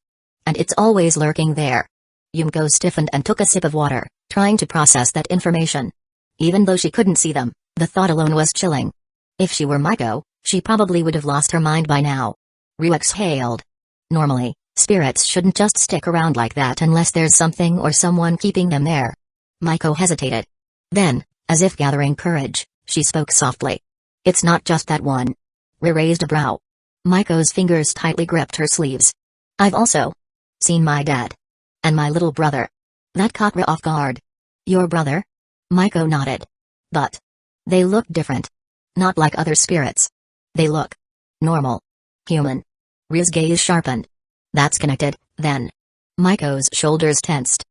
And it's always lurking there. Yumiko stiffened and took a sip of water, trying to process that information. Even though she couldn't see them, the thought alone was chilling. If she were Maiko, she probably would have lost her mind by now. Ryu exhaled. Normally, spirits shouldn't just stick around like that unless there's something or someone keeping them there. Maiko hesitated. Then, as if gathering courage, she spoke softly. It's not just that one. Ryu raised a brow. Maiko's fingers tightly gripped her sleeves. I've also seen my dad. And my little brother. That caught Ryu off guard. Your brother? Maiko nodded. But they look different. Not like other spirits. They look normal. Human. Ryu's gaze sharpened. That's connected, then. Maiko's shoulders tensed.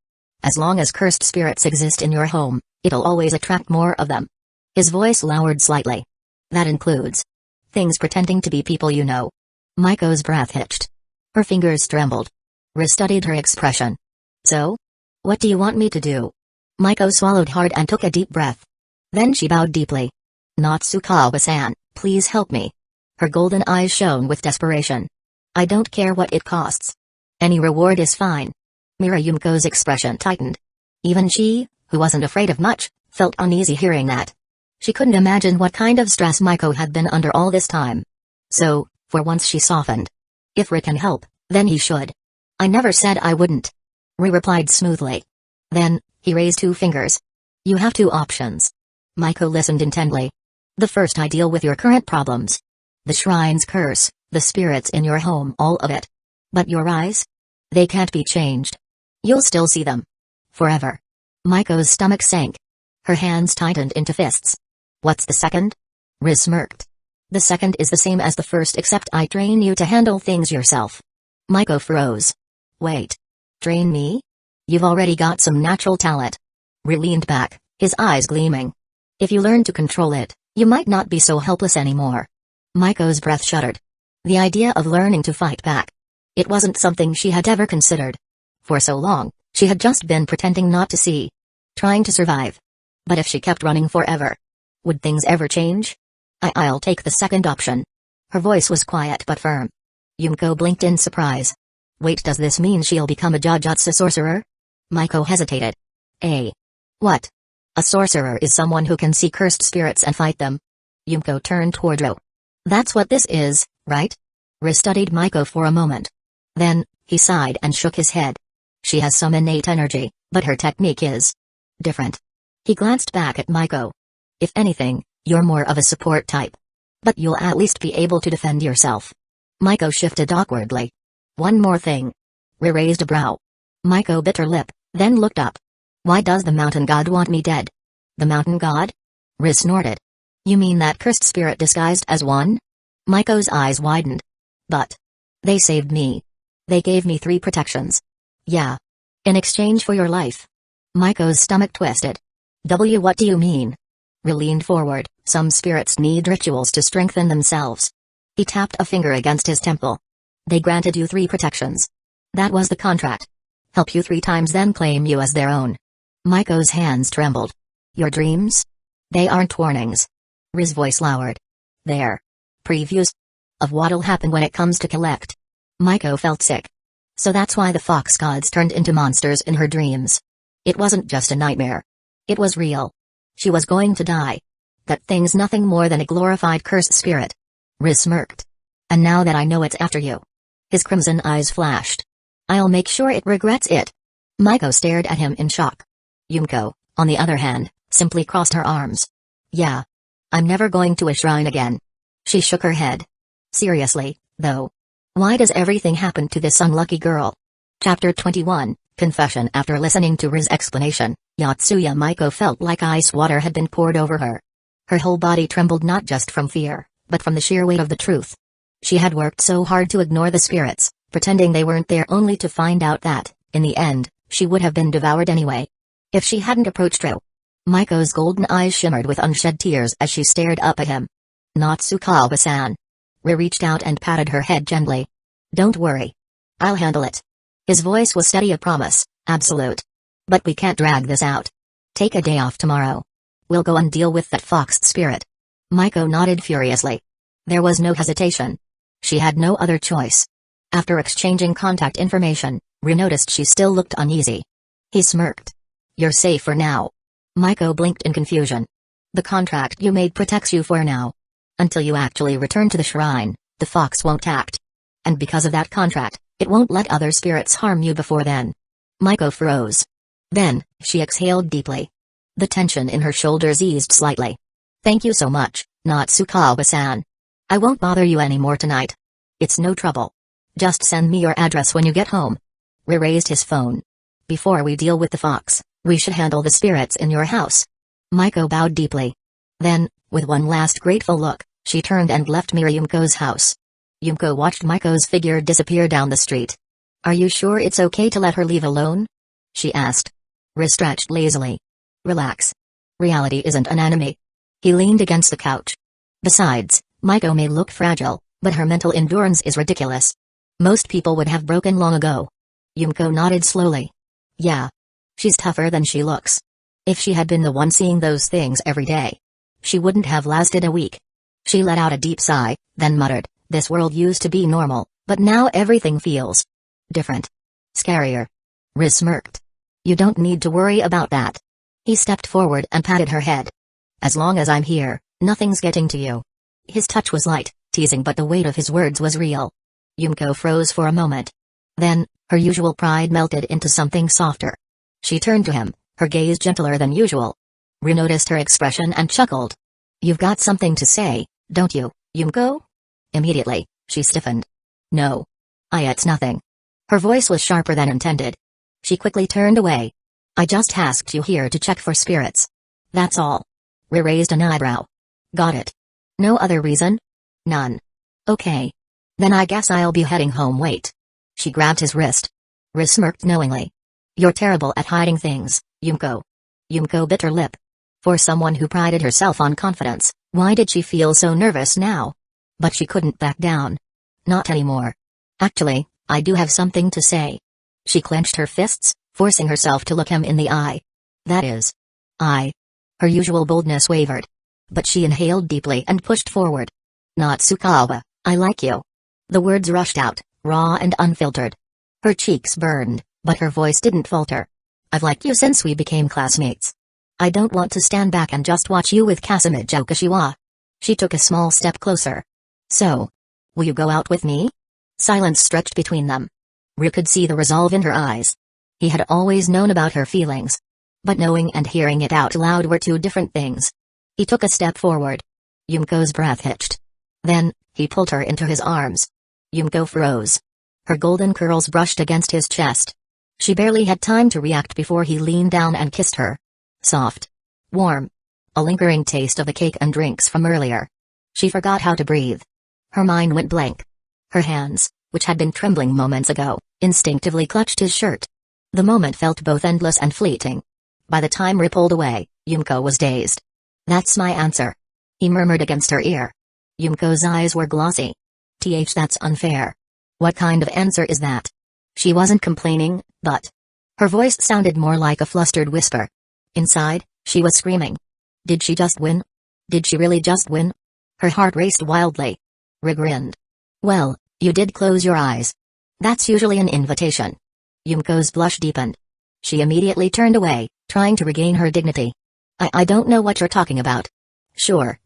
As long as cursed spirits exist in your home, it'll always attract more of them. His voice lowered slightly. That includes things pretending to be people you know. Maiko's breath hitched. Her fingers trembled. Ryu studied her expression. So? What do you want me to do? Maiko swallowed hard and took a deep breath. Then she bowed deeply. Natsukawa-san, please help me. Her golden eyes shone with desperation. I don't care what it costs. Any reward is fine. Yumiko's expression tightened. Even she, who wasn't afraid of much, felt uneasy hearing that. She couldn't imagine what kind of stress Maiko had been under all this time. So, for once she softened. If Ryu can help, then he should. I never said I wouldn't. Ryu replied smoothly. Then, he raised two fingers. You have two options. Maiko listened intently. The first, I deal with your current problems. The shrine's curse, the spirits in your home, all of it. But your eyes? They can't be changed. You'll still see them. Forever. Maiko's stomach sank. Her hands tightened into fists. What's the second? Ryu smirked. The second is the same as the first, except I train you to handle things yourself. Maiko froze. Wait. Train me? You've already got some natural talent. Ryu leaned back, his eyes gleaming. If you learn to control it, you might not be so helpless anymore. Maiko's breath shuddered. The idea of learning to fight back. It wasn't something she had ever considered. For so long, she had just been pretending not to see. Trying to survive. But if she kept running forever, would things ever change? I'll take the second option. Her voice was quiet but firm. Yumiko blinked in surprise. Wait, does this mean she'll become a Jujutsu sorcerer? Maiko hesitated. What? A sorcerer is someone who can see cursed spirits and fight them. Yumiko turned toward Ryu. That's what this is, right? Ryu studied Maiko for a moment. Then, he sighed and shook his head. She has some innate energy, but her technique is different. He glanced back at Maiko. If anything, you're more of a support type. But you'll at least be able to defend yourself. Maiko shifted awkwardly. One more thing. Ryu raised a brow. Maiko bit her lip, then looked up. Why does the mountain god want me dead? The mountain god? Ryu snorted. You mean that cursed spirit disguised as one? Maiko's eyes widened. But they saved me. They gave me 3 protections. Yeah. In exchange for your life. Maiko's stomach twisted. What do you mean? Ryu leaned forward. Some spirits need rituals to strengthen themselves. He tapped a finger against his temple. They granted you 3 protections. That was the contract. Help you 3 times, then claim you as their own. Maiko's hands trembled. Your dreams? They aren't warnings. Ryu's voice lowered. They're previews of what'll happen when it comes to collect. Maiko felt sick. So that's why the fox gods turned into monsters in her dreams. It wasn't just a nightmare. It was real. She was going to die. That thing's nothing more than a glorified cursed spirit. Riz smirked. And now that I know it's after you. His crimson eyes flashed. I'll make sure it regrets it. Maiko stared at him in shock. Yumiko, on the other hand, simply crossed her arms. Yeah. I'm never going to a shrine again. She shook her head. Seriously, though. Why does everything happen to this unlucky girl? Chapter 21, Confession. After listening to Riz's explanation, Yotsuya Maiko felt like ice water had been poured over her. Her whole body trembled not just from fear, but from the sheer weight of the truth. She had worked so hard to ignore the spirits, pretending they weren't there, only to find out that, in the end, she would have been devoured anyway. If she hadn't approached Ro. Maiko's golden eyes shimmered with unshed tears as she stared up at him. Natsukawa-san. Ri reached out and patted her head gently. Don't worry. I'll handle it. His voice was steady, a promise, absolute. But we can't drag this out. Take a day off tomorrow. We'll go and deal with that fox spirit. Maiko nodded furiously. There was no hesitation. She had no other choice. After exchanging contact information, Ri noticed she still looked uneasy. He smirked. You're safe for now. Maiko blinked in confusion. The contract you made protects you for now. Until you actually return to the shrine, the fox won't act. And because of that contract, it won't let other spirits harm you before then. Maiko froze. Then, she exhaled deeply. The tension in her shoulders eased slightly. Thank you so much, Natsukawa-san. I won't bother you anymore tonight. It's no trouble. Just send me your address when you get home. Ri raised his phone. Before we deal with the fox, we should handle the spirits in your house. Maiko bowed deeply. Then, with one last grateful look, she turned and left Yumiko's house. Yumiko watched Maiko's figure disappear down the street. Are you sure it's okay to let her leave alone? She asked. Ri stretched lazily. Relax. Reality isn't an anime. He leaned against the couch. Besides, Maiko may look fragile, but her mental endurance is ridiculous. Most people would have broken long ago. Yumiko nodded slowly. Yeah. She's tougher than she looks. If she had been the one seeing those things every day, she wouldn't have lasted a week. She let out a deep sigh, then muttered, this world used to be normal, but now everything feels different. Scarier. Riz smirked. You don't need to worry about that. He stepped forward and patted her head. As long as I'm here, nothing's getting to you. His touch was light, teasing, but the weight of his words was real. Yumiko froze for a moment. Then, her usual pride melted into something softer. She turned to him, her gaze gentler than usual. Ri noticed her expression and chuckled. You've got something to say, don't you, Yumiko? Immediately, she stiffened. No. It's nothing. Her voice was sharper than intended. She quickly turned away. I just asked you here to check for spirits. That's all. Ri raised an eyebrow. Got it. No other reason? None. Okay. Then I guess I'll be heading home. Wait. She grabbed his wrist. Ri smirked knowingly. You're terrible at hiding things, Yumiko. Yumiko bit her lip. For someone who prided herself on confidence, why did she feel so nervous now? But she couldn't back down. Not anymore. Actually, I do have something to say. She clenched her fists, forcing herself to look him in the eye. That is. Her usual boldness wavered. But she inhaled deeply and pushed forward. Natsukawa, I like you. The words rushed out, raw and unfiltered. Her cheeks burned, but her voice didn't falter. I've liked you since we became classmates. I don't want to stand back and just watch you with Kasumijo Kashiwa. She took a small step closer. So, will you go out with me? Silence stretched between them. Ri could see the resolve in her eyes. He had always known about her feelings. But knowing and hearing it out loud were two different things. He took a step forward. Yumiko's breath hitched. Then, he pulled her into his arms. Yumiko froze. Her golden curls brushed against his chest. She barely had time to react before he leaned down and kissed her. Soft. Warm. A lingering taste of the cake and drinks from earlier. She forgot how to breathe. Her mind went blank. Her hands, which had been trembling moments ago, instinctively clutched his shirt. The moment felt both endless and fleeting. By the time Ri pulled away, Yumiko was dazed. That's my answer. He murmured against her ear. Yumiko's eyes were glossy. That's unfair. What kind of answer is that? She wasn't complaining, but her voice sounded more like a flustered whisper. Inside, she was screaming. Did she just win? Did she really just win? Her heart raced wildly. Ri grinned. Well, you did close your eyes. That's usually an invitation. Yumiko's blush deepened. She immediately turned away, trying to regain her dignity. I don't know what you're talking about. Sure.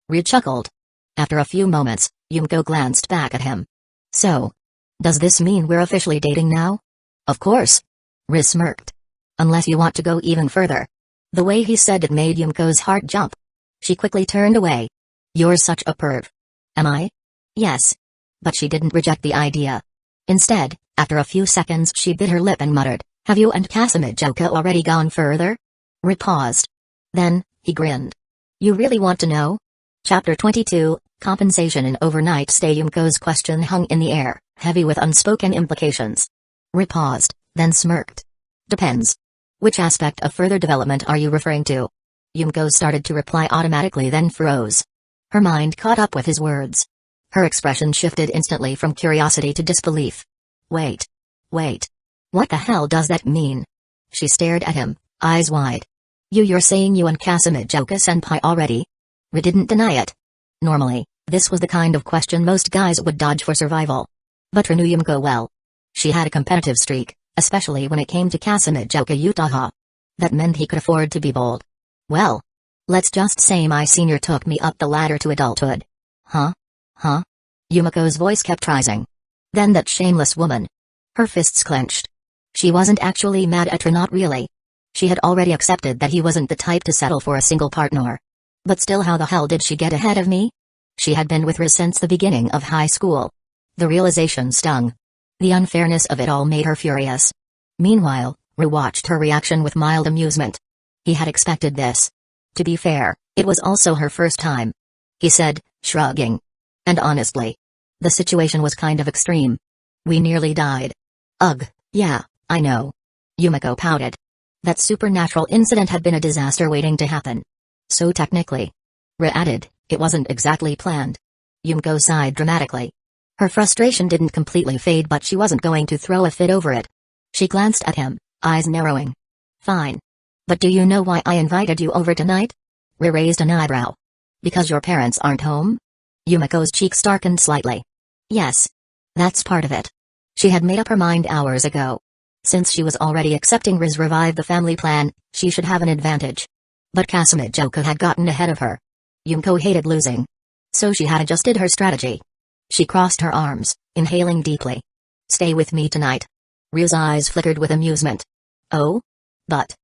Ryu chuckled. After a few moments, Yumiko glanced back at him. So, does this mean we're officially dating now? Of course. Ryu smirked. Unless you want to go even further. The way he said it made Yumiko's heart jump. She quickly turned away. You're such a perv. Am I? Yes. But she didn't reject the idea. Instead, after a few seconds she bit her lip and muttered, have you and Kasamijoka already gone further? Ryu paused. Then, he grinned. You really want to know? Chapter 22, Compensation in Overnight Stay. Yumiko's question hung in the air, heavy with unspoken implications. Ryu paused, then smirked. Depends. Which aspect of further development are you referring to? Yumiko started to reply automatically, then froze. Her mind caught up with his words. Her expression shifted instantly from curiosity to disbelief. Wait. What the hell does that mean? She stared at him, eyes wide. You're saying you and Kasamijoka-senpai already? Ryu didn't deny it. Normally, this was the kind of question most guys would dodge for survival. But Ryu knew Yumiko well. She had a competitive streak, especially when it came to Kasamijoka Utaha. That meant he could afford to be bold. Well, let's just say my senior took me up the ladder to adulthood. Huh? Yumiko's voice kept rising. Then that shameless woman. Her fists clenched. She wasn't actually mad at her, not really. She had already accepted that he wasn't the type to settle for a single partner. But still, how the hell did she get ahead of me? She had been with Ryu since the beginning of high school. The realization stung. The unfairness of it all made her furious. Meanwhile, Ryu watched her reaction with mild amusement. He had expected this. To be fair, it was also her first time. He said, shrugging. And honestly, the situation was kind of extreme. We nearly died. Ugh, yeah, I know. Yumiko pouted. That supernatural incident had been a disaster waiting to happen. So technically, Ryu added, it wasn't exactly planned. Yumiko sighed dramatically. Her frustration didn't completely fade, but she wasn't going to throw a fit over it. She glanced at him, eyes narrowing. Fine. But do you know why I invited you over tonight? Ryu raised an eyebrow. Because your parents aren't home? Yumiko's cheeks darkened slightly. Yes. That's part of it. She had made up her mind hours ago. Since she was already accepting Ryu's revive the family plan, she should have an advantage. But Kasamijoka had gotten ahead of her. Yumiko hated losing. So she had adjusted her strategy. She crossed her arms, inhaling deeply. Stay with me tonight. Ryu's eyes flickered with amusement. Oh? But.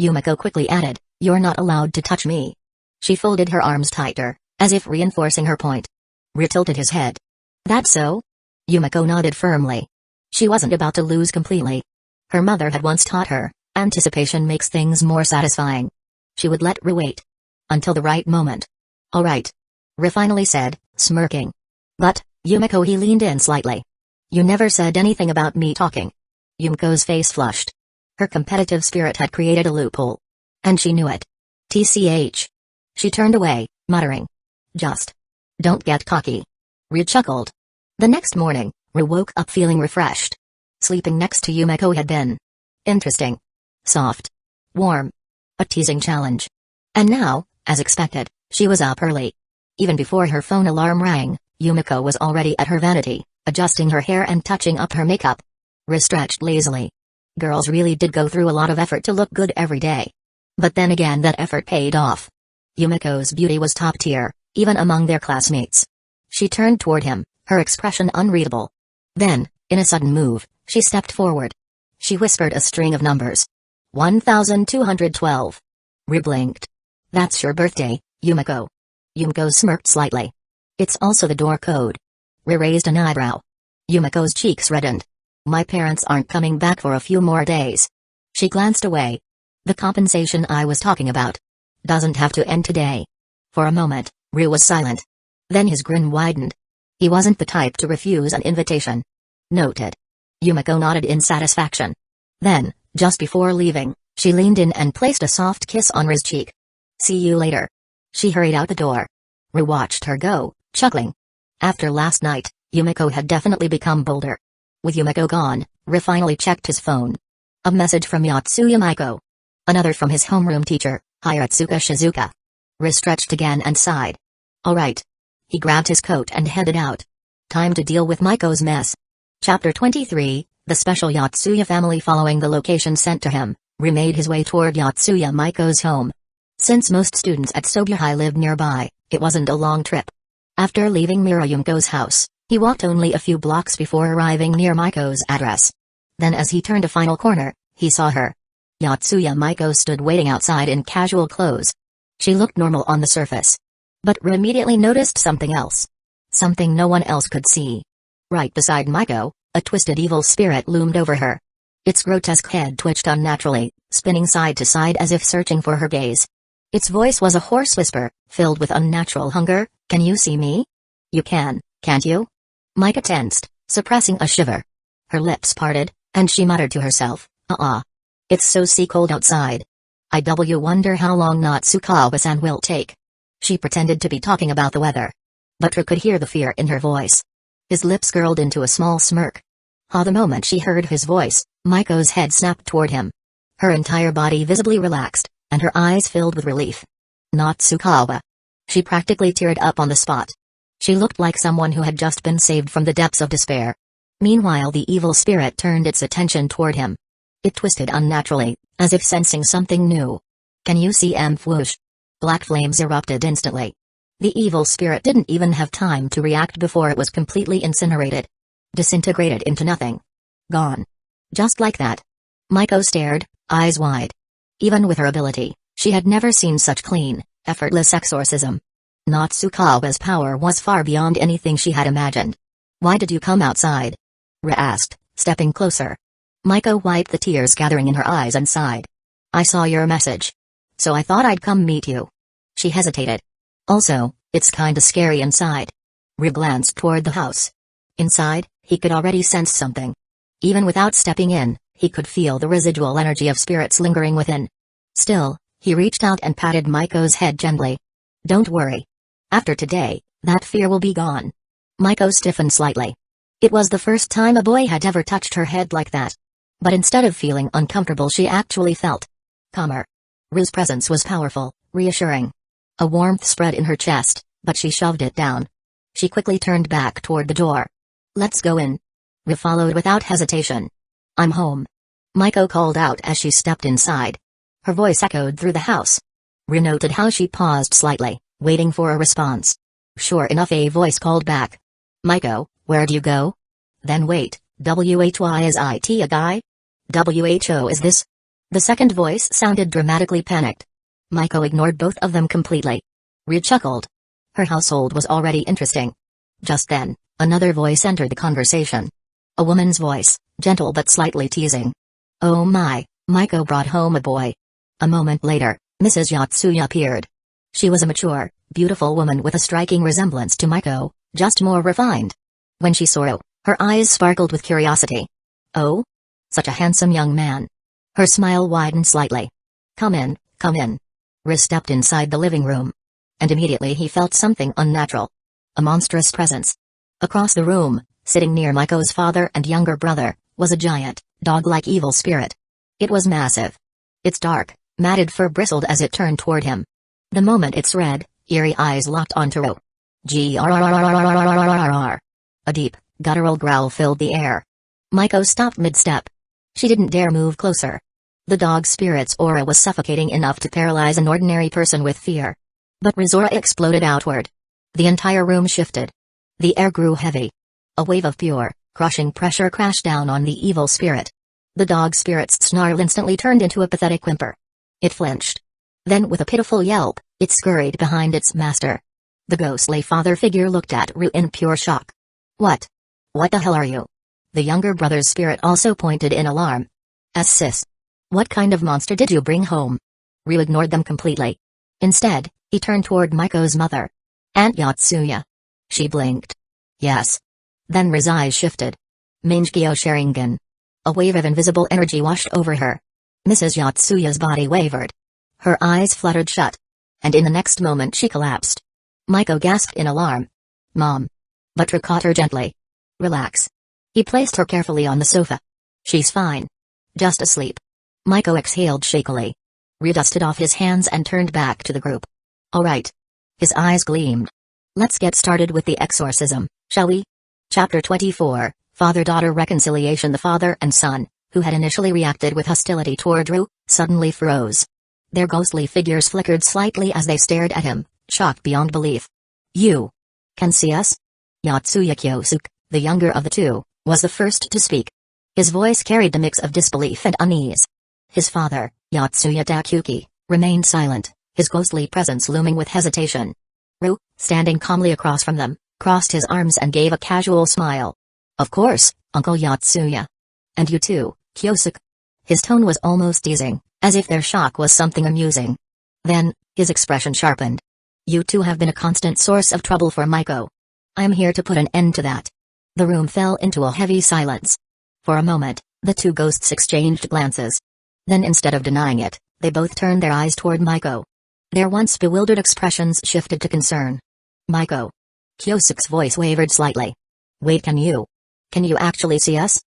Yumiko quickly added, you're not allowed to touch me. She folded her arms tighter, as if reinforcing her point. Ryu tilted his head. That so? Yumiko nodded firmly. She wasn't about to lose completely. Her mother had once taught her, anticipation makes things more satisfying. She would let Ryu wait. Until the right moment. All right. Ryu finally said, smirking. But, Yumiko, he leaned in slightly. You never said anything about me talking. Yumiko's face flushed. Her competitive spirit had created a loophole. And she knew it. TCH. She turned away, muttering. Just. Don't get cocky. Ryu chuckled. The next morning, Ryu woke up feeling refreshed. Sleeping next to Yumiko had been interesting. Soft. Warm. A teasing challenge. And now, as expected, she was up early. Even before her phone alarm rang, Yumiko was already at her vanity, adjusting her hair and touching up her makeup. Ryu stretched lazily. Girls really did go through a lot of effort to look good every day. But then again, that effort paid off. Yumiko's beauty was top tier, even among their classmates. She turned toward him, her expression unreadable. Then, in a sudden move, she stepped forward. She whispered a string of numbers. 1212. Ryu blinked. That's your birthday, Yumiko. Yumiko smirked slightly. It's also the door code. Ryu raised an eyebrow. Yumiko's cheeks reddened. My parents aren't coming back for a few more days. She glanced away. The compensation I was talking about doesn't have to end today. For a moment, Ryu was silent. Then his grin widened. He wasn't the type to refuse an invitation. Noted. Yumiko nodded in satisfaction. Then, just before leaving, she leaned in and placed a soft kiss on Ryu's cheek. See you later. She hurried out the door. Ryu watched her go, chuckling. After last night, Yumiko had definitely become bolder. With Yumiko gone, Ryu finally checked his phone. A message from Yatsuya Maiko. Another from his homeroom teacher, Hiratsuka Shizuka. Ryu stretched again and sighed. All right. He grabbed his coat and headed out. Time to deal with Maiko's mess. Chapter 23, The special Yotsuya family, following the location sent to him, remade his way toward Yotsuya Maiko's home. Since most students at Sobuhai lived nearby, it wasn't a long trip. After leaving Mirayuko's house, he walked only a few blocks before arriving near Maiko's address. Then as he turned a final corner, he saw her. Yotsuya Maiko stood waiting outside in casual clothes. She looked normal on the surface. But immediately noticed something else. Something no one else could see. Right beside Maiko, a twisted evil spirit loomed over her. Its grotesque head twitched unnaturally, spinning side to side as if searching for her gaze. Its voice was a hoarse whisper, filled with unnatural hunger. "Can you see me?" "You can, can't you?" Maiko tensed, suppressing a shiver. Her lips parted, and she muttered to herself, It's so cold outside. I wonder how long Natsukawa-san will take." She pretended to be talking about the weather. But Ru could hear the fear in her voice. His lips curled into a small smirk. The moment she heard his voice, Maiko's head snapped toward him. Her entire body visibly relaxed, and her eyes filled with relief. Natsukawa. She practically teared up on the spot. She looked like someone who had just been saved from the depths of despair. Meanwhile, the evil spirit turned its attention toward him. It twisted unnaturally, as if sensing something new. "Can you see whoosh?" Black flames erupted instantly. The evil spirit didn't even have time to react before it was completely incinerated. Disintegrated into nothing. Gone. Just like that. Maiko stared, eyes wide. Even with her ability, she had never seen such clean, effortless exorcism. Natsukawa's power was far beyond anything she had imagined. "Why did you come outside?" Ru asked, stepping closer. Maiko wiped the tears gathering in her eyes and sighed. "I saw your message. So I thought I'd come meet you." She hesitated. "Also, it's kinda scary inside." Ru glanced toward the house. Inside, he could already sense something. Even without stepping in, he could feel the residual energy of spirits lingering within. Still, he reached out and patted Maiko's head gently. "Don't worry. After today, that fear will be gone." Maiko stiffened slightly. It was the first time a boy had ever touched her head like that. But instead of feeling uncomfortable, she actually felt calmer. Ru's presence was powerful, reassuring. A warmth spread in her chest, but she shoved it down. She quickly turned back toward the door. "Let's go in." Ru followed without hesitation. "I'm home," Maiko called out as she stepped inside. Her voice echoed through the house. Ru noted how she paused slightly, waiting for a response. Sure enough, a voice called back. "Maiko, where'd you go?" Then wait, WHY is it a guy? WHO is this? The second voice sounded dramatically panicked. Maiko ignored both of them completely. Ru chuckled. Her household was already interesting. Just then, another voice entered the conversation. A woman's voice, gentle but slightly teasing. "Oh my, Maiko brought home a boy." A moment later, Mrs. Yotsuya appeared. She was a mature, beautiful woman with a striking resemblance to Maiko, just more refined. When she saw Ru, her eyes sparkled with curiosity. "Oh? Such a handsome young man." Her smile widened slightly. Come in, come in." Ru stepped inside the living room. And immediately he felt something unnatural. A monstrous presence. Across the room, sitting near Maiko's father and younger brother, was a giant, dog-like evil spirit. It was massive. Its dark, matted fur bristled as it turned toward him. The moment its red, eerie eyes locked onto Ru. Grrrr. A deep, guttural growl filled the air. Maiko stopped mid-step. She didn't dare move closer. The dog spirit's aura was suffocating enough to paralyze an ordinary person with fear. But Ru's aura exploded outward. The entire room shifted. The air grew heavy. A wave of pure, crushing pressure crashed down on the evil spirit. The dog spirit's snarl instantly turned into a pathetic whimper. It flinched. Then with a pitiful yelp, it scurried behind its master. The ghostly father figure looked at Ru in pure shock. "What? What the hell are you?" The younger brother's spirit also pointed in alarm. "Sis. What kind of monster did you bring home?" Ru ignored them completely. Instead, he turned toward Maiko's mother. "Aunt Yotsuya." She blinked. "Yes." Then Ru's eyes shifted. Mangekyo Sharingan. A wave of invisible energy washed over her. Mrs. Yotsuya's body wavered. Her eyes fluttered shut. And in the next moment she collapsed. Maiko gasped in alarm. "Mom." But Ru caught her gently. "Relax." He placed her carefully on the sofa. "She's fine. Just asleep." Maiko exhaled shakily. Ru dusted off his hands and turned back to the group. "All right." His eyes gleamed. "Let's get started with the exorcism, shall we?" Chapter 24, Father-daughter reconciliation. The father and son, who had initially reacted with hostility toward Ru, suddenly froze. Their ghostly figures flickered slightly as they stared at him, shocked beyond belief. You can see us? Yotsuya Kyosuke, the younger of the two, was the first to speak. His voice carried a mix of disbelief and unease. His father, Yotsuya Takuki, remained silent, his ghostly presence looming with hesitation. Ru, standing calmly across from them, crossed his arms and gave a casual smile. Of course, Uncle Yotsuya. And you too, Kyosuke. His tone was almost teasing, as if their shock was something amusing. Then, his expression sharpened. You two have been a constant source of trouble for Maiko. I am here to put an end to that. The room fell into a heavy silence. For a moment, the two ghosts exchanged glances. Then instead of denying it, they both turned their eyes toward Maiko. Their once bewildered expressions shifted to concern. Maiko. Kyosuke's voice wavered slightly. Wait, can you actually see us?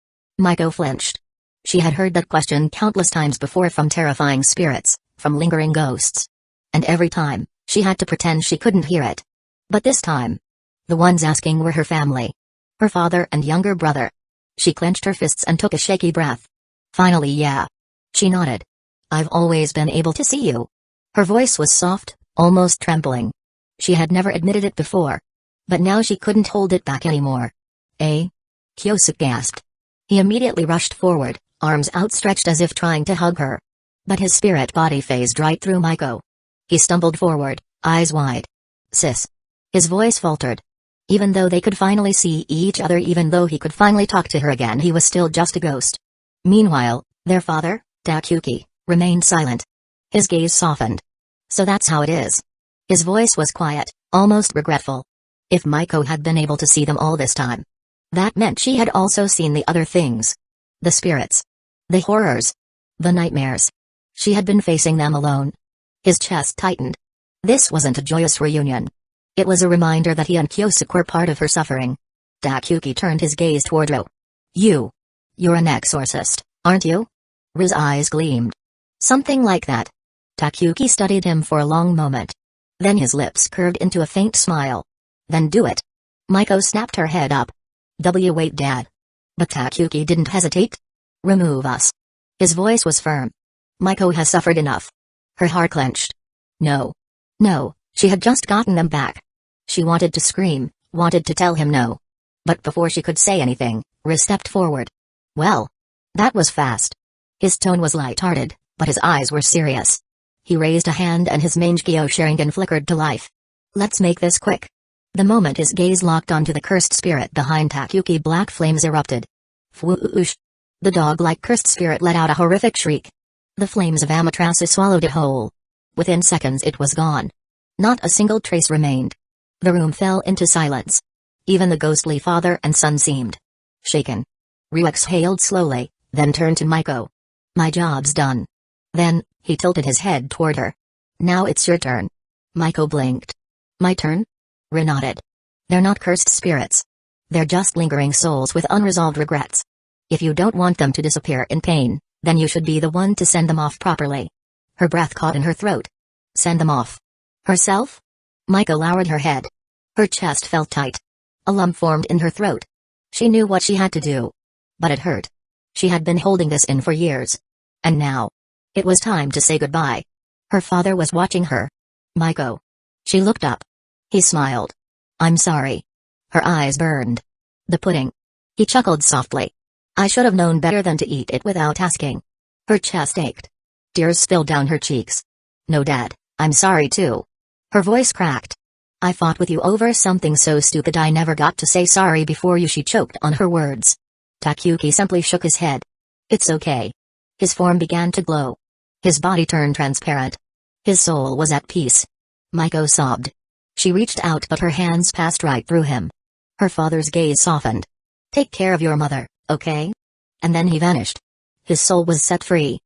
Maiko flinched. She had heard that question countless times before from terrifying spirits, from lingering ghosts. And every time, she had to pretend she couldn't hear it. But this time, the ones asking were her family. Her father and younger brother. She clenched her fists and took a shaky breath. Finally, yeah. She nodded. I've always been able to see you. Her voice was soft, almost trembling. She had never admitted it before. But now she couldn't hold it back anymore. Eh? Kyosuke gasped. He immediately rushed forward, arms outstretched as if trying to hug her. But his spirit body phased right through Maiko. He stumbled forward, eyes wide. Sis. His voice faltered. Even though they could finally see each other, even though he could finally talk to her again, he was still just a ghost. Meanwhile, their father, Takuki, remained silent. His gaze softened. So that's how it is. His voice was quiet, almost regretful. If Maiko had been able to see them all this time, that meant she had also seen the other things. The spirits. The horrors. The nightmares. She had been facing them alone. His chest tightened. This wasn't a joyous reunion. It was a reminder that he and Kyosuke were part of her suffering. Takuki turned his gaze toward Ru. You're an exorcist, aren't you? Ru's eyes gleamed. Something like that. Takuki studied him for a long moment. Then his lips curved into a faint smile. Then do it. Maiko snapped her head up. Wait, Dad. But Takuki didn't hesitate. Remove us. His voice was firm. Maiko has suffered enough. Her heart clenched. No, she had just gotten them back. She wanted to scream, wanted to tell him no. But before she could say anything, Riz stepped forward. Well, that was fast. His tone was light-hearted, but his eyes were serious. He raised a hand and his Mangekyo Sharingan flickered to life. Let's make this quick. The moment his gaze locked onto the cursed spirit behind Takuki, black flames erupted. Whoosh! The dog-like cursed spirit let out a horrific shriek. The flames of Amaterasu swallowed it whole. Within seconds it was gone. Not a single trace remained. The room fell into silence. Even the ghostly father and son seemed shaken. Ryu exhaled slowly, then turned to Maiko. My job's done. Then, he tilted his head toward her. Now it's your turn. Maiko blinked. My turn? Ryu nodded. They're not cursed spirits. They're just lingering souls with unresolved regrets. If you don't want them to disappear in pain, then you should be the one to send them off properly. Her breath caught in her throat. Send them off. Herself? Maiko lowered her head. Her chest felt tight. A lump formed in her throat. She knew what she had to do. But it hurt. She had been holding this in for years. And now, it was time to say goodbye. Her father was watching her. Maiko. She looked up. He smiled. I'm sorry. Her eyes burned. The pudding. He chuckled softly. I should have known better than to eat it without asking. Her chest ached. Tears spilled down her cheeks. No, Dad, I'm sorry too. Her voice cracked. I fought with you over something so stupid I never got to say sorry before you. She choked on her words. Takuki simply shook his head. It's okay. His form began to glow. His body turned transparent. His soul was at peace. Maiko sobbed. She reached out but her hands passed right through him. Her father's gaze softened. Take care of your mother, okay? And then he vanished. His soul was set free.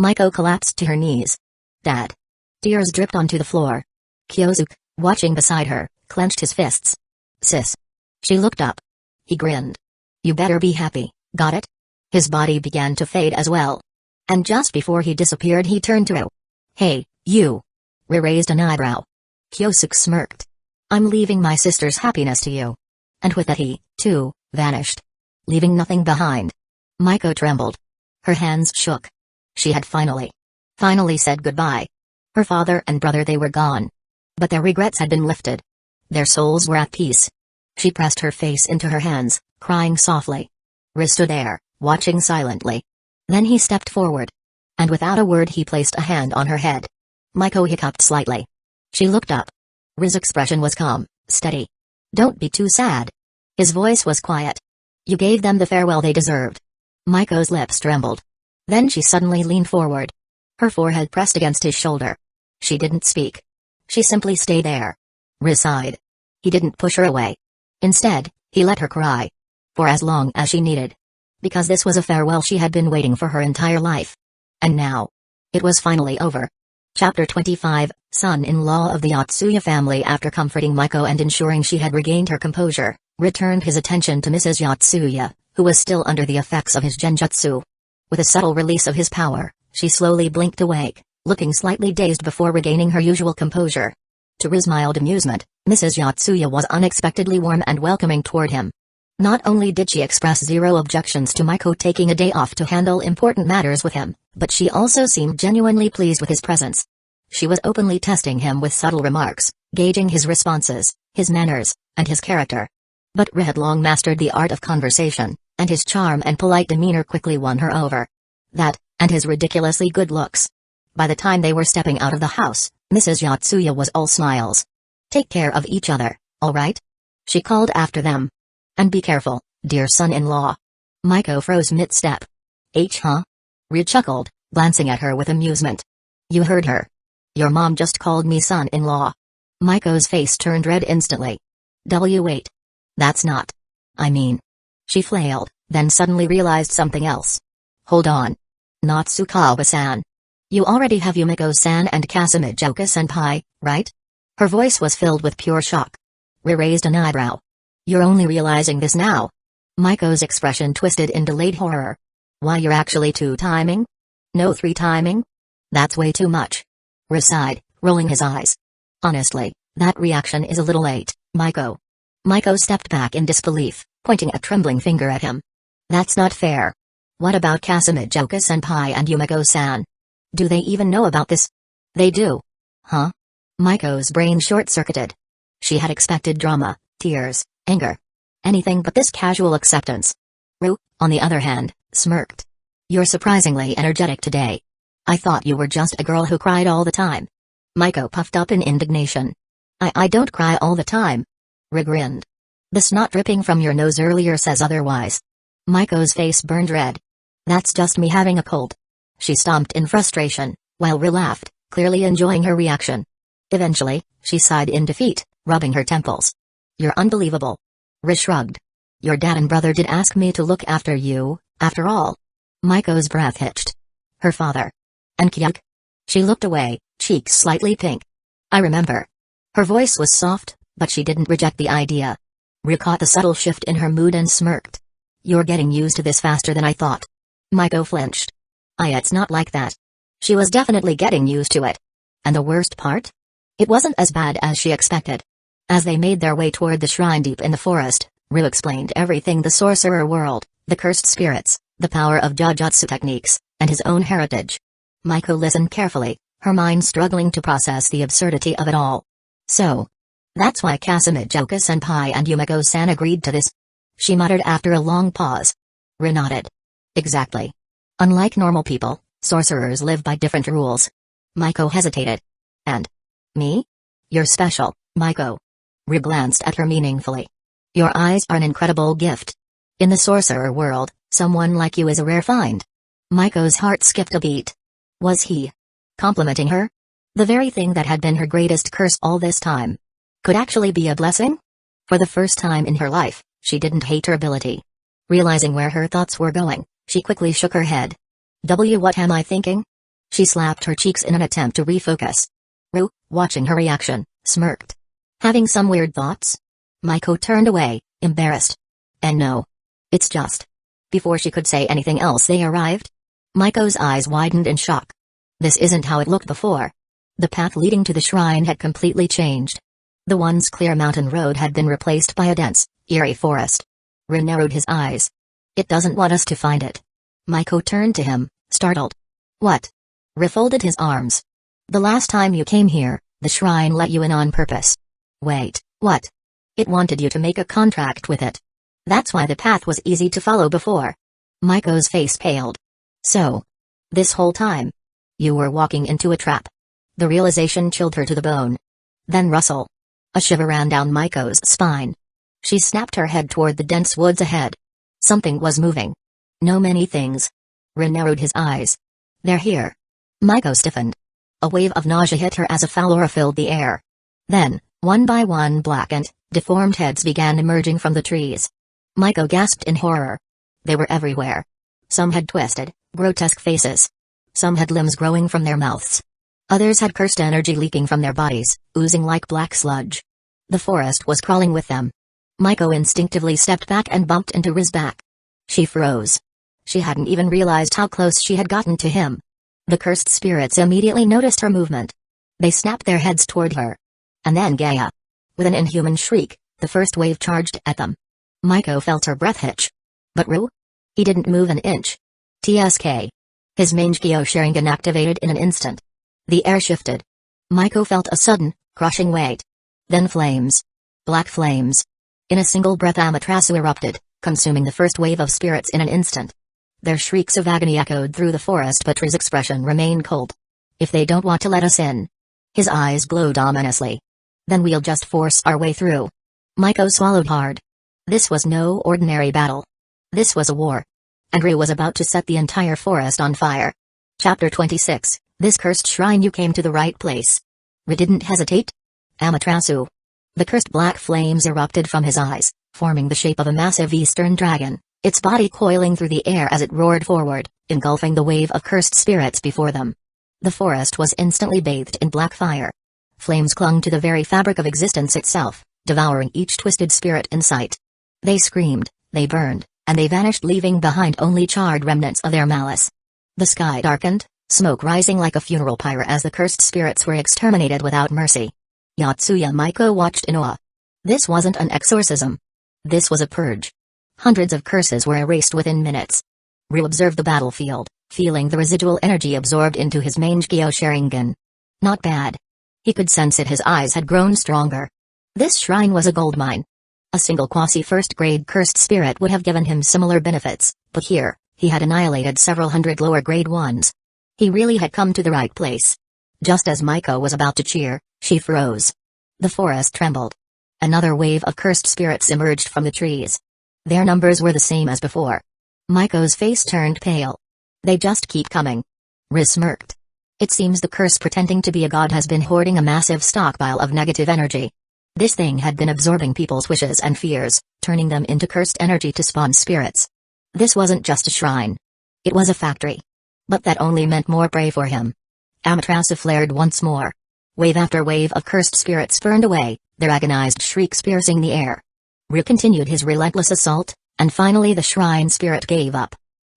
Maiko collapsed to her knees. Dad. Tears dripped onto the floor. Kyosuke, watching beside her, clenched his fists. Sis. She looked up. He grinned. You better be happy, got it? His body began to fade as well. And just before he disappeared he turned to Ru. Hey, you. Ru raised an eyebrow. Kyosuke smirked. I'm leaving my sister's happiness to you. And with that he, too, vanished. leaving nothing behind. Maiko trembled. Her hands shook. She had finally said goodbye. Her father and brother, they were gone. But their regrets had been lifted. Their souls were at peace. She pressed her face into her hands, crying softly. Riz stood there, watching silently. Then he stepped forward. And without a word he placed a hand on her head. Maiko hiccuped slightly. She looked up. Riz's expression was calm, steady. Don't be too sad. His voice was quiet. You gave them the farewell they deserved. Maiko's lips trembled. Then she suddenly leaned forward. Her forehead pressed against his shoulder. She didn't speak. She simply stayed there. Riz sighed. He didn't push her away. Instead, he let her cry. For as long as she needed. Because this was a farewell she had been waiting for her entire life. And now. It was finally over. Chapter 25, Son-in-law of the Yotsuya family. After comforting Maiko and ensuring she had regained her composure, returned his attention to Mrs. Yotsuya, who was still under the effects of his genjutsu. With a subtle release of his power, she slowly blinked awake, looking slightly dazed before regaining her usual composure. To Riz's mild amusement, Mrs. Yotsuya was unexpectedly warm and welcoming toward him. Not only did she express zero objections to Maiko taking a day off to handle important matters with him, but she also seemed genuinely pleased with his presence. She was openly testing him with subtle remarks, gauging his responses, his manners, and his character. But Riz had long mastered the art of conversation, and his charm and polite demeanor quickly won her over. That, and his ridiculously good looks. By the time they were stepping out of the house, Mrs. Yotsuya was all smiles. Take care of each other, all right? She called after them. And be careful, dear son-in-law. Maiko froze mid-step. Huh? Riz chuckled, glancing at her with amusement. You heard her. Your mom just called me son-in-law. Maiko's face turned red instantly. Wait. That's not. I mean. She flailed, then suddenly realized something else. Hold on. Natsukawa-san. You already have Yumiko-san and Kasumijoka-senpai, right? Her voice was filled with pure shock. Riz raised an eyebrow. You're only realizing this now? Maiko's expression twisted in delayed horror. Why, you're actually two-timing? No, three-timing? That's way too much. Riz sighed, rolling his eyes. Honestly, that reaction is a little late, Maiko. Maiko stepped back in disbelief, pointing a trembling finger at him. That's not fair. What about Kasumijoka-senpai and Yumiko-san? Do they even know about this? They do. Huh? Maiko's brain short-circuited. She had expected drama, tears, anger. Anything but this casual acceptance. Ru, on the other hand, smirked. You're surprisingly energetic today. I thought you were just a girl who cried all the time. Maiko puffed up in indignation. I don't cry all the time. Riz grinned. The snot dripping from your nose earlier says otherwise. Maiko's face burned red. That's just me having a cold. She stomped in frustration, while Riz laughed, clearly enjoying her reaction. Eventually, she sighed in defeat, rubbing her temples. You're unbelievable. Riz shrugged. Your dad and brother did ask me to look after you, after all. Maiko's breath hitched. Her father. And Kyuk? She looked away, cheeks slightly pink. I remember. Her voice was soft, but she didn't reject the idea. Riz caught the subtle shift in her mood and smirked. You're getting used to this faster than I thought. Maiko flinched. It's not like that. She was definitely getting used to it. And the worst part? It wasn't as bad as she expected. As they made their way toward the shrine deep in the forest, Riz explained everything: the sorcerer world, the cursed spirits, the power of jujutsu techniques, and his own heritage. Maiko listened carefully, her mind struggling to process the absurdity of it all. So. That's why Kasumijoka-senpai and Yumiko-san agreed to this? She muttered after a long pause. Riz nodded. Exactly. Unlike normal people, sorcerers live by different rules. Maiko hesitated. And? Me? You're special, Maiko. Riz glanced at her meaningfully. Your eyes are an incredible gift. In the sorcerer world, someone like you is a rare find. Maiko's heart skipped a beat. Was he complimenting her? The very thing that had been her greatest curse all this time could actually be a blessing? For the first time in her life, she didn't hate her ability. Realizing where her thoughts were going, she quickly shook her head. What am I thinking? She slapped her cheeks in an attempt to refocus. Riz, watching her reaction, smirked. Having some weird thoughts? Maiko turned away, embarrassed. And no. It's just. Before she could say anything else, they arrived. Maiko's eyes widened in shock. This isn't how it looked before. The path leading to the shrine had completely changed. The once clear mountain road had been replaced by a dense, eerie forest. Riz narrowed his eyes. It doesn't want us to find it. Maiko turned to him, startled. What? Ri folded his arms. The last time you came here, the shrine let you in on purpose. Wait, what? It wanted you to make a contract with it. That's why the path was easy to follow before. Maiko's face paled. So, this whole time, you were walking into a trap. The realization chilled her to the bone. Then Russell. A shiver ran down Maiko's spine. She snapped her head toward the dense woods ahead. Something was moving. No many things. Rin narrowed his eyes. They're here. Maiko stiffened. A wave of nausea hit her as a foul aura filled the air. Then, one by one blackened, deformed heads began emerging from the trees. Maiko gasped in horror. They were everywhere. Some had twisted, grotesque faces. Some had limbs growing from their mouths. Others had cursed energy leaking from their bodies, oozing like black sludge. The forest was crawling with them. Maiko instinctively stepped back and bumped into Ri's back. She froze. She hadn't even realized how close she had gotten to him. The cursed spirits immediately noticed her movement. They snapped their heads toward her. And then Gaia. With an inhuman shriek, the first wave charged at them. Maiko felt her breath hitch. But Ru? He didn't move an inch. TSK. His Mangekyo Sharingan activated in an instant. The air shifted. Maiko felt a sudden, crushing weight. Then flames. Black flames. In a single breath Amaterasu erupted, consuming the first wave of spirits in an instant. Their shrieks of agony echoed through the forest, but Ri's expression remained cold. If they don't want to let us in. His eyes glowed ominously. Then we'll just force our way through. Maiko swallowed hard. This was no ordinary battle. This was a war. And Ri was about to set the entire forest on fire. Chapter 26, This cursed shrine. You came to the right place. Ri didn't hesitate. Amaterasu. The cursed black flames erupted from his eyes, forming the shape of a massive eastern dragon, its body coiling through the air as it roared forward, engulfing the wave of cursed spirits before them. The forest was instantly bathed in black fire. Flames clung to the very fabric of existence itself, devouring each twisted spirit in sight. They screamed, they burned, and they vanished, leaving behind only charred remnants of their malice. The sky darkened, smoke rising like a funeral pyre as the cursed spirits were exterminated without mercy. Yatsuya Maiko watched in awe. This wasn't an exorcism. This was a purge. Hundreds of curses were erased within minutes. Ri observed the battlefield, feeling the residual energy absorbed into his Mangekyo Sharingan. Not bad. He could sense it. His eyes had grown stronger. This shrine was a goldmine. A single quasi-first-grade cursed spirit would have given him similar benefits, but here, he had annihilated several hundred lower-grade ones. He really had come to the right place. Just as Maiko was about to cheer, she froze. The forest trembled. Another wave of cursed spirits emerged from the trees. Their numbers were the same as before. Maiko's face turned pale. They just keep coming. Ri smirked. It seems the curse pretending to be a god has been hoarding a massive stockpile of negative energy. This thing had been absorbing people's wishes and fears, turning them into cursed energy to spawn spirits. This wasn't just a shrine. It was a factory. But that only meant more prey for him. Amaterasu flared once more. Wave after wave of cursed spirits burned away, their agonized shrieks piercing the air. Ri continued his relentless assault, and finally the shrine spirit gave up.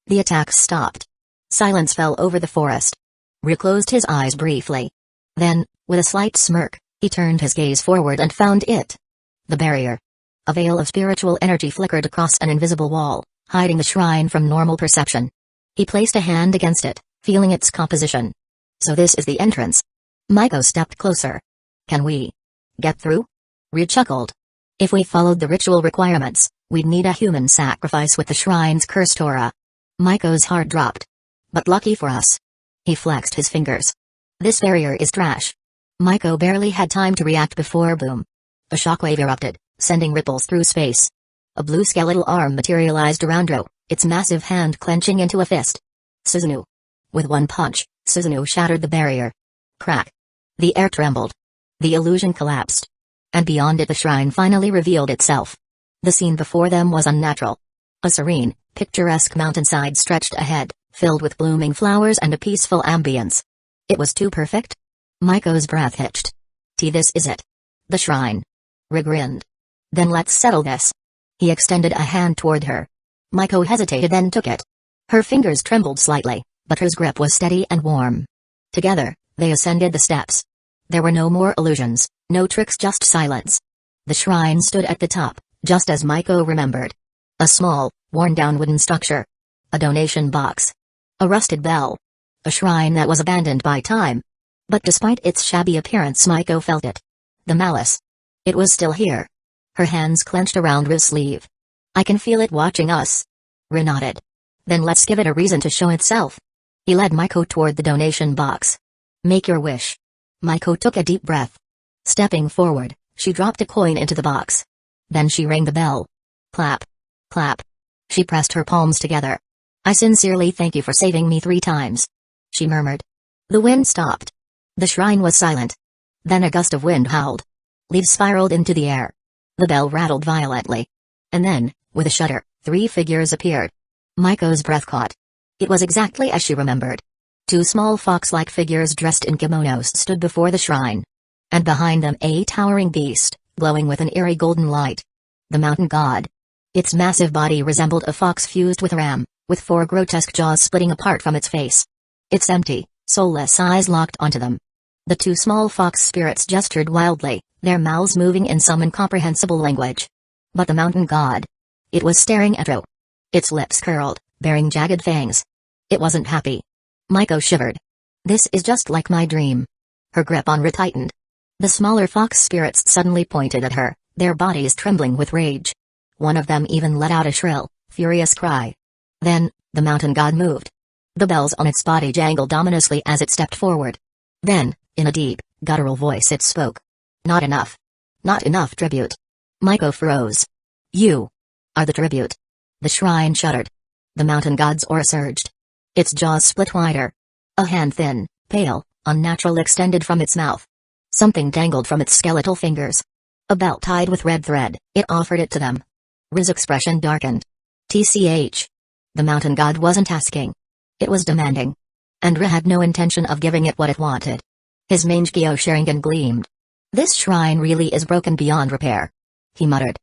The attacks stopped. Silence fell over the forest. Ri closed his eyes briefly. Then, with a slight smirk, he turned his gaze forward and found it. The barrier. A veil of spiritual energy flickered across an invisible wall, hiding the shrine from normal perception. He placed a hand against it, feeling its composition. So this is the entrance. Maiko stepped closer. Can we get through? Ri chuckled. If we followed the ritual requirements, we'd need a human sacrifice with the shrine's cursed aura. Maiko's heart dropped. But lucky for us. He flexed his fingers. This barrier is trash. Maiko barely had time to react before boom. A shockwave erupted, sending ripples through space. A blue skeletal arm materialized around Ro, its massive hand clenching into a fist. Suzuno. With one punch, Suzuno shattered the barrier. Crack. The air trembled. The illusion collapsed. And beyond it the shrine finally revealed itself. The scene before them was unnatural. A serene, picturesque mountainside stretched ahead, filled with blooming flowers and a peaceful ambience. It was too perfect? Maiko's breath hitched. This is it. The shrine. Ri grinned. Then let's settle this. He extended a hand toward her. Maiko hesitated, then took it. Her fingers trembled slightly, but his grip was steady and warm. Together, they ascended the steps. There were no more illusions, no tricks, just silence. The shrine stood at the top, just as Maiko remembered. A small, worn-down wooden structure. A donation box. A rusted bell. A shrine that was abandoned by time. But despite its shabby appearance, Maiko felt it. The malice. It was still here. Her hands clenched around Riz's sleeve. "I can feel it watching us." Riz nodded. "Then let's give it a reason to show itself." He led Maiko toward the donation box. "Make your wish." Maiko took a deep breath. Stepping forward, she dropped a coin into the box. Then she rang the bell. Clap. Clap. She pressed her palms together. "I sincerely thank you for saving me 3 times," she murmured. The wind stopped. The shrine was silent. Then a gust of wind howled. Leaves spiraled into the air. The bell rattled violently. And then, with a shudder, 3 figures appeared. Maiko's breath caught. It was exactly as she remembered. 2 small fox-like figures dressed in kimonos stood before the shrine. And behind them a towering beast, glowing with an eerie golden light. The mountain god. Its massive body resembled a fox fused with a ram, with 4 grotesque jaws splitting apart from its face. Its empty, soulless eyes locked onto them. The 2 small fox spirits gestured wildly, their mouths moving in some incomprehensible language. But the mountain god. It was staring at Ro. Its lips curled, bearing jagged fangs. It wasn't happy. Maiko shivered. "This is just like my dream." Her grip on Ro tightened. The smaller fox spirits suddenly pointed at her, their bodies trembling with rage. One of them even let out a shrill, furious cry. Then, the mountain god moved. The bells on its body jangled ominously as it stepped forward. Then, in a deep, guttural voice it spoke. "Not enough. Not enough tribute." Maiko froze. "You are the tribute." The shrine shuddered. The mountain god's aura surged. Its jaws split wider. A hand thin, pale, unnatural extended from its mouth. Something dangled from its skeletal fingers. A belt tied with red thread. It offered it to them. Riz's expression darkened. "TCH." The mountain god wasn't asking. It was demanding. And Riz had no intention of giving it what it wanted. His Mangekyo Sharingan gleamed. "This shrine really is broken beyond repair," he muttered.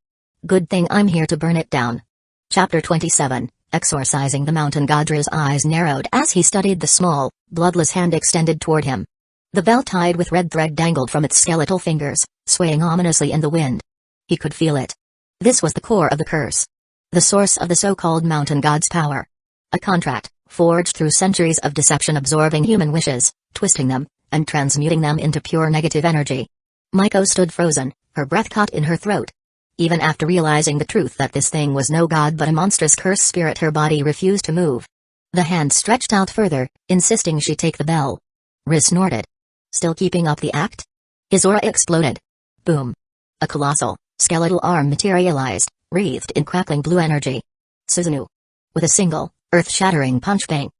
"Good thing I'm here to burn it down." Chapter 27, Exorcising the Mountain God. Riz's eyes narrowed as he studied the small, bloodless hand extended toward him. The belt tied with red thread dangled from its skeletal fingers, swaying ominously in the wind. He could feel it. This was the core of the curse. The source of the so-called mountain god's power. A contract, forged through centuries of deception, absorbing human wishes, twisting them, and transmuting them into pure negative energy. Maiko stood frozen, her breath caught in her throat. Even after realizing the truth that this thing was no god but a monstrous curse spirit, her body refused to move. The hand stretched out further, insisting she take the bell. Riz snorted. Still keeping up the act? His aura exploded. Boom. A colossal, skeletal arm materialized, wreathed in crackling blue energy. Susanoo. With a single, earth-shattering punch bang,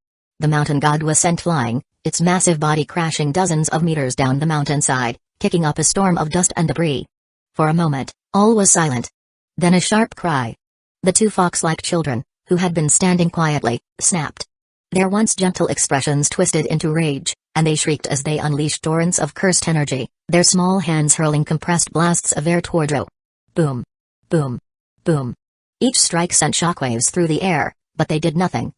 the mountain god was sent flying, its massive body crashing dozens of meters down the mountainside, kicking up a storm of dust and debris. For a moment, all was silent. Then a sharp cry. The 2 fox-like children, who had been standing quietly, snapped. Their once gentle expressions twisted into rage, and they shrieked as they unleashed torrents of cursed energy, their small hands hurling compressed blasts of air toward Ro. Boom. Boom. Boom. Each strike sent shockwaves through the air, but they did nothing.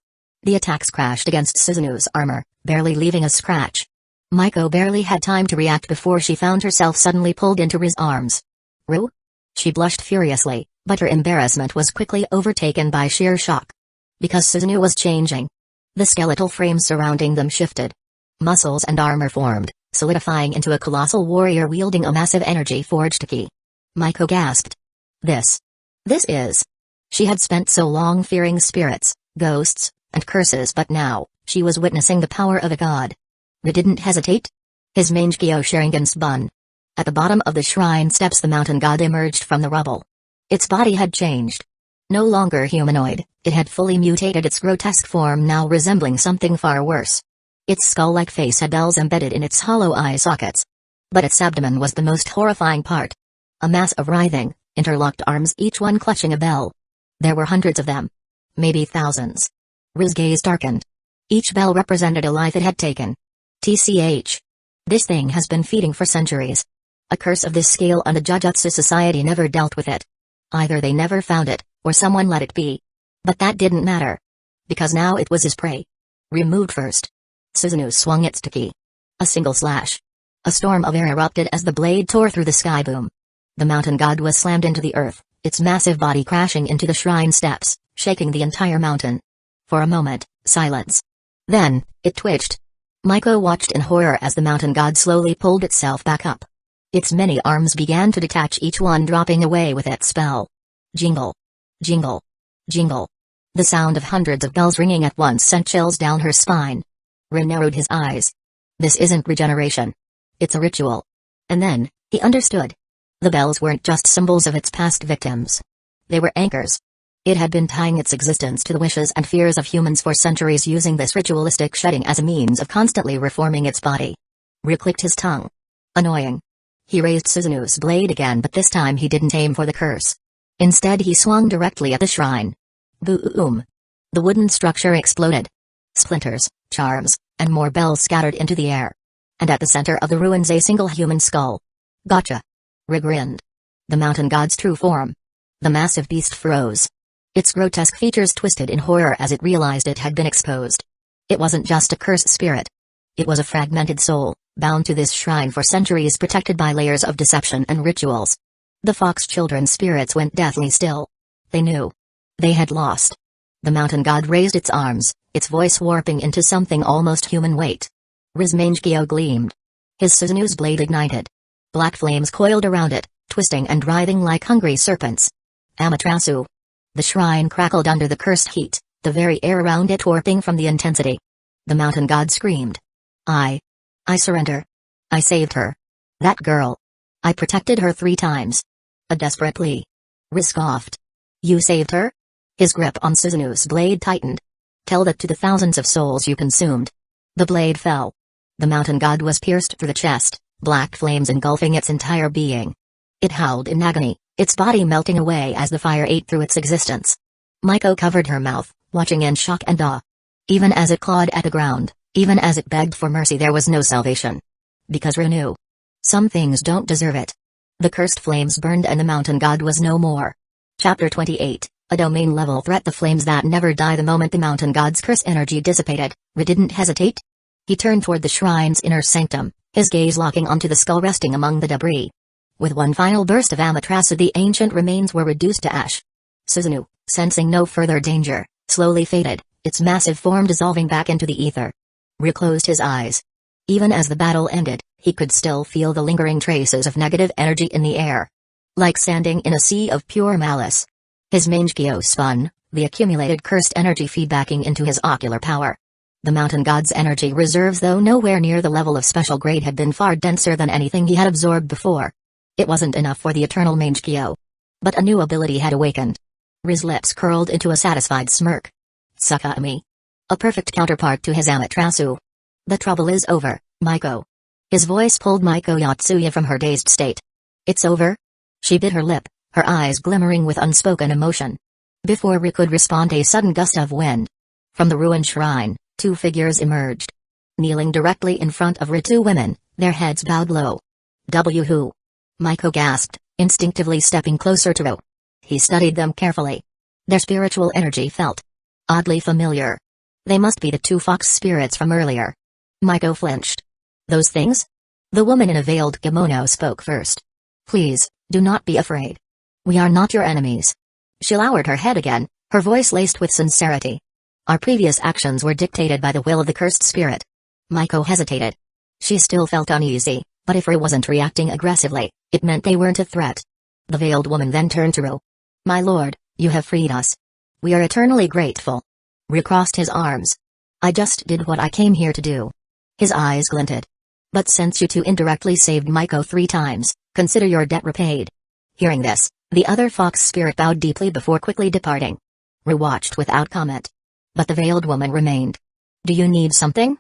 The attacks crashed against Susanoo's armor, barely leaving a scratch. Maiko barely had time to react before she found herself suddenly pulled into Riz's arms. "Ru?" She blushed furiously, but her embarrassment was quickly overtaken by sheer shock. Because Susanoo was changing. The skeletal frame surrounding them shifted. Muscles and armor formed, solidifying into a colossal warrior wielding a massive energy-forged ki. Maiko gasped. This is... She had spent so long fearing spirits, ghosts, and curses, but now, she was witnessing the power of a god. Riz didn't hesitate. His Mangekyo Sharingan spun. At the bottom of the shrine steps the mountain god emerged from the rubble. Its body had changed. No longer humanoid, it had fully mutated, its grotesque form now resembling something far worse. Its skull-like face had bells embedded in its hollow eye sockets. But its abdomen was the most horrifying part. A mass of writhing, interlocked arms, each one clutching a bell. There were hundreds of them. Maybe thousands. Riz's gaze darkened. Each bell represented a life it had taken. TCH. This thing has been feeding for centuries. A curse of this scale, and the Jujutsu Society never dealt with it. Either they never found it, or someone let it be. But that didn't matter. Because now it was his prey. Removed first. Susanoo swung its ki. A single slash. A storm of air erupted as the blade tore through the sky. Boom. The mountain god was slammed into the earth, its massive body crashing into the shrine steps, shaking the entire mountain. For a moment, silence. Then, it twitched. Maiko watched in horror as the mountain god slowly pulled itself back up. Its many arms began to detach, each one dropping away with its spell. Jingle. Jingle. Jingle. The sound of hundreds of bells ringing at once sent chills down her spine. Rin narrowed his eyes. This isn't regeneration. It's a ritual. And then, he understood. The bells weren't just symbols of its past victims. They were anchors. It had been tying its existence to the wishes and fears of humans for centuries, using this ritualistic shedding as a means of constantly reforming its body. Rick clicked his tongue. Annoying. He raised Suzunu's blade again, but this time he didn't aim for the curse. Instead he swung directly at the shrine. Boom. The wooden structure exploded. Splinters, charms, and more bells scattered into the air. And at the center of the ruins a single human skull. Gotcha. Rig grinned. The mountain god's true form. The massive beast froze. Its grotesque features twisted in horror as it realized it had been exposed. It wasn't just a cursed spirit. It was a fragmented soul, bound to this shrine for centuries, protected by layers of deception and rituals. The fox children's spirits went deathly still. They knew. They had lost. The mountain god raised its arms, its voice warping into something almost human weight. Rizmangekyo gleamed. His Suzunu's blade ignited. Black flames coiled around it, twisting and writhing like hungry serpents. Amaterasu. The shrine crackled under the cursed heat, the very air around it warping from the intensity. The mountain god screamed. I surrender. I saved her. That girl. I protected her 3 times. A desperate plea. Riz scoffed. You saved her? His grip on Suzunu's blade tightened. Tell that to the thousands of souls you consumed. The blade fell. The mountain god was pierced through the chest, black flames engulfing its entire being. It howled in agony, its body melting away as the fire ate through its existence. Maiko covered her mouth, watching in shock and awe. Even as it clawed at the ground, even as it begged for mercy, there was no salvation. Because Rin knew. Some things don't deserve it. The cursed flames burned and the mountain god was no more. Chapter 28, a domain-level threat. The flames that never die. The moment the mountain god's curse energy dissipated, Rin didn't hesitate. He turned toward the shrine's inner sanctum, his gaze locking onto the skull resting among the debris. With one final burst of Amaterasu, the ancient remains were reduced to ash. Suzunu, sensing no further danger, slowly faded, its massive form dissolving back into the ether. Ri closed his eyes. Even as the battle ended, he could still feel the lingering traces of negative energy in the air. Like standing in a sea of pure malice. His Mangekyo spun, the accumulated cursed energy feedbacking into his ocular power. The mountain god's energy reserves, though nowhere near the level of special grade, had been far denser than anything he had absorbed before. It wasn't enough for the eternal Mangekyo. But a new ability had awakened. Riz's lips curled into a satisfied smirk. Tsukami. A perfect counterpart to his Amaterasu. The trouble is over, Maiko. His voice pulled Maiko Yotsuya from her dazed state. It's over? She bit her lip, her eyes glimmering with unspoken emotion. Before Ri could respond, a sudden gust of wind. From the ruined shrine, 2 figures emerged. Kneeling directly in front of Ri, 2 women, their heads bowed low. Who? Maiko gasped, instinctively stepping closer to Ri. He studied them carefully. Their spiritual energy felt oddly familiar. They must be the 2 fox spirits from earlier. Maiko flinched. Those things? The woman in a veiled kimono spoke first. Please, do not be afraid. We are not your enemies. She lowered her head again, her voice laced with sincerity. Our previous actions were dictated by the will of the cursed spirit. Maiko hesitated. She still felt uneasy, but if Ri wasn't reacting aggressively, it meant they weren't a threat. The veiled woman then turned to Ri. My lord, you have freed us. We are eternally grateful. Ri crossed his arms. I just did what I came here to do. His eyes glinted. But since you 2 indirectly saved Maiko 3 times, consider your debt repaid. Hearing this, the other fox spirit bowed deeply before quickly departing. Ri watched without comment. But the veiled woman remained. Do you need something?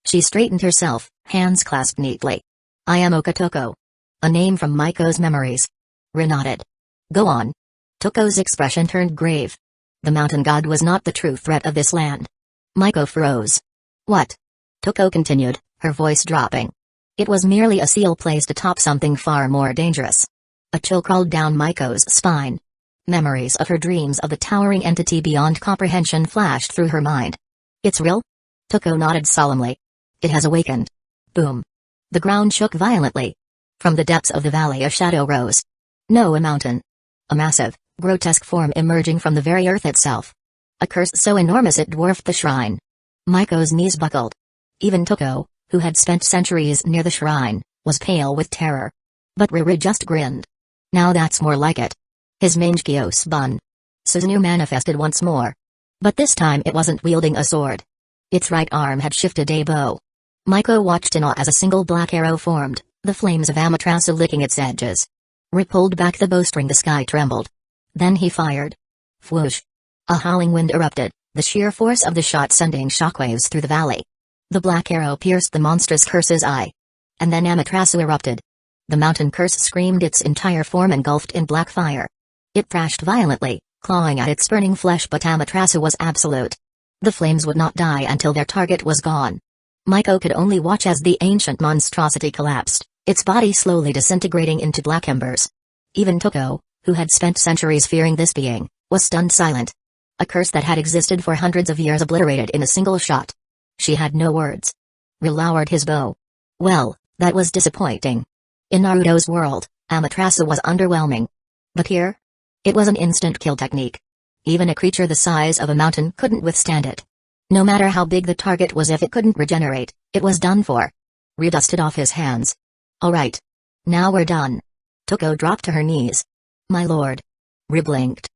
She straightened herself, hands clasped neatly. I am Okatoko. A name from Maiko's memories. Ri nodded. Go on. Toko's expression turned grave. The mountain god was not the true threat of this land. Maiko froze. What? Toko continued, her voice dropping. It was merely a seal placed atop something far more dangerous. A chill crawled down Maiko's spine. Memories of her dreams of the towering entity beyond comprehension flashed through her mind. It's real? Toko nodded solemnly. It has awakened. Boom. The ground shook violently. From the depths of the valley a shadow rose. No, a mountain. A massive, grotesque form emerging from the very earth itself. A curse so enormous it dwarfed the shrine. Maiko's knees buckled. Even Toko, who had spent centuries near the shrine, was pale with terror. But Riri just grinned. Now that's more like it. His Mangekyo spun. Susanoo manifested once more. But this time it wasn't wielding a sword. Its right arm had shifted a bow. Maiko watched in awe as a single black arrow formed, the flames of Amaterasu licking its edges. Rip pulled back the bowstring, the sky trembled. Then he fired. Whoosh! A howling wind erupted, the sheer force of the shot sending shockwaves through the valley. The black arrow pierced the monstrous curse's eye. And then Amaterasu erupted. The mountain curse screamed, its entire form engulfed in black fire. It thrashed violently, clawing at its burning flesh, but Amaterasu was absolute. The flames would not die until their target was gone. Maiko could only watch as the ancient monstrosity collapsed, its body slowly disintegrating into black embers. Even Toko, who had spent centuries fearing this being, was stunned silent. A curse that had existed for hundreds of years obliterated in a single shot. She had no words. Ril lowered his bow. Well, that was disappointing. In Naruto's world, Amaterasu was underwhelming. But here? It was an instant kill technique. Even a creature the size of a mountain couldn't withstand it. No matter how big the target was, if it couldn't regenerate, it was done for. Ril dusted off his hands. Alright. Now we're done. Toko dropped to her knees. My lord. Ril blinked.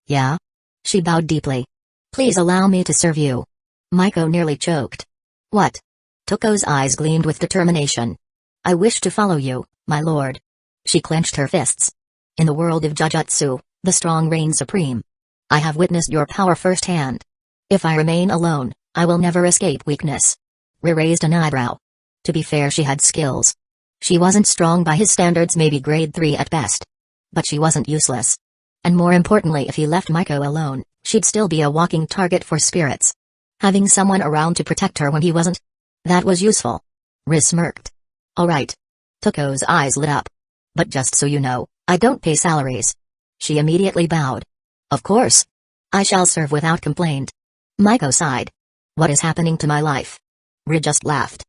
Yeah? She bowed deeply. Please allow me to serve you. Maiko nearly choked. What? Toko's eyes gleamed with determination. I wish to follow you, my lord. She clenched her fists. In the world of Jujutsu, the strong reign supreme. I have witnessed your power firsthand. If I remain alone, I will never escape weakness. Ril raised an eyebrow. To be fair, she had skills. She wasn't strong by his standards, maybe grade 3 at best. But she wasn't useless. And more importantly, if he left Maiko alone, she'd still be a walking target for spirits. Having someone around to protect her when he wasn't? That was useful. Ril smirked. Alright. Toko's eyes lit up. But just so you know, I don't pay salaries. She immediately bowed. Of course. I shall serve without complaint. Maiko sighed. What is happening to my life? Ril just laughed.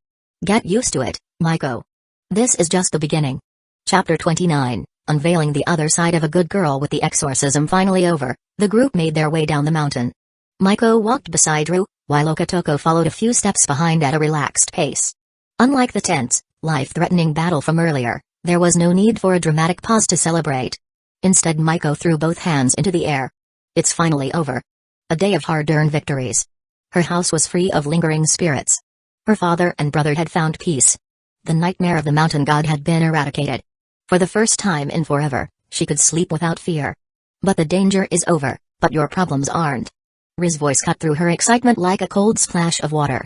Get used to it, Maiko. This is just the beginning. Chapter 29, Unveiling the Other Side of a Good Girl. With the exorcism finally over, the group made their way down the mountain. Maiko walked beside Ril, while Okatoko followed a few steps behind at a relaxed pace. Unlike the tense, life-threatening battle from earlier, there was no need for a dramatic pause to celebrate. Instead, Maiko threw both hands into the air. It's finally over. A day of hard-earned victories. Her house was free of lingering spirits. Her father and brother had found peace. The nightmare of the mountain god had been eradicated. For the first time in forever, she could sleep without fear. But the danger is over, but your problems aren't. Ril's voice cut through her excitement like a cold splash of water.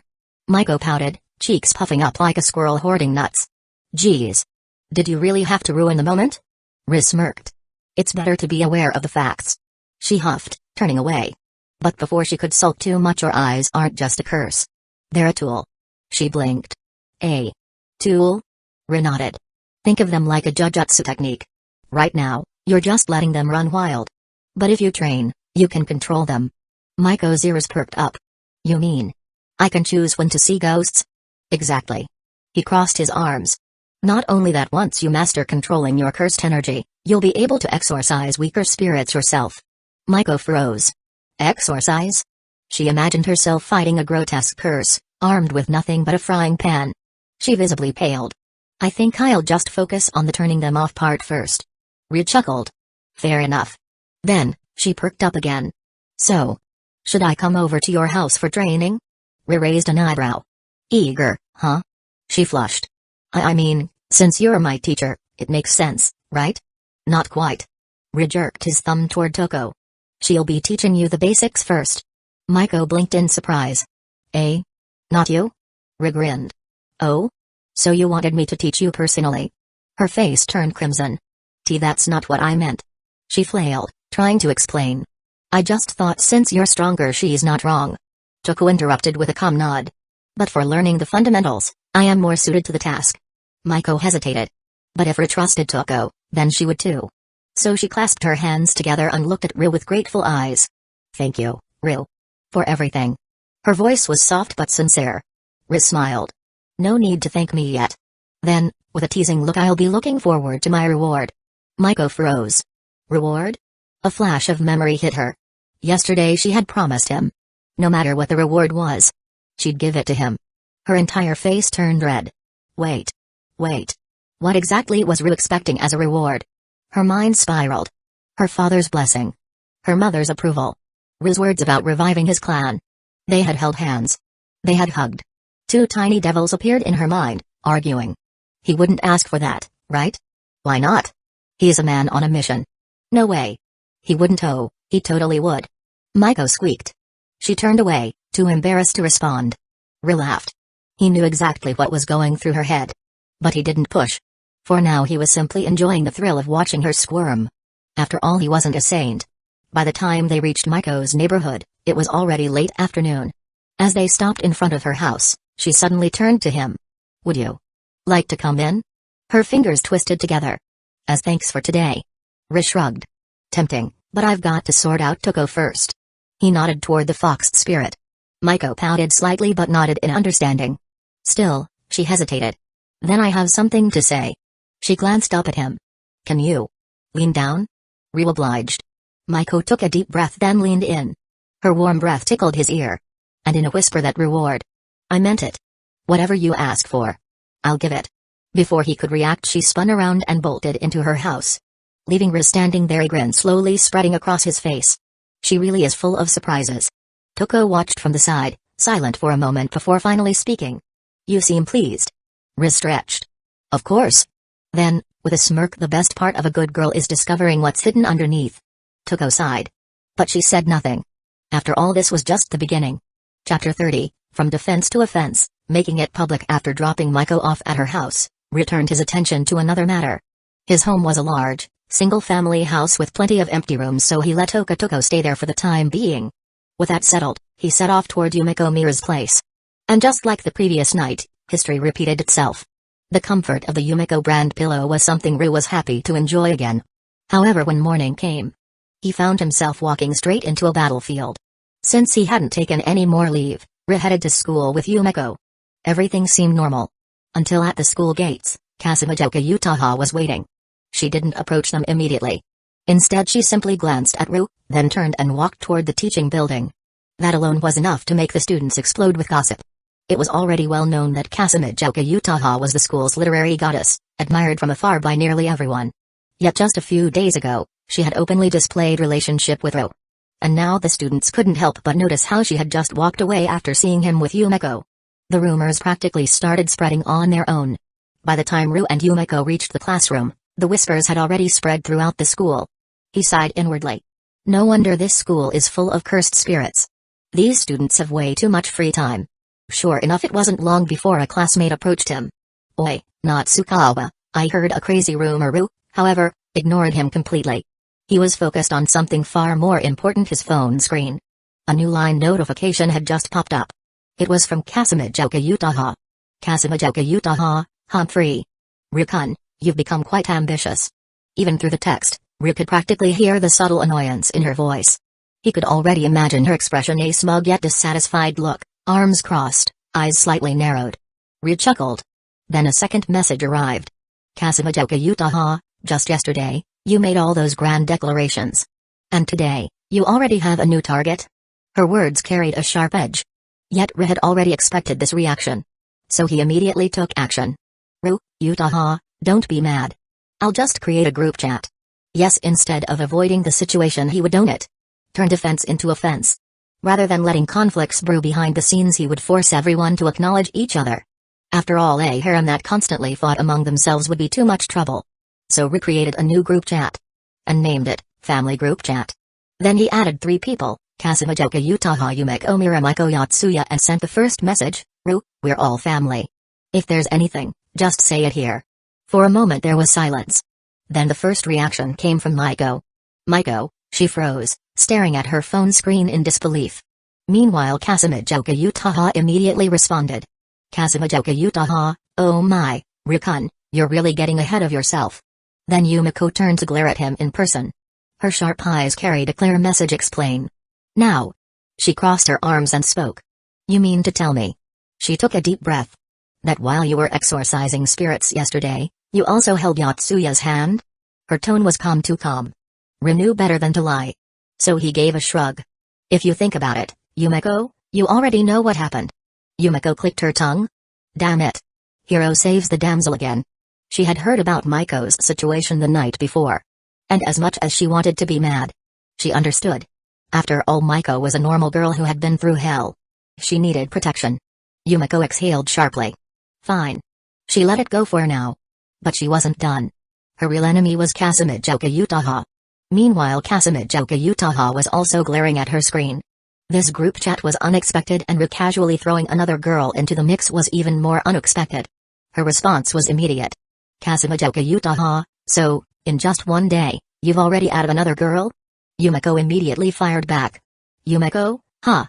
Maiko pouted, cheeks puffing up like a squirrel hoarding nuts. Geez. Did you really have to ruin the moment? Ril smirked. It's better to be aware of the facts. She huffed, turning away. But before she could sulk too much, her eyes aren't just a curse. They're a tool. She blinked. A tool? Ril nodded. Think of them like a jujutsu technique. Right now, you're just letting them run wild. But if you train, you can control them. Maiko's ears perked up. You mean? I can choose when to see ghosts? Exactly. He crossed his arms. Not only that, once you master controlling your cursed energy, you'll be able to exorcise weaker spirits yourself. Maiko froze. Exorcise? She imagined herself fighting a grotesque curse, armed with nothing but a frying pan. She visibly paled. I think I'll just focus on the turning them off part first. Ril chuckled. Fair enough. Then, she perked up again. So, should I come over to your house for training? Ril raised an eyebrow. Eager, huh? She flushed. I mean, since you're my teacher, it makes sense, right? Not quite. Ril jerked his thumb toward Toko. She'll be teaching you the basics first. Maiko blinked in surprise. Eh? Not you? Ril grinned. Oh? So you wanted me to teach you personally? Her face turned crimson. That's not what I meant. She flailed, trying to explain. I just thought since you're stronger, she's not wrong. Toko interrupted with a calm nod. But for learning the fundamentals, I am more suited to the task. Maiko hesitated. But if Ril trusted Toko, then she would too. So she clasped her hands together and looked at Ril with grateful eyes. Thank you, Ril. For everything. Her voice was soft but sincere. Ril smiled. No need to thank me yet. Then, with a teasing look, I'll be looking forward to my reward. Maiko froze. Reward? A flash of memory hit her. Yesterday she had promised him. No matter what the reward was, she'd give it to him. Her entire face turned red. Wait. What exactly was Rue expecting as a reward? Her mind spiraled. Her father's blessing. Her mother's approval. Rue's words about reviving his clan. They had held hands. They had hugged. Two tiny devils appeared in her mind, arguing. He wouldn't ask for that, right? Why not? He is a man on a mission. No way. He wouldn't. Oh, he totally would. Maiko squeaked. She turned away, too embarrassed to respond. Rue laughed. He knew exactly what was going through her head. But he didn't push. For now he was simply enjoying the thrill of watching her squirm. After all, he wasn't a saint. By the time they reached Maiko's neighborhood, it was already late afternoon. As they stopped in front of her house, she suddenly turned to him. Would you like to come in? Her fingers twisted together. As thanks for today. Rue shrugged. Tempting, but I've got to sort out Tuko first. He nodded toward the foxed spirit. Maiko pouted slightly but nodded in understanding. Still, she hesitated. Then I have something to say. She glanced up at him. Can you lean down? Rue obliged. Maiko took a deep breath then leaned in. Her warm breath tickled his ear. And in a whisper that reward. I meant it. Whatever you ask for, I'll give it. Before he could react, she spun around and bolted into her house. Leaving Rue standing there, a grin slowly spreading across his face. She really is full of surprises. Tuko watched from the side, silent for a moment before finally speaking. You seem pleased. Rue stretched. Of course. Then, with a smirk, the best part of a good girl is discovering what's hidden underneath. Tuko sighed. But she said nothing. After all, this was just the beginning. Chapter 30, From Defense to Offense. Making it public. After dropping Maiko off at her house, Rue turned his attention to another matter. His home was a large, single-family house with plenty of empty rooms, so he let Tuko stay there for the time being. With that settled, he set off toward Yumiko Mira's place. And just like the previous night, history repeated itself. The comfort of the Yumiko brand pillow was something Rue was happy to enjoy again. However, when morning came, he found himself walking straight into a battlefield. Since he hadn't taken any more leave, Rue headed to school with Yumiko. Everything seemed normal. Until at the school gates, Kasumijoka Utaha was waiting. She didn't approach them immediately. Instead, she simply glanced at Rue, then turned and walked toward the teaching building. That alone was enough to make the students explode with gossip. It was already well known that Kasumijoka Utaha was the school's literary goddess, admired from afar by nearly everyone. Yet just a few days ago, she had openly displayed relationship with Rue. And now the students couldn't help but notice how she had just walked away after seeing him with Yumiko. The rumors practically started spreading on their own. By the time Rue and Yumiko reached the classroom, the whispers had already spread throughout the school. He sighed inwardly. No wonder this school is full of cursed spirits. These students have way too much free time. Sure enough, it wasn't long before a classmate approached him. Oi, Natsukawa, I heard a crazy rumor. Rue, however, ignored him completely. He was focused on something far more important, his phone screen. A new line notification had just popped up. It was from Kasumijoka Utaha. Kasumijoka Utaha, Humphrey. Ryu-kun, you've become quite ambitious. Even through the text, Ryu could practically hear the subtle annoyance in her voice. He could already imagine her expression, a smug yet dissatisfied look, arms crossed, eyes slightly narrowed. Ryu chuckled. Then a second message arrived. Kasumijoka Utaha, just yesterday, you made all those grand declarations. And today, you already have a new target? Her words carried a sharp edge. Yet Ryu had already expected this reaction. So he immediately took action. Rue, Utaha, don't be mad. I'll just create a group chat. Yes, instead of avoiding the situation, he would own it. Turn defense into offense. Rather than letting conflicts brew behind the scenes, he would force everyone to acknowledge each other. After all, a harem that constantly fought among themselves would be too much trouble. So Rue created a new group chat. And named it, Family Group Chat. Then he added 3 people, Kasumijoka Utaha, Yumiko Mira, Maiko Yatsuya, and sent the first message, Rue, we're all family. If there's anything, just say it here. For a moment there was silence. Then the first reaction came from Maiko. Maiko, she froze, staring at her phone screen in disbelief. Meanwhile, Kasumijoka Utaha immediately responded. Kasumijoka Utaha, oh my, Ryu-kun, you're really getting ahead of yourself. Then Yumiko turned to glare at him in person. Her sharp eyes carried a clear message: explain. Now. She crossed her arms and spoke. You mean to tell me? She took a deep breath. That while you were exorcising spirits yesterday, you also held Yatsuya's hand? Her tone was calm, too calm. Rin knew better than to lie. So he gave a shrug. If you think about it, Yumeko, you already know what happened. Yumeko clicked her tongue. Damn it. Hero saves the damsel again. She had heard about Maiko's situation the night before. And as much as she wanted to be mad, she understood. After all, Maiko was a normal girl who had been through hell. She needed protection. Yumeko exhaled sharply. Fine. She let it go for now. But she wasn't done. Her real enemy was Kasumijoka Utaha. Meanwhile, Kasumijoka Utaha was also glaring at her screen. This group chat was unexpected, and casually throwing another girl into the mix was even more unexpected. Her response was immediate. Kasumijoka Utaha, so, in just one day, you've already added another girl? Yumeko immediately fired back. Yumeko, huh?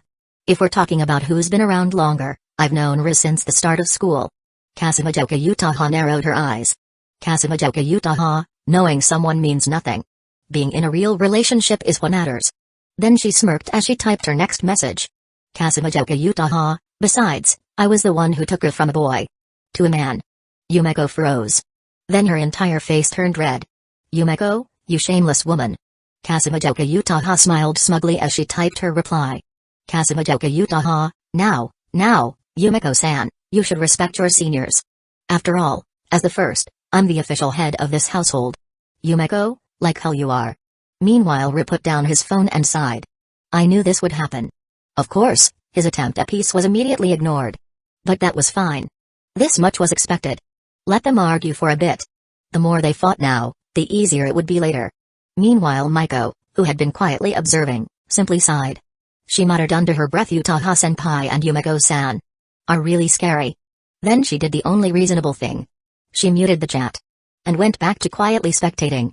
If we're talking about who's been around longer, I've known Riz since the start of school. Kasumijoka Utaha narrowed her eyes. Kasumijoka Utaha, knowing someone means nothing. Being in a real relationship is what matters. Then she smirked as she typed her next message. Kasumijoka Utaha, besides, I was the one who took her from a boy to a man. Yumeko froze. Then her entire face turned red. Yumeko, you shameless woman. Kasumijoka Utaha smiled smugly as she typed her reply. Kasumijoka Utaha, now, Yumeko-san, you should respect your seniors. After all, as the first, I'm the official head of this household. Yumeko, like hell you are. Meanwhile, Ri put down his phone and sighed. I knew this would happen. Of course, his attempt at peace was immediately ignored. But that was fine. This much was expected. Let them argue for a bit. The more they fought now, the easier it would be later. Meanwhile, Maiko, who had been quietly observing, simply sighed. She muttered under her breath, Utaha-senpai and Yumeko-san are really scary. Then she did the only reasonable thing. She muted the chat and went back to quietly spectating.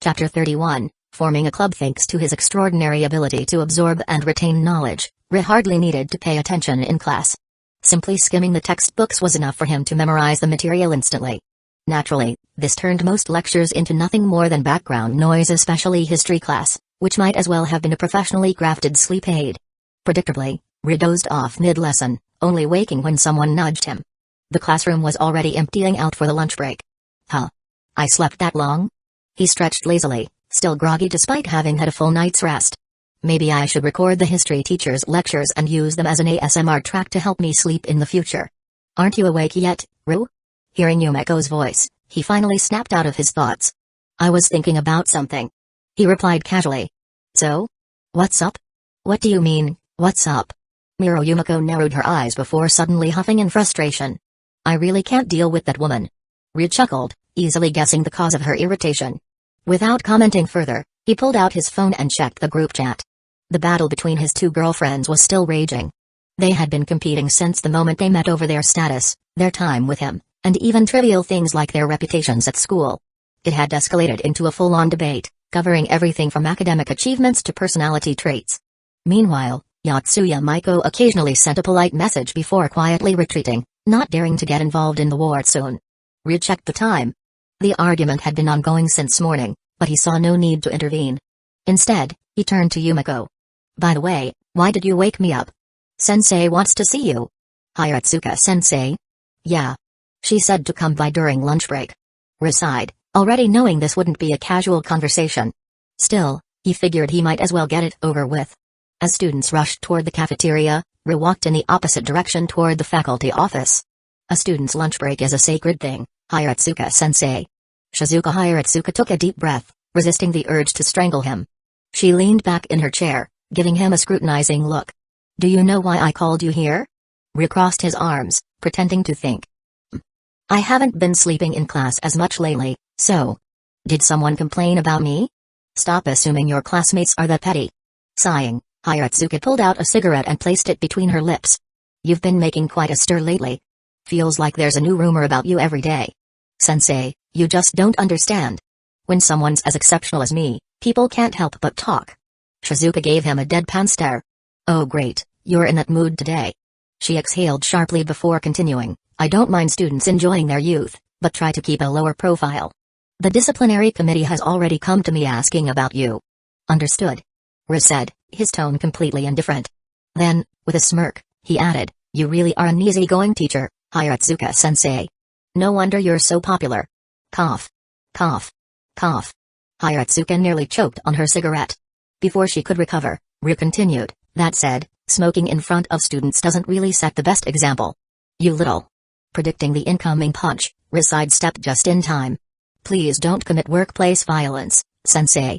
Chapter 31, forming a club. Thanks to his extraordinary ability to absorb and retain knowledge, Ri hardly needed to pay attention in class. Simply skimming the textbooks was enough for him to memorize the material instantly. Naturally, this turned most lectures into nothing more than background noise, especially history class, which might as well have been a professionally crafted sleep aid. Predictably, Ri dozed off mid-lesson, only waking when someone nudged him. The classroom was already emptying out for the lunch break. Huh? I slept that long? He stretched lazily, still groggy despite having had a full night's rest. Maybe I should record the history teacher's lectures and use them as an ASMR track to help me sleep in the future. Aren't you awake yet, Ru? Hearing Yumeko's voice, he finally snapped out of his thoughts. I was thinking about something. He replied casually. So? What's up? What do you mean, what's up? Yumeko narrowed her eyes before suddenly huffing in frustration. I really can't deal with that woman. Ri chuckled, easily guessing the cause of her irritation. Without commenting further, he pulled out his phone and checked the group chat. The battle between his two girlfriends was still raging. They had been competing since the moment they met over their status, their time with him, and even trivial things like their reputations at school. It had escalated into a full-on debate, covering everything from academic achievements to personality traits. Meanwhile, Yatsuya Maiko occasionally sent a polite message before quietly retreating, not daring to get involved in the war soon. Ri checked the time. The argument had been ongoing since morning, but he saw no need to intervene. Instead, he turned to Yumeko. By the way, why did you wake me up? Sensei wants to see you. Hiratsuka-sensei? Yeah. She said to come by during lunch break. Ri sighed, already knowing this wouldn't be a casual conversation. Still, he figured he might as well get it over with. As students rushed toward the cafeteria, Ri walked in the opposite direction toward the faculty office. A student's lunch break is a sacred thing, Hiratsuka-sensei. Shizuka Hiratsuka took a deep breath, resisting the urge to strangle him. She leaned back in her chair, giving him a scrutinizing look. Do you know why I called you here? Ri crossed his arms, pretending to think. I haven't been sleeping in class as much lately, so. Did someone complain about me? Stop assuming your classmates are that petty. Sighing, Hiratsuka pulled out a cigarette and placed it between her lips. You've been making quite a stir lately. Feels like there's a new rumor about you every day. Sensei, you just don't understand. When someone's as exceptional as me, people can't help but talk. Shizuka gave him a deadpan stare. Oh great, you're in that mood today. She exhaled sharply before continuing. I don't mind students enjoying their youth, but try to keep a lower profile. The disciplinary committee has already come to me asking about you. Understood. Riz said, his tone completely indifferent. Then, with a smirk, he added, you really are an easygoing teacher, Hiratsuka-sensei. No wonder you're so popular. Cough. Cough. Cough. Hiratsuka nearly choked on her cigarette. Before she could recover, Ri continued, that said, smoking in front of students doesn't really set the best example. You little. Predicting the incoming punch, Ri sidestepped just in time. Please don't commit workplace violence, sensei.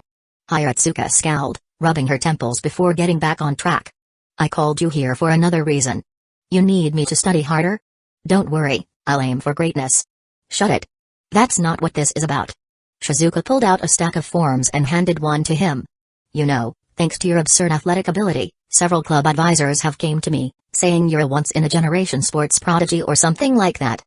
Hiratsuka scowled, rubbing her temples before getting back on track. I called you here for another reason. You need me to study harder? Don't worry, I'll aim for greatness. Shut it. That's not what this is about. Shizuka pulled out a stack of forms and handed one to him. You know, thanks to your absurd athletic ability, several club advisors have came to me, saying you're a once-in-a-generation sports prodigy or something like that.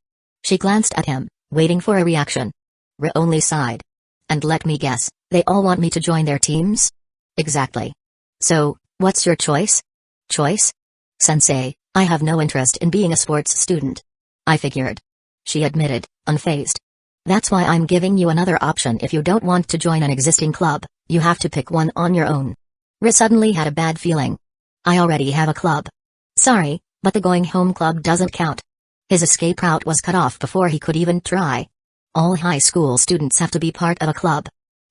She glanced at him, waiting for a reaction. Ri only sighed. And let me guess, they all want me to join their teams? Exactly. So, what's your choice? Choice? Sensei, I have no interest in being a sports student. I figured. She admitted, unfazed. That's why I'm giving you another option. If you don't want to join an existing club, you have to pick one on your own. Ri suddenly had a bad feeling. I already have a club. Sorry, but the going home club doesn't count. His escape route was cut off before he could even try. All high school students have to be part of a club.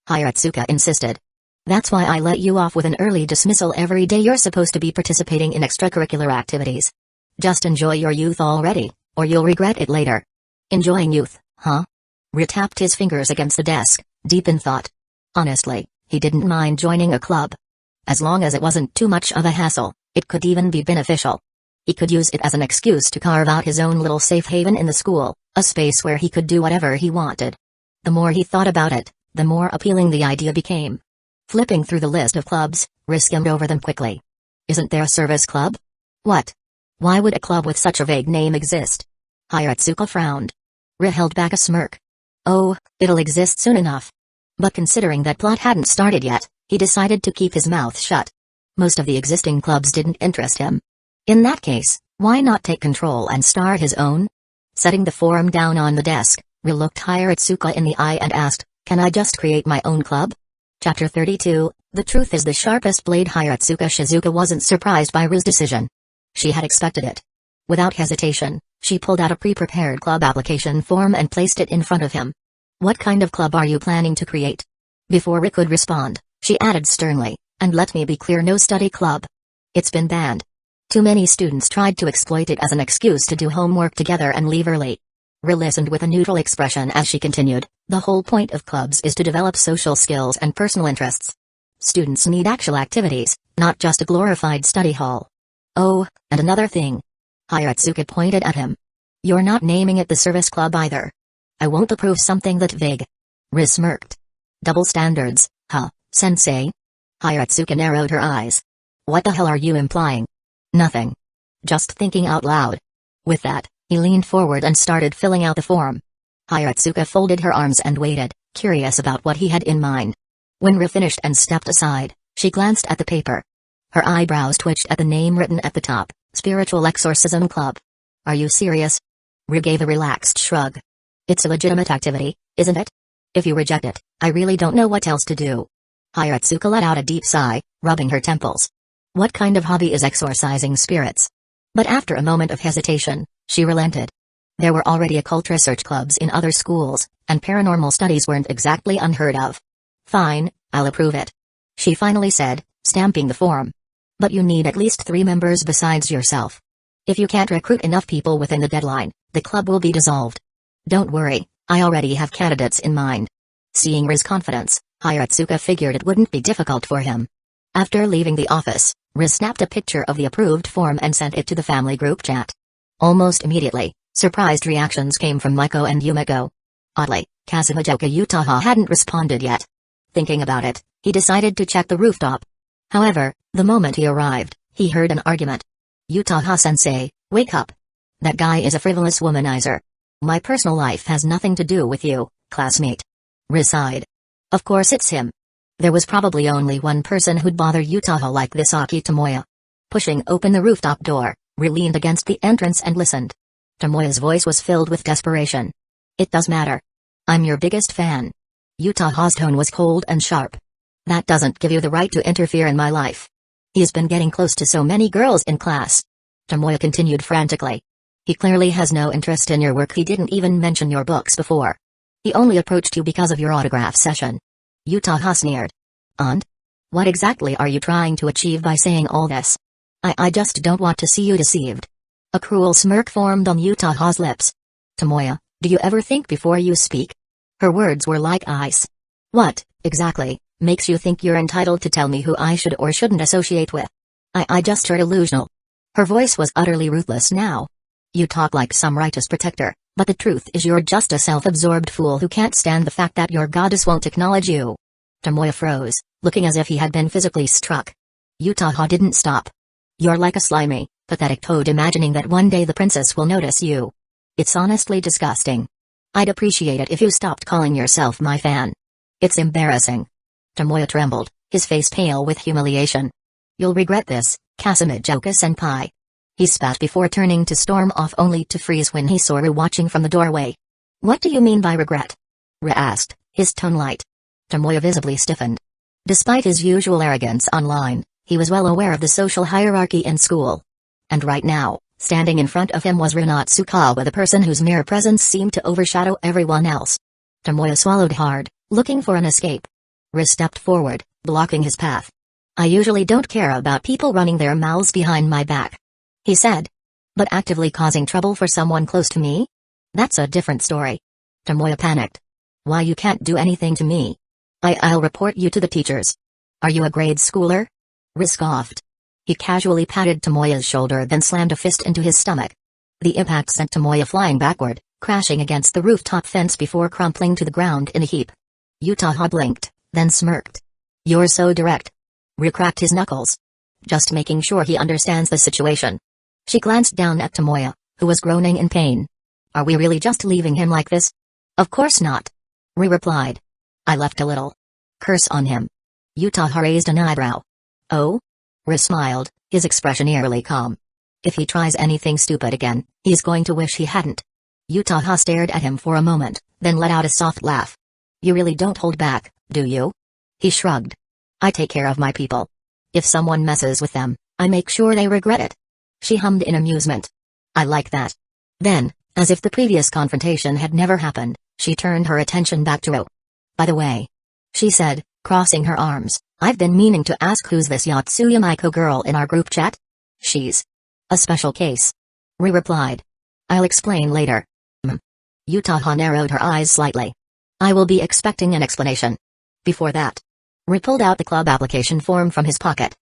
Hiratsuka insisted. That's why I let you off with an early dismissal every day. You're supposed to be participating in extracurricular activities. Just enjoy your youth already, or you'll regret it later. Enjoying youth, huh? Ri tapped his fingers against the desk, deep in thought. Honestly, he didn't mind joining a club. As long as it wasn't too much of a hassle, it could even be beneficial. He could use it as an excuse to carve out his own little safe haven in the school, a space where he could do whatever he wanted. The more he thought about it, the more appealing the idea became. Flipping through the list of clubs, Ri skimmed over them quickly. Isn't there a service club? What? Why would a club with such a vague name exist? Hiratsuka frowned. Ri held back a smirk. Oh, it'll exist soon enough. But considering that plot hadn't started yet, he decided to keep his mouth shut. Most of the existing clubs didn't interest him. In that case, why not take control and start his own? Setting the form down on the desk, Ri looked Hiratsuka in the eye and asked, Can I just create my own club? Chapter 32, The Truth is the Sharpest Blade. Shizuka wasn't surprised by Ri's decision. She had expected it. Without hesitation, she pulled out a pre-prepared club application form and placed it in front of him. What kind of club are you planning to create? Before Ri could respond, she added sternly, and let me be clear, no study club. It's been banned. Too many students tried to exploit it as an excuse to do homework together and leave early. Ri listened with a neutral expression as she continued, the whole point of clubs is to develop social skills and personal interests. Students need actual activities, not just a glorified study hall. Oh, and another thing. Hiratsuka pointed at him. You're not naming it the service club either. I won't approve something that vague. Ri smirked. Double standards, huh, sensei? Hiratsuka narrowed her eyes. What the hell are you implying? Nothing. Just thinking out loud. With that, he leaned forward and started filling out the form. Hiratsuka folded her arms and waited, curious about what he had in mind. When Ri finished and stepped aside, she glanced at the paper. Her eyebrows twitched at the name written at the top, Spiritual Exorcism Club. Are you serious? Ri gave a relaxed shrug. It's a legitimate activity, isn't it? If you reject it, I really don't know what else to do. Hiratsuka let out a deep sigh, rubbing her temples. What kind of hobby is exorcising spirits? But after a moment of hesitation, she relented. There were already occult research clubs in other schools, and paranormal studies weren't exactly unheard of. Fine, I'll approve it. She finally said, stamping the form. But you need at least 3 members besides yourself. If you can't recruit enough people within the deadline, the club will be dissolved. Don't worry, I already have candidates in mind. Seeing Ri's confidence, Hiratsuka figured it wouldn't be difficult for him. After leaving the office, Ri snapped a picture of the approved form and sent it to the family group chat. Almost immediately, surprised reactions came from Maiko and Yumiko. Oddly, Kazumijoka Utaha hadn't responded yet. Thinking about it, he decided to check the rooftop. However, the moment he arrived, he heard an argument. Utaha-sensei, wake up. That guy is a frivolous womanizer. My personal life has nothing to do with you, classmate. Ri sighed. Of course it's him. There was probably only one person who'd bother Utaha like this, Aki Tomoya. Pushing open the rooftop door, Ri leaned against the entrance and listened. Tomoya's voice was filled with desperation. It does matter. I'm your biggest fan. Utaha's tone was cold and sharp. That doesn't give you the right to interfere in my life. He's been getting close to so many girls in class. Tomoya continued frantically. He clearly has no interest in your work. He didn't even mention your books before. He only approached you because of your autograph session. Utaha sneered. And? What exactly are you trying to achieve by saying all this? I just don't want to see you deceived. A cruel smirk formed on Utaha's lips. Tomoya, do you ever think before you speak? Her words were like ice. What, exactly, makes you think you're entitled to tell me who I should or shouldn't associate with? I just heard illusional. Her voice was utterly ruthless now. You talk like some righteous protector, but the truth is you're just a self-absorbed fool who can't stand the fact that your goddess won't acknowledge you. Tomoya froze, looking as if he had been physically struck. Utaha didn't stop. You're like a slimy, pathetic toad imagining that one day the princess will notice you. It's honestly disgusting. I'd appreciate it if you stopped calling yourself my fan. It's embarrassing. Tomoya trembled, his face pale with humiliation. You'll regret this, Kasumijoka-senpai. He spat before turning to storm off only to freeze when he saw Ru watching from the doorway. What do you mean by regret? Ru asked, his tone light. Tomoya visibly stiffened. Despite his usual arrogance online, he was well aware of the social hierarchy in school. And right now, standing in front of him was Rinatsukawa, the person whose mere presence seemed to overshadow everyone else. Tomoya swallowed hard, looking for an escape. Ru stepped forward, blocking his path. I usually don't care about people running their mouths behind my back, he said. But actively causing trouble for someone close to me? That's a different story. Tomoya panicked. Why, you can't do anything to me. I'll report you to the teachers. Are you a grade schooler? Ru scoffed. He casually patted Tomoya's shoulder, then slammed a fist into his stomach. The impact sent Tomoya flying backward, crashing against the rooftop fence before crumpling to the ground in a heap. Utaha blinked, then smirked. You're so direct. Ru cracked his knuckles. Just making sure he understands the situation. She glanced down at Tomoya, who was groaning in pain. Are we really just leaving him like this? Of course not. Ru replied. I left a little. Curse on him. Utaha raised an eyebrow. Oh? Ru smiled, his expression eerily calm. If he tries anything stupid again, he's going to wish he hadn't. Utaha stared at him for a moment, then let out a soft laugh. You really don't hold back, do you? He shrugged. I take care of my people. If someone messes with them, I make sure they regret it. She hummed in amusement. I like that. Then, as if the previous confrontation had never happened, she turned her attention back to Ru. By the way, she said, crossing her arms, I've been meaning to ask who's this Yotsuya Maiko girl in our group chat? She's a special case. Ru replied. I'll explain later. Utaha narrowed her eyes slightly. I will be expecting an explanation. Before that, Ru pulled out the club application form from his pocket.